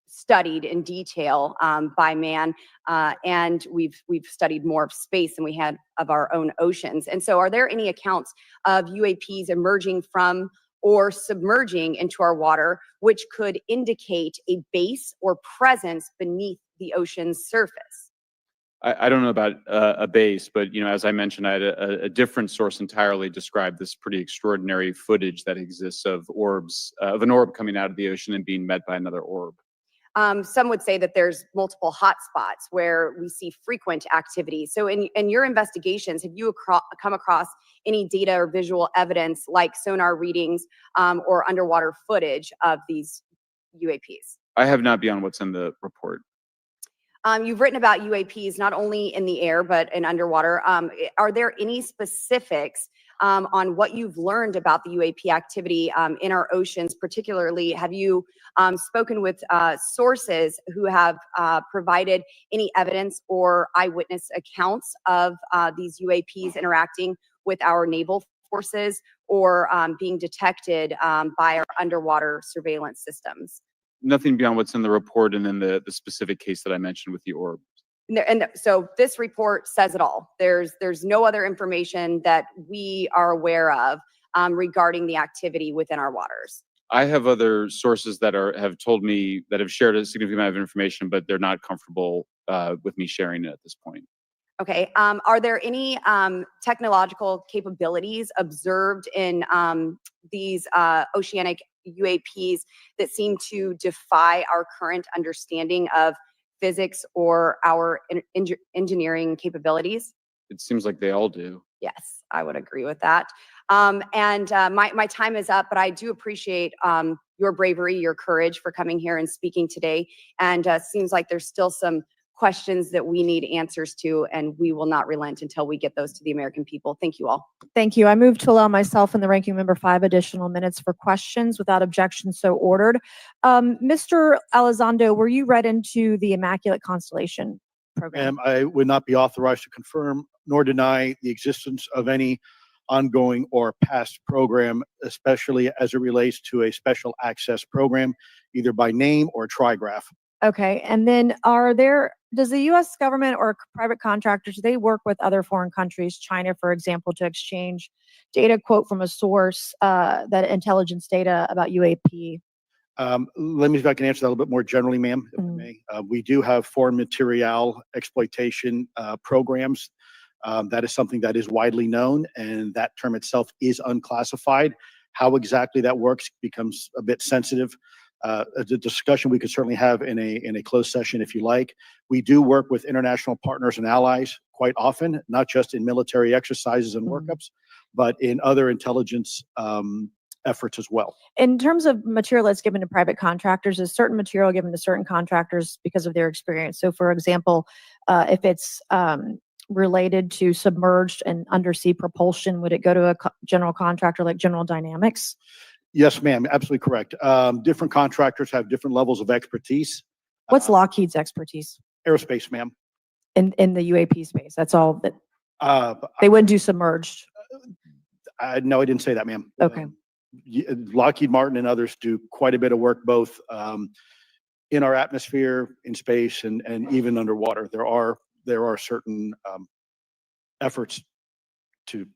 studied in detail by man, and we've studied more of space than we had of our own oceans. And so, are there any accounts of UAPs emerging from or submerging into our water, which could indicate a base or presence beneath the ocean's surface? I don't know about a base, but as I mentioned, I had a different source entirely describe this pretty extraordinary footage that exists of orbs, of an orb coming out of the ocean and being met by another orb. Some would say that there's multiple hotspots where we see frequent activity. So in your investigations, have you come across any data or visual evidence like sonar readings or underwater footage of these UAPs? I have not beyond what's in the report. You've written about UAPs not only in the air, but in underwater. Are there any specifics on what you've learned about the UAP activity in our oceans? Particularly, have you spoken with sources who have provided any evidence or eyewitness accounts of these UAPs interacting with our naval forces or being detected by our underwater surveillance systems? Nothing beyond what's in the report and then the specific case that I mentioned with the orb. So this report says it all. There's no other information that we are aware of regarding the activity within our waters. I have other sources that have told me that have shared a significant amount of information, but they're not comfortable with me sharing it at this point. Okay. Are there any technological capabilities observed in these oceanic UAPs that seem to defy our current understanding of physics or our engineering capabilities? It seems like they all do. Yes, I would agree with that. My time is up, but I do appreciate your bravery, your courage for coming here and speaking today. And seems like there's still some questions that we need answers to, and we will not relent until we get those to the American people. Thank you all. Thank you. I move to allow myself and the ranking member 5 additional minutes for questions without objection, so ordered. Mr. Elizondo, were you read into the Immaculate Constellation program? I would not be authorized to confirm nor deny the existence of any ongoing or past program, especially as it relates to a special access program, either by name or trigraph. Okay. And then does the U.S. government or private contractors, do they work with other foreign countries, China, for example, to exchange data, quote from a source, that intelligence data about UAP? Let me see if I can answer that a little bit more generally, ma'am, if I may. We do have foreign material exploitation programs. That is something that is widely known, and that term itself is unclassified. How exactly that works becomes a bit sensitive. A discussion we could certainly have in a closed session if you like. We do work with international partners and allies quite often, not just in military exercises and workups, but in other intelligence efforts as well. In terms of material that's given to private contractors, is certain material given to certain contractors because of their experience? So, for example, if it's related to submerged and undersea propulsion, would it go to a general contractor like General Dynamics? Yes, ma'am, absolutely correct. Different contractors have different levels of expertise. What's Lockheed's expertise Aerospace, ma'am. in the UAP space? That's all that they wouldn't do submerged. No, I didn't say that, ma'am. Okay. Lockheed Martin and others do quite a bit of work both in our atmosphere, in space, and even underwater. There are certain efforts to.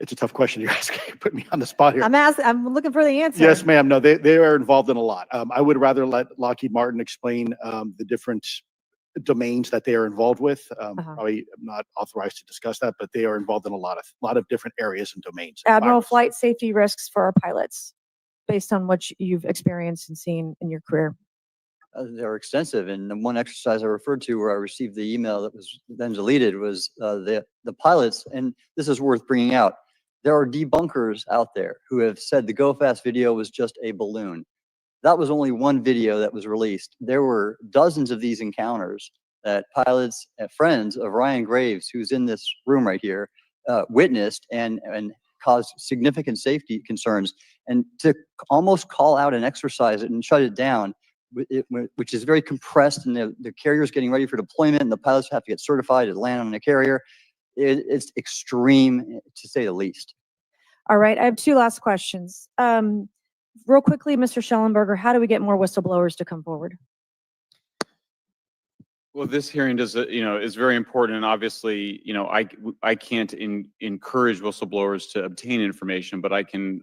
It's a tough question you're asking. You put me on the spot here. I'm looking for the answer. Yes, ma'am. No, they are involved in a lot. I would rather let Lockheed Martin explain the different domains that they are involved with. Probably am not authorized to discuss that, but they are involved in a lot of different areas and domains. Admiral, flight safety risks for our pilots, based on what you've experienced and seen in your career. They're extensive, and the one exercise I referred to where I received the email that was then deleted was the pilots, and this is worth bringing out. There are debunkers out there who have said the Go Fast video was just a balloon. That was only one video that was released. There were dozens of these encounters that pilots and friends of Ryan Graves, who's in this room right here, witnessed and caused significant safety concerns. And to almost call out and exercise it and shut it down, which is very compressed, and the carrier's getting ready for deployment, and the pilots have to get certified to land on the carrier. It's extreme, to say the least. All right, I have two last questions. Real quickly, Mr. Shellenberger, how do we get more whistleblowers to come forward? Well, this hearing is very important, and obviously, I can't encourage whistleblowers to obtain information, but I can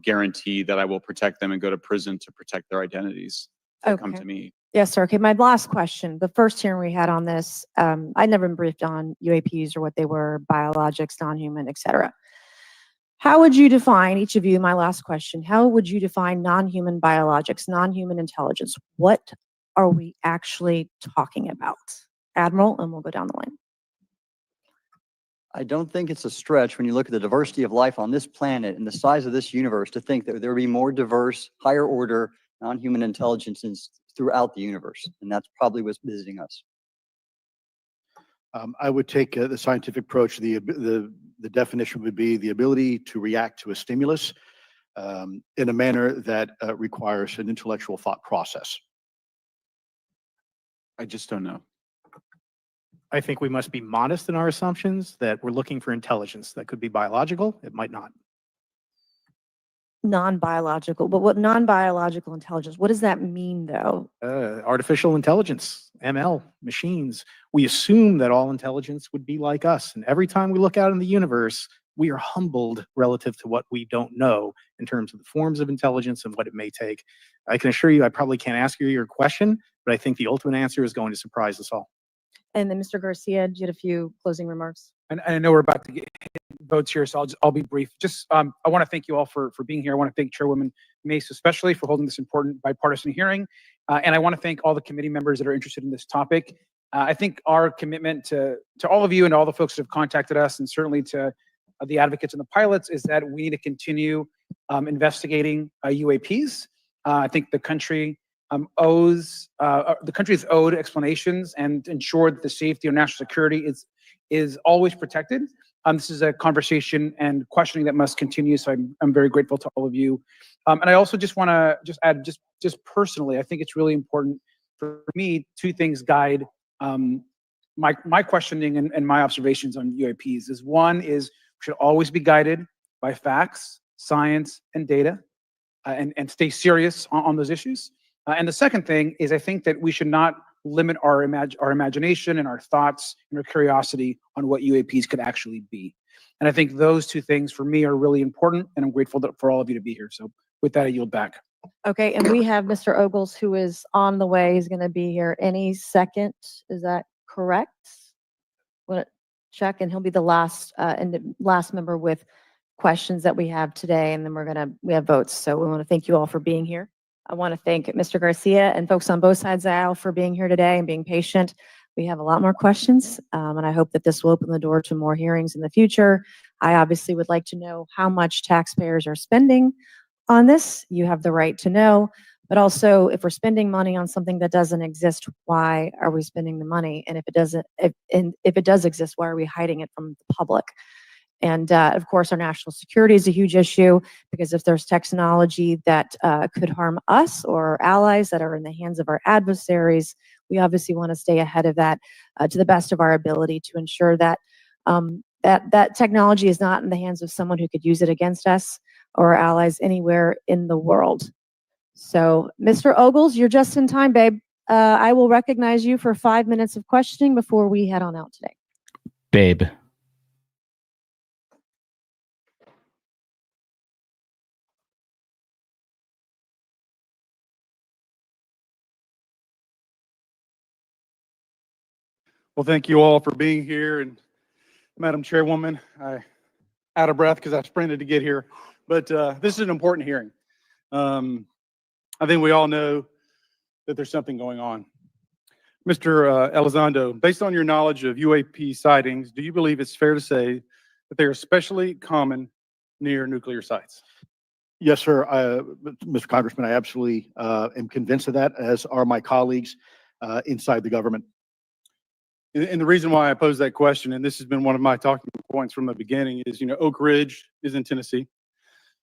guarantee that I will protect them and go to prison to protect their identities. That come to me. Yes, sir. Okay, my last question. The first hearing we had on this, I'd never been briefed on UAPs or what they were, biologics, non-human, et cetera. How would you define, each of you, my last question, how would you define non-human biologics, non-human intelligence? What are we actually talking about? Admiral, and we'll go down the line. I don't think it's a stretch when you look at the diversity of life on this planet and the size of this universe to think that there would be more diverse, higher order, non-human intelligences throughout the universe, and that's probably what's visiting us. I would take the scientific approach. The definition would be the ability to react to a stimulus in a manner that requires an intellectual thought process. I just don't know. I think we must be modest in our assumptions that we're looking for intelligence that could be biological. It might not. Non-biological, but what non-biological intelligence, what does that mean though? Artificial intelligence, ML, machines. We assume that all intelligence would be like us. And every time we look out in the universe, we are humbled relative to what we don't know in terms of the forms of intelligence and what it may take. I can assure you, I probably can't ask you your question, but I think the ultimate answer is going to surprise us all. And then Mr. Garcia, you had a few closing remarks. And I know we're about to get votes here, so I'll be brief. Just I want to thank you all for being here. I want to thank Chairwoman Mace especially for holding this important bipartisan hearing, and I want to thank all the committee members that are interested in this topic. I think our commitment to all of you and all the folks that have contacted us, and certainly to the advocates and the pilots, is that we need to continue investigating UAPs. I think the country is owed explanations and ensure that the safety of national security is always protected. This is a conversation and questioning that must continue. So I'm very grateful to all of you. And I also just want to add, just personally, I think it's really important for me. Two things guide my questioning and my observations on UAPs. Is one is we should always be guided by facts, science, and data, and stay serious on those issues. And the second thing is I think that we should not limit our imagination and our thoughts and our curiosity on what UAPs could actually be. And I think those two things for me are really important, and I'm grateful for all of you to be here. So with that, I yield back. Okay, and we have Mr. Ogles, who is on the way. He's going to be here any second. Is that correct? Want to check, and he'll be the last last member with questions that we have today, and then we have votes. So we want to thank you all for being here. I want to thank Mr. Garcia and folks on both sides of the aisle for being here today and being patient. We have a lot more questions, and I hope that this will open the door to more hearings in the future. I obviously would like to know how much taxpayers are spending on this. You have the right to know, but also if we're spending money on something that doesn't exist, why are we spending the money? And if it doesn't, if it does exist, why are we hiding it from the public? And of course, our national security is a huge issue, because if there's technology that could harm us or our allies that are in the hands of our adversaries, we obviously want to stay ahead of that to the best of our ability to ensure that that technology is not in the hands of someone who could use it against us or our allies anywhere in the world. So, Mr. Ogles, you're just in time, babe. I will recognize you for 5 minutes of questioning before we head on out today. Babe. Well, thank you all for being here. And Madam Chairwoman, I out of breath because I sprinted to get here, but this is an important hearing. I think we all know that there's something going on. Mr. Elizondo, based on your knowledge of UAP sightings, do you believe it's fair to say that they are especially common near nuclear sites? Yes, sir. Mr. Congressman, I absolutely am convinced of that, as are my colleagues inside the government. And the reason why I pose that question, and this has been one of my talking points from the beginning, is, Oak Ridge is in Tennessee.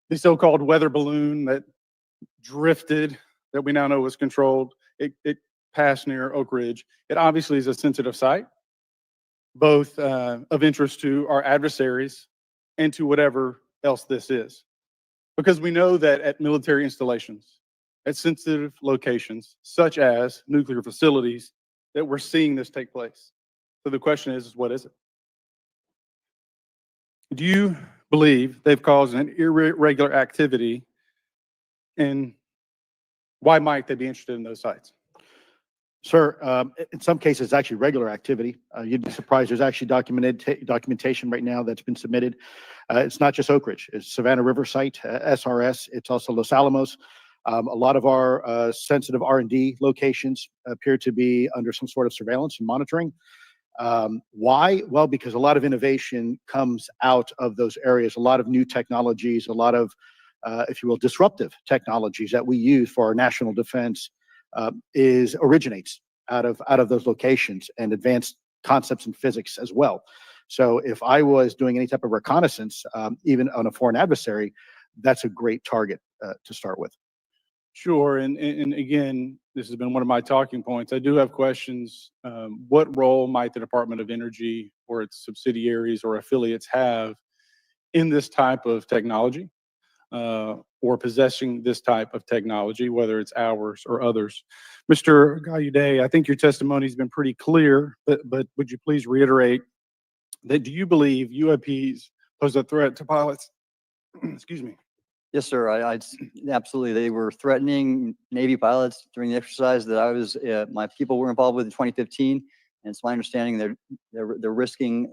The so-called weather balloon that drifted, that we now know was controlled, it passed near Oak Ridge. It obviously is a sensitive site, both of interest to our adversaries and to whatever else this is. Because we know that at military installations, at sensitive locations, such as nuclear facilities, that we're seeing this take place. So the question is what is it? Do you believe they've caused an irregular activity, and why might they be interested in those sites? Sir, in some cases, it's actually regular activity. You'd be surprised. There's actually documentation right now that's been submitted. It's not just Oak Ridge. It's Savannah River site, SRS. It's also Los Alamos. A lot of our sensitive R&D locations appear to be under some sort of surveillance and monitoring. Why? Well, because a lot of innovation comes out of those areas, a lot of new technologies, a lot of, if you will, disruptive technologies that we use for our national defense originates out of those locations, and advanced concepts in physics as well. So if I was doing any type of reconnaissance, even on a foreign adversary, that's a great target to start with. Sure, and again, this has been one of my talking points. I do have questions. What role might the Department of Energy or its subsidiaries or affiliates have in this type of technology, or possessing this type of technology, whether it's ours or others? Mr. Gallaudet, I think your testimony has been pretty clear, but would you please reiterate that do you believe UAPs pose a threat to pilots? Excuse me. Yes, sir. Absolutely. They were threatening Navy pilots during the exercise that I was, my people were involved with in 2015. And it's my understanding they're risking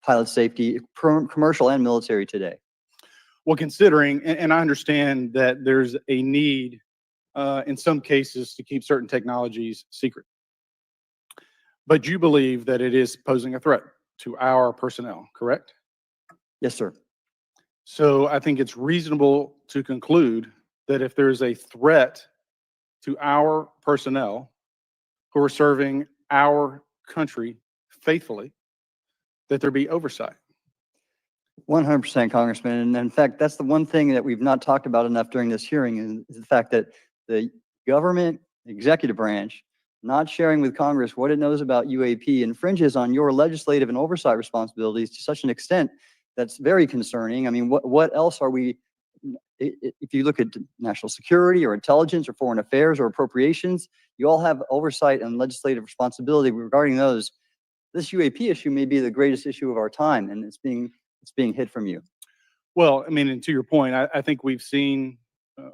pilot safety, commercial and military today. Well, considering, and I understand that there's a need in some cases to keep certain technologies secret, but you believe that it is posing a threat to our personnel, correct? Yes, sir. So I think it's reasonable to conclude that if there's a threat to our personnel who are serving our country faithfully, that there be oversight. 100%, Congressman. And in fact, that's the one thing that we've not talked about enough during this hearing, is the fact that the government executive branch not sharing with Congress what it knows about UAP infringes on your legislative and oversight responsibilities to such an extent that's very concerning. I mean, what else are we, if you look at national security or intelligence or foreign affairs or appropriations, you all have oversight and legislative responsibility regarding those. This UAP issue may be the greatest issue of our time, and it's being hid from you. Well, I mean, and to your point, I think we've seen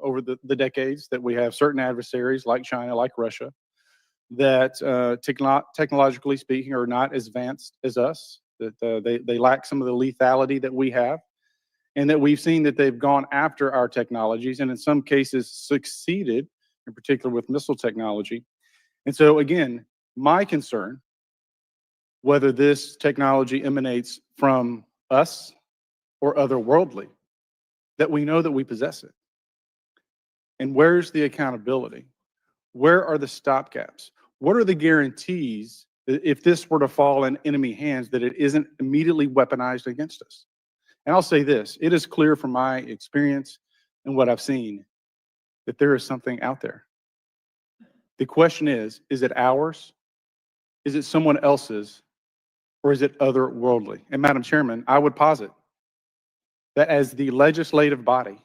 over the decades that we have certain adversaries like China, like Russia, that technologically speaking are not as advanced as us, that they lack some of the lethality that we have, and that we've seen that they've gone after our technologies and in some cases succeeded, in particular with missile technology. And so again, my concern whether this technology emanates from us or otherworldly, that we know that we possess it. And where's the accountability? Where are the stopgaps? What are the guarantees that if this were to fall in enemy hands, that it isn't immediately weaponized against us? And I'll say this, it is clear from my experience and what I've seen that there is something out there. The question is it ours? Is it someone else's? Or is it otherworldly? And Madam Chairman, I would posit that as the legislative body,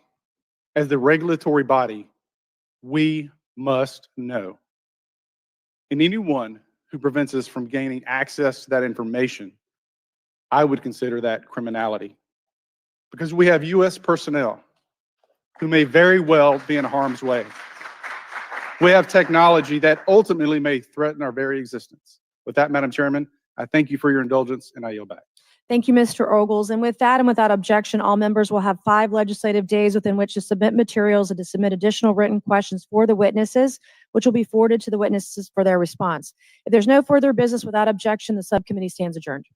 as the regulatory body, we must know. And anyone who prevents us from gaining access to that information, I would consider that criminality. Because we have U.S. personnel who may very well be in harm's way. We have technology that ultimately may threaten our very existence. With that, Madam Chairman, I thank you for your indulgence, and I yield back. Thank you, Mr. Ogles. And with that and without objection, all members will have 5 legislative days within which to submit materials and to submit additional written questions for the witnesses, which will be forwarded to the witnesses for their response. If there's no further business without objection, the subcommittee stands adjourned.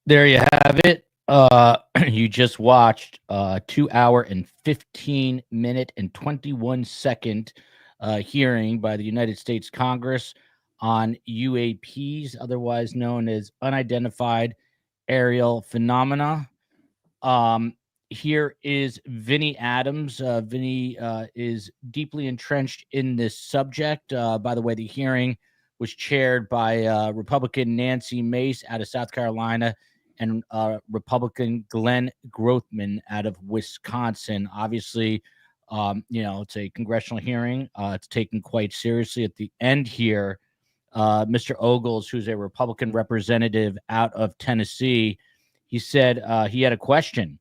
There you have it. You just watched 2 hour and 15 minute and 21 second hearing by the United States Congress on UAPs, otherwise known as Unidentified Aerial Phenomena. Here is Vinnie Adams. Vinnie is deeply entrenched in this subject. By the way, the hearing was chaired by Republican Nancy Mace out of South Carolina and Republican Glenn Grothman out of Wisconsin. Obviously, it's a congressional hearing. It's taken quite seriously. At the end here, Mr. Ogles, who's a Republican representative out of Tennessee, he said he had a question.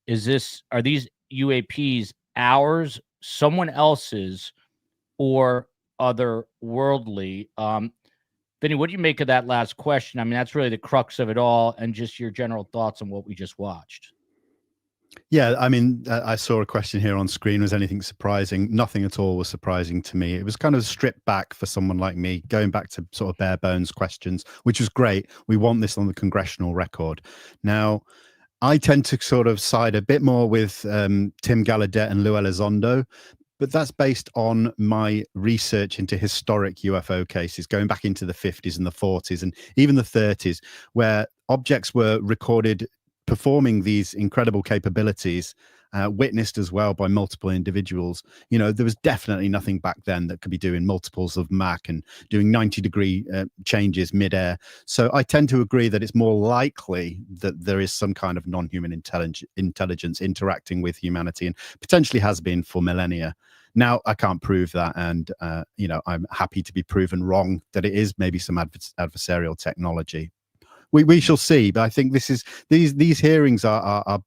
Are these UAPs ours, someone else's, or otherworldly? Vinnie, what do you make of that last question? I mean, that's really the crux of it all, and just your general thoughts on what we just watched. Yeah, I mean, I saw a question here on screen. Was anything surprising? Nothing at all was surprising to me. It was kind of stripped back for someone like me, going back to sort of bare bones questions, which was great. We want this on the congressional record. Now, I tend to sort of side a bit more with Tim Gallaudet and Lou Elizondo, but that's based on my research into historic UFO cases going back into the 50s and the 40s and even the 30s, where objects were recorded performing these incredible capabilities, witnessed as well by multiple individuals. You know, there was definitely nothing back then that could be doing multiples of Mach and doing 90-degree changes midair. So I tend to agree that it's more likely that there is some kind of non-human intelligence interacting with humanity, and potentially has been for millennia. Now, I can't prove that, and I'm happy to be proven wrong that it is maybe some adversarial technology. We shall see, but I think these hearings are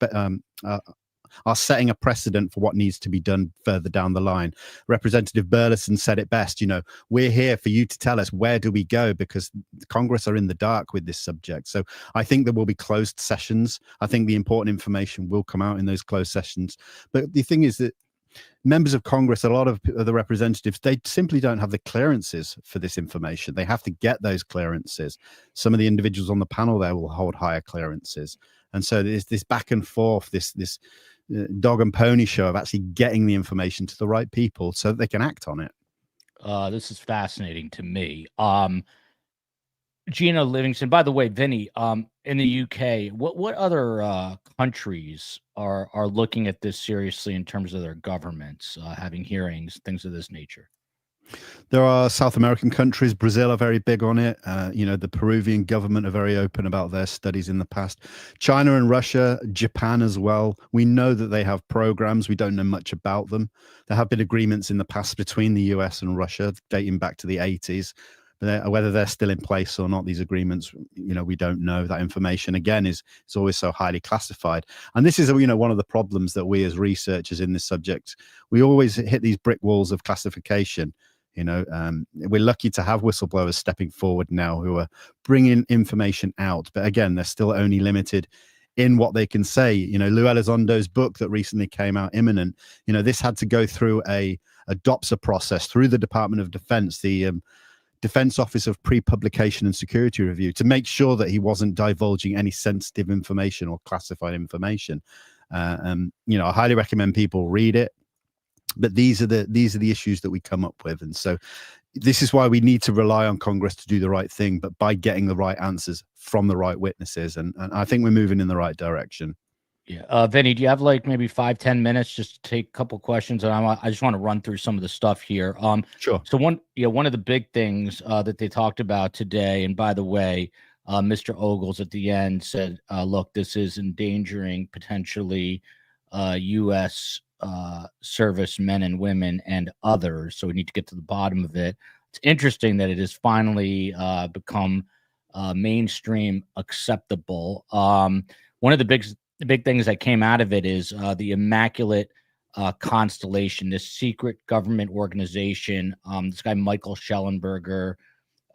setting a precedent for what needs to be done further down the line. Representative Burleson said it best. We're here for you to tell us where do we go, because the Congress are in the dark with this subject. So I think there will be closed sessions. I think the important information will come out in those closed sessions. But the thing is that members of Congress, a lot of the representatives, they simply don't have the clearances for this information. They have to get those clearances. Some of the individuals on the panel there will hold higher clearances. And so there's this back and forth, this dog and pony show of actually getting the information to the right people so that they can act on it. This is fascinating to me. Gina Livingston, by the way, Vinnie, in the UK, what other countries are looking at this seriously in terms of their governments, having hearings, things of this nature? There are South American countries. Brazil are very big on it. The Peruvian government are very open about their studies in the past. China and Russia, Japan as well. We know that they have programs. We don't know much about them. There have been agreements in the past between the US and Russia dating back to the 80s. Whether they're still in place or not, these agreements, we don't know. That information, again, is always so highly classified. And this is, one of the problems that we as researchers in this subject, we always hit these brick walls of classification. We're lucky to have whistleblowers stepping forward now who are bringing information out. But again, they're still only limited in what they can say. Lou Elizondo's book that recently came out, Imminent, this had to go through a DOPSA process through the Department of Defense, the Defense Office of Pre-Publication and Security Review, to make sure that he wasn't divulging any sensitive information or classified information. I highly recommend people read it. But these are the issues that we come up with, and so this is why we need to rely on Congress to do the right thing, but by getting the right answers from the right witnesses, and I think we're moving in the right direction. Yeah, Vinny, do you have like maybe 5-10 minutes just to take a couple questions? And I just want to run through some of the stuff here. Sure. So one of the big things that they talked about today, and by the way, Mr. Ogles at the end said, look, this is endangering potentially U.S. servicemen and women and others. So we need to get to the bottom of it. It's interesting that it has finally become mainstream acceptable. One of the big things that came out of it is the Immaculate Constellation, this secret government organization. This guy, Michael Shellenberger,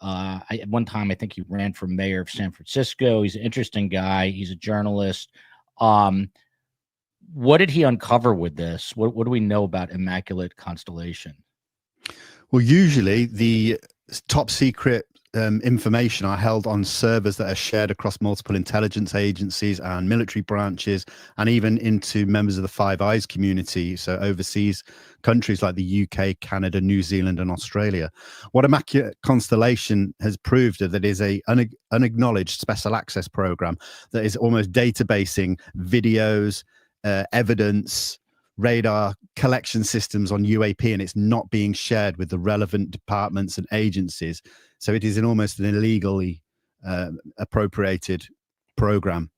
at one time, I think he ran for mayor of San Francisco. He's an interesting guy. He's a journalist. What did he uncover with this? What do we know about Immaculate Constellation? Well, usually the top secret information are held on servers that are shared across multiple intelligence agencies and military branches, and even into members of the Five Eyes community, so overseas countries like the UK, Canada, New Zealand, and Australia. What Immaculate Constellation has proved that is a unacknowledged special access program that is almost databasing videos, evidence, radar collection systems on UAP, and it's not being shared with the relevant departments and agencies. So it is almost an illegally appropriated program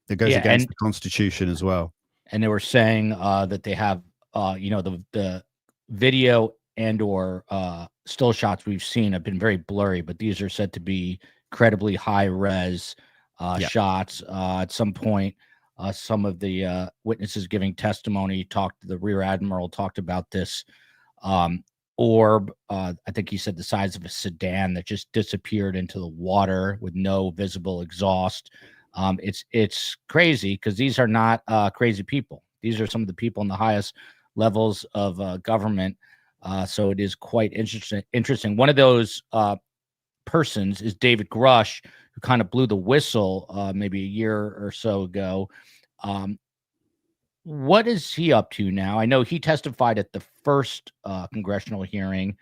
that goes against the Constitution as well. And they were saying that they have, the video and or still shots we've seen have been very blurry, but these are said to be incredibly high res shots. At some point, some of the witnesses giving testimony the Rear Admiral talked about this orb. I think he said the size of a sedan that just disappeared into the water with no visible exhaust. It's crazy because these are not crazy people. These are some of the people in the highest levels of government. So it is quite interesting. One of those persons is David Grush, who kind of blew the whistle maybe a year or so ago. What is he up to now? I know he testified at the first congressional hearing.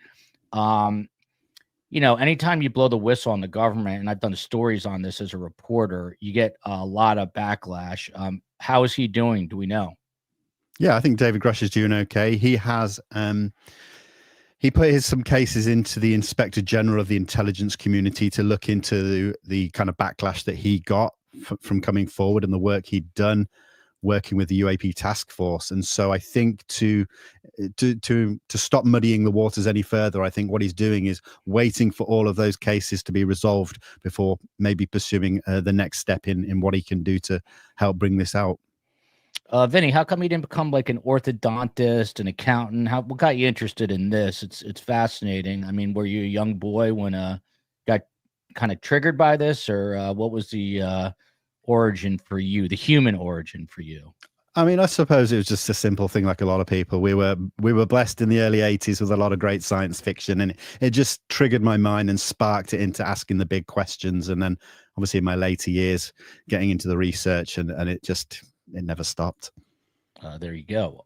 Anytime you blow the whistle on the government, and I've done stories on this as a reporter, you get a lot of backlash. How is he doing? Do we know? Yeah, I think David Grush is doing okay. He has he put some cases into the Inspector General of the intelligence community to look into the kind of backlash that he got from coming forward and the work he'd done working with the UAP task force. And so I think to stop muddying the waters any further, I think what he's doing is waiting for all of those cases to be resolved before maybe pursuing the next step in what he can do to help bring this out. Vinny, how come you didn't become like an orthodontist, an accountant? What got you interested in this? It's fascinating. I mean, were you a young boy when got kind of triggered by this, or what was the origin for you, the human origin for you? I mean, I suppose it was just a simple thing, like a lot of people. We were blessed in the early 80s with a lot of great science fiction, and it just triggered my mind and sparked it into asking the big questions. And then obviously in my later years, getting into the research, and it never stopped. There you go.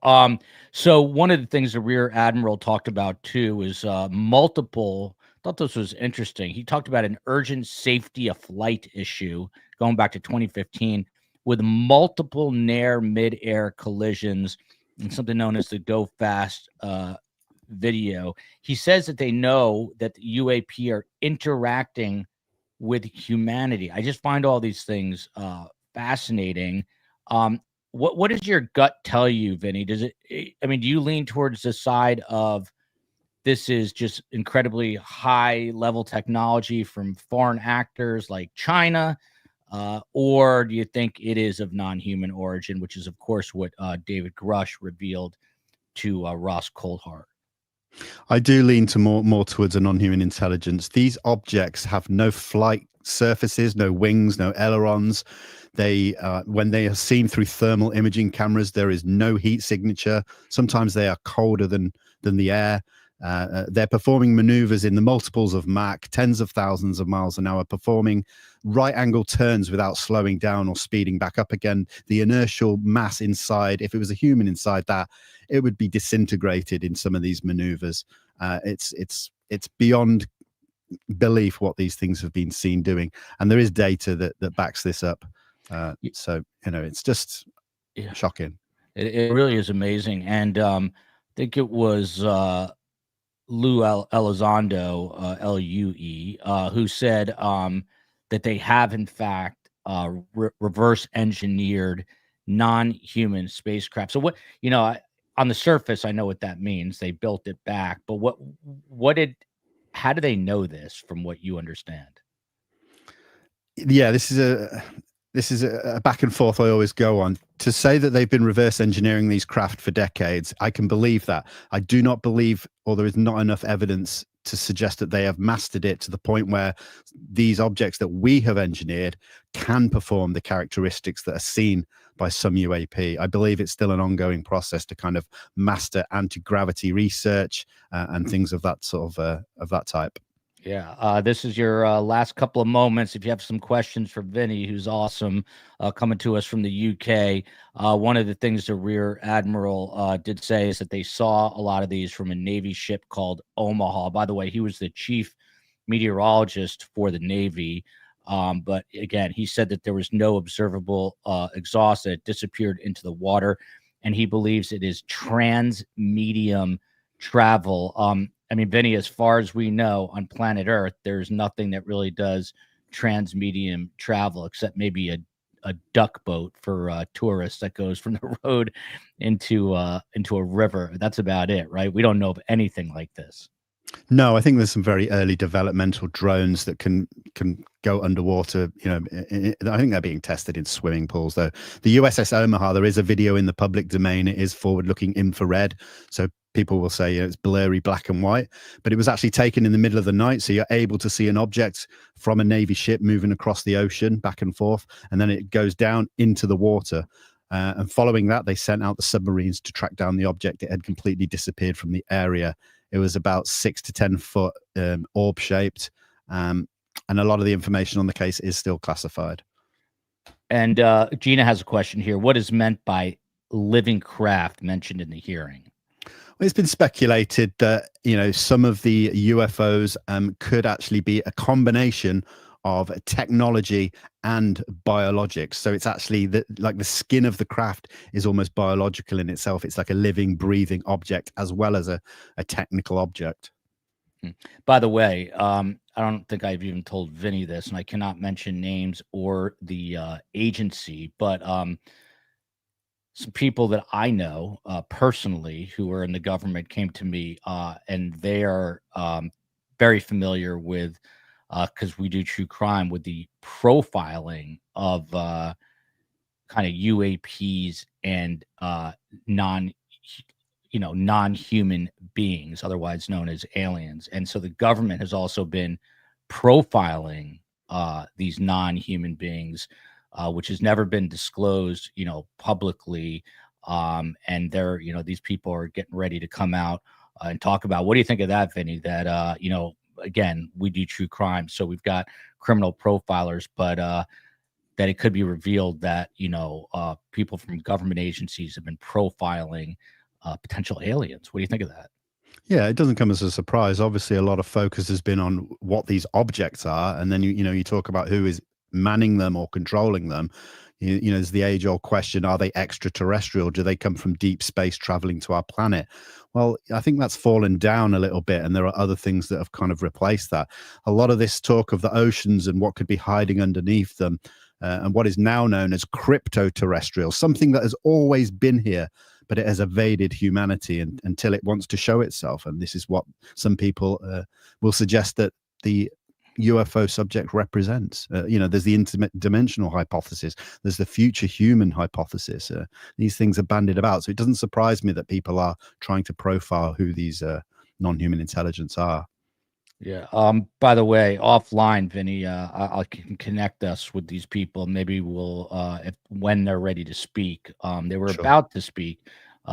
So one of the things the Rear Admiral talked about too is multiple. I thought this was interesting. He talked about an urgent safety of flight issue going back to 2015 with multiple near mid-air collisions and something known as the Go Fast video. He says that they know that the UAP are interacting with humanity. I just find all these things fascinating. What does your gut tell you, Vinny? Do you lean towards the side of this is just incredibly high level technology from foreign actors like China, or do you think it is of non-human origin, which is of course what David Grush revealed to Ross Coulthart? I do lean to more towards a non-human intelligence. These objects have no flight surfaces, no wings, no ailerons. They, when they are seen through thermal imaging cameras, there is no heat signature. Sometimes they are colder than the air. They're performing maneuvers in the multiples of Mach, tens of thousands of miles an hour, performing right angle turns without slowing down or speeding back up again. The inertial mass inside, if it was a human inside that, it would be disintegrated in some of these maneuvers. It's beyond belief what these things have been seen doing, and there is data that backs this up. So it's just shocking. It really is amazing, and I think it was Elizondo, L-U-E, who said that they have in fact reverse engineered non-human spacecraft. So on the surface, I know what that means. They built it back, but how do they know this from what you understand? Yeah, this is a back and forth I always go on. To say that they've been reverse engineering these craft for decades, I can believe that. I do not believe, or there is not enough evidence to suggest that they have mastered it to the point where these objects that we have engineered can perform the characteristics that are seen by some UAP. I believe it's still an ongoing process to kind of master anti-gravity research and things of that sort of that type. Yeah, this is your last couple of moments. If you have some questions for Vinnie, who's awesome, coming to us from the UK, one of the things the Rear Admiral did say is that they saw a lot of these from a Navy ship called Omaha. By the way, he was the chief meteorologist for the Navy. But again, he said that there was no observable exhaust, that it disappeared into the water, and he believes it is trans-medium travel. I mean, Vinnie, as far as we know on planet Earth, there's nothing that really does trans-medium travel except maybe a duck boat for tourists that goes from the road into a river. That's about it, right? We don't know of anything like this. No, I think there's some very early developmental drones that can go underwater. I think they're being tested in swimming pools, though. The USS Omaha, there is a video in the public domain. It is forward-looking infrared, so people will say it's blurry black and white, but it was actually taken in the middle of the night, so you're able to see an object from a Navy ship moving across the ocean back and forth, and then it goes down into the water. And following that, they sent out the submarines to track down the object. It had completely disappeared from the area. It was about 6 to 10 foot orb shaped. And a lot of the information on the case is still classified. And Gina has a question here. What is meant by living craft mentioned in the hearing? Well, it's been speculated that, some of the UFOs could actually be a combination of technology and biologics. So it's actually like the skin of the craft is almost biological in itself. It's like a living, breathing object as well as a technical object. By the way, I don't think I've even told Vinnie this, and I cannot mention names or the agency, but some people that I know personally who are in the government came to me, and they are very familiar with, because we do true crime, with the profiling of kind of UAPs and non-human beings, otherwise known as aliens. And so the government has also been profiling these non-human beings, which has never been disclosed, publicly. And they're, these people are getting ready to come out and talk about. What do you think of that, Vinnie? That, again, we do true crime, so we've got criminal profilers, but that it could be revealed that, people from government agencies have been profiling potential aliens. What do you think of that? Yeah, it doesn't come as a surprise. Obviously, a lot of focus has been on what these objects are, and then you talk about who is manning them or controlling them. There's the age-old question: are they extraterrestrial? Do they come from deep space traveling to our planet? Well, I think that's fallen down a little bit, and there are other things that have kind of replaced that. A lot of this talk of the oceans and what could be hiding underneath them, and what is now known as crypto-terrestrial, something that has always been here, but it has evaded humanity until it wants to show itself. And this is what some people will suggest that the UFO subject represents. There's the interdimensional hypothesis. There's the future human hypothesis. These things are bandied about. So it doesn't surprise me that people are trying to profile who these non-human intelligence are. Yeah. By the way, offline, Vinny, I can connect us with these people. Maybe we'll, if when they're ready to speak, they were Sure. about to speak.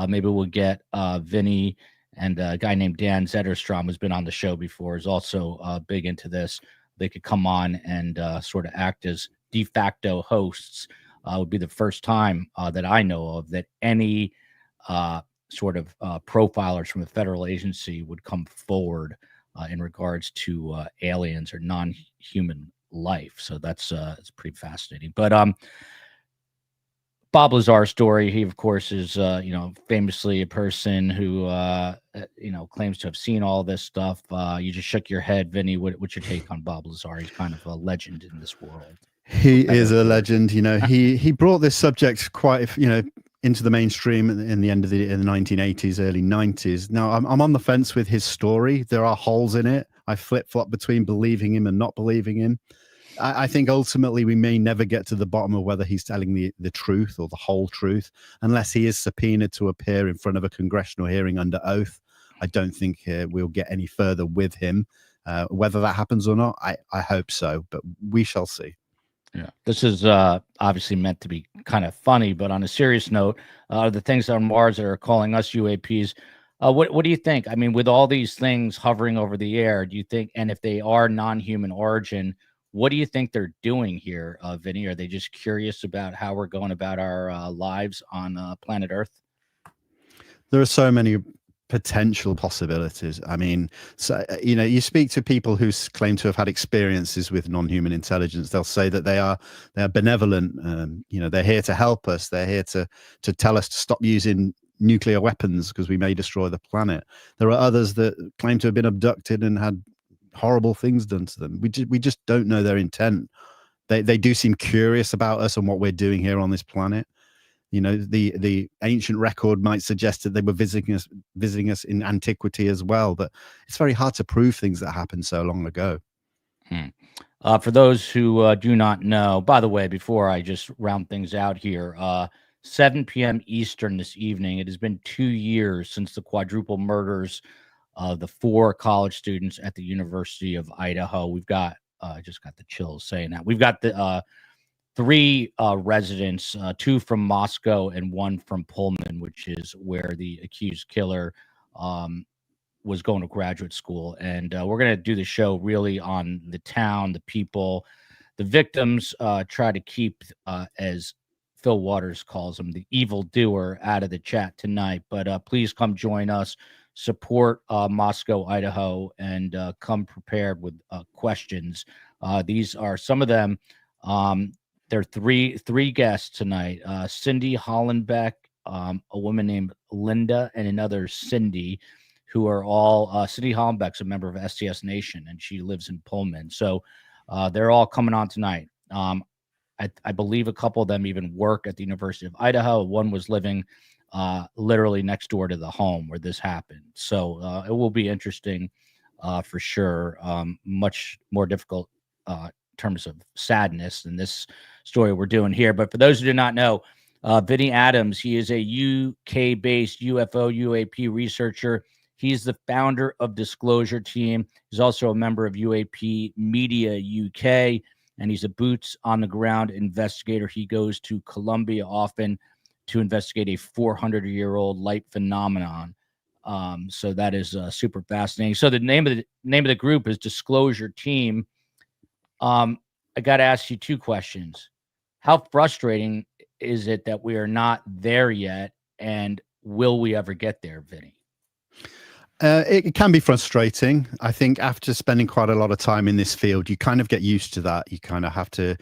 Maybe we'll get Vinny and a guy named Dan Zetterstrom, who's been on the show before, is also big into this. They could come on and sort of act as de facto hosts. Would be the first time that I know of that any sort of profilers from a federal agency would come forward in regards to aliens or non-human life. So that's it's pretty fascinating. But Bob Lazar's story, he of course is famously a person who claims to have seen all this stuff. You just shook your head, Vinny. What's your take on Bob Lazar? He's kind of a legend in this world. He is a legend. He brought this subject quite into the mainstream in the end of in the 1980s, early 90s. Now, I'm on the fence with his story. There are holes in it. I flip-flop between believing him and not believing him. I think ultimately we may never get to the bottom of whether he's telling the truth or the whole truth, unless he is subpoenaed to appear in front of a congressional hearing under oath. I don't think we'll get any further with him. Whether that happens or not, I hope so, but we shall see. Yeah, this is obviously meant to be kind of funny, but on a serious note, the things on Mars that are calling us UAPs, what do you think? I mean, with all these things hovering over the air, do you think, and if they are non-human origin, what do you think they're doing here, Vinny? Are they just curious about how we're going about our lives on planet Earth? There are so many potential possibilities. I mean, so you speak to people who claim to have had experiences with non-human intelligence. They'll say that they are benevolent. They're here to help us. They're here to tell us to stop using nuclear weapons because we may destroy the planet. There are others that claim to have been abducted and had horrible things done to them. We just don't know their intent. They do seem curious about us and what we're doing here on this planet. The ancient record might suggest that they were visiting us in antiquity as well, but it's very hard to prove things that happened so long ago. For those who do not know, by the way, before I just round things out here, 7 p.m. Eastern this evening, it has been 2 years since the quadruple murders of the 4 college students at the University of Idaho. We've got, I just got the chills saying that. We've got the 3 residents, 2 from Moscow and 1 from Pullman, which is where the accused killer was going to graduate school. And we're going to do the show really on the town, the people, the victims, try to keep, as Phil Waters calls them, the evildoer out of the chat tonight. But please come join us, support Moscow, Idaho, and come prepared with questions. These are some of them. There are three guests tonight. Cindy Hollenbeck, a woman named Linda, and another Cindy, who are all Cindy Hollenbeck's a member of STS Nation, and she lives in Pullman. So they're all coming on tonight. I believe a couple of them even work at the University of Idaho. One was living literally next door to the home where this happened. So it will be interesting for sure. Much more difficult in terms of sadness than this story we're doing here. But for those who do not know, Vinnie Adams, he is a UK-based UFO UAP researcher. He's the founder of Disclosure Team. He's also a member of UAP Media UK, and he's a boots-on-the-ground investigator. He goes to Colombia often to investigate a 400-year-old light phenomenon. So that is super fascinating. So the name of the group is Disclosure Team. I got to ask you 2 questions. How frustrating is it that we are not there yet, and will we ever get there, Vinny? It can be frustrating. I think after spending quite a lot of time in this field, you kind of get used to that. You kind of have to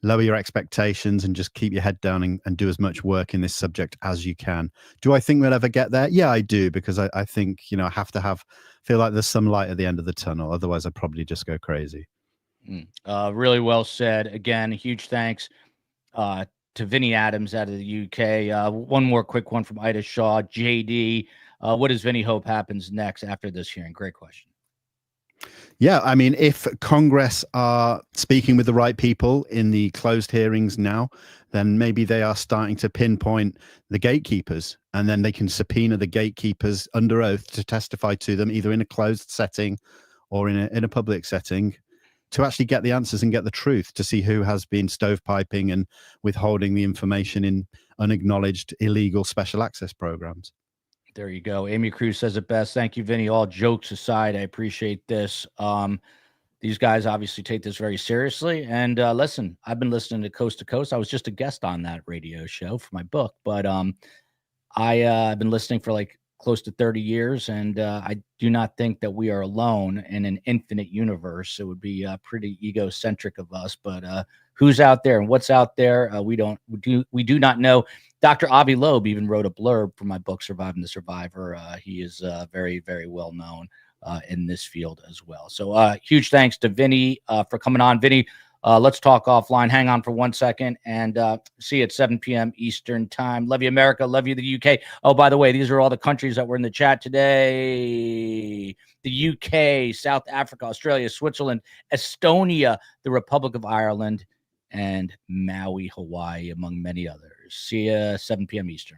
lower your expectations and just keep your head down and do as much work in this subject as you can. Do I think we'll ever get there? Yeah, I do, because I think, I have to feel like there's some light at the end of the tunnel. Otherwise, I'd probably just go crazy. Really well said. Again, huge thanks to Vinnie Adams out of the UK. One more quick one from Ida Shaw. JD, what does Vinnie hope happens next after this hearing? Great question. Yeah, I mean, if Congress are speaking with the right people in the closed hearings now, then maybe they are starting to pinpoint the gatekeepers, and then they can subpoena the gatekeepers under oath to testify to them, either in a closed setting or in a public setting, to actually get the answers and get the truth, to see who has been stovepiping and withholding the information in unacknowledged illegal special access programs. There you go. Amy Cruz says it best. Thank you, Vinny. All jokes aside, I appreciate this. These guys obviously take this very seriously. And listen, I've been listening to Coast to Coast. I was just a guest on that radio show for my book, but I've been listening for like close to 30 years, and I do not think that we are alone in an infinite universe. It would be pretty egocentric of us, but who's out there and what's out there, we do not know. Dr. Avi Loeb even wrote a blurb for my book, Surviving the Survivor. He is very, very well known in this field as well. So huge thanks to Vinny for coming on. Vinny, let's talk offline. Hang on for 1 second, and see you at 7 p.m. Eastern time. Love you, America. Love you, the UK. Oh, by the way, these are all the countries that were in the chat today. The UK, South Africa, Australia, Switzerland, Estonia, the Republic of Ireland, and Maui, Hawaii, among many others. See you 7 p.m. Eastern.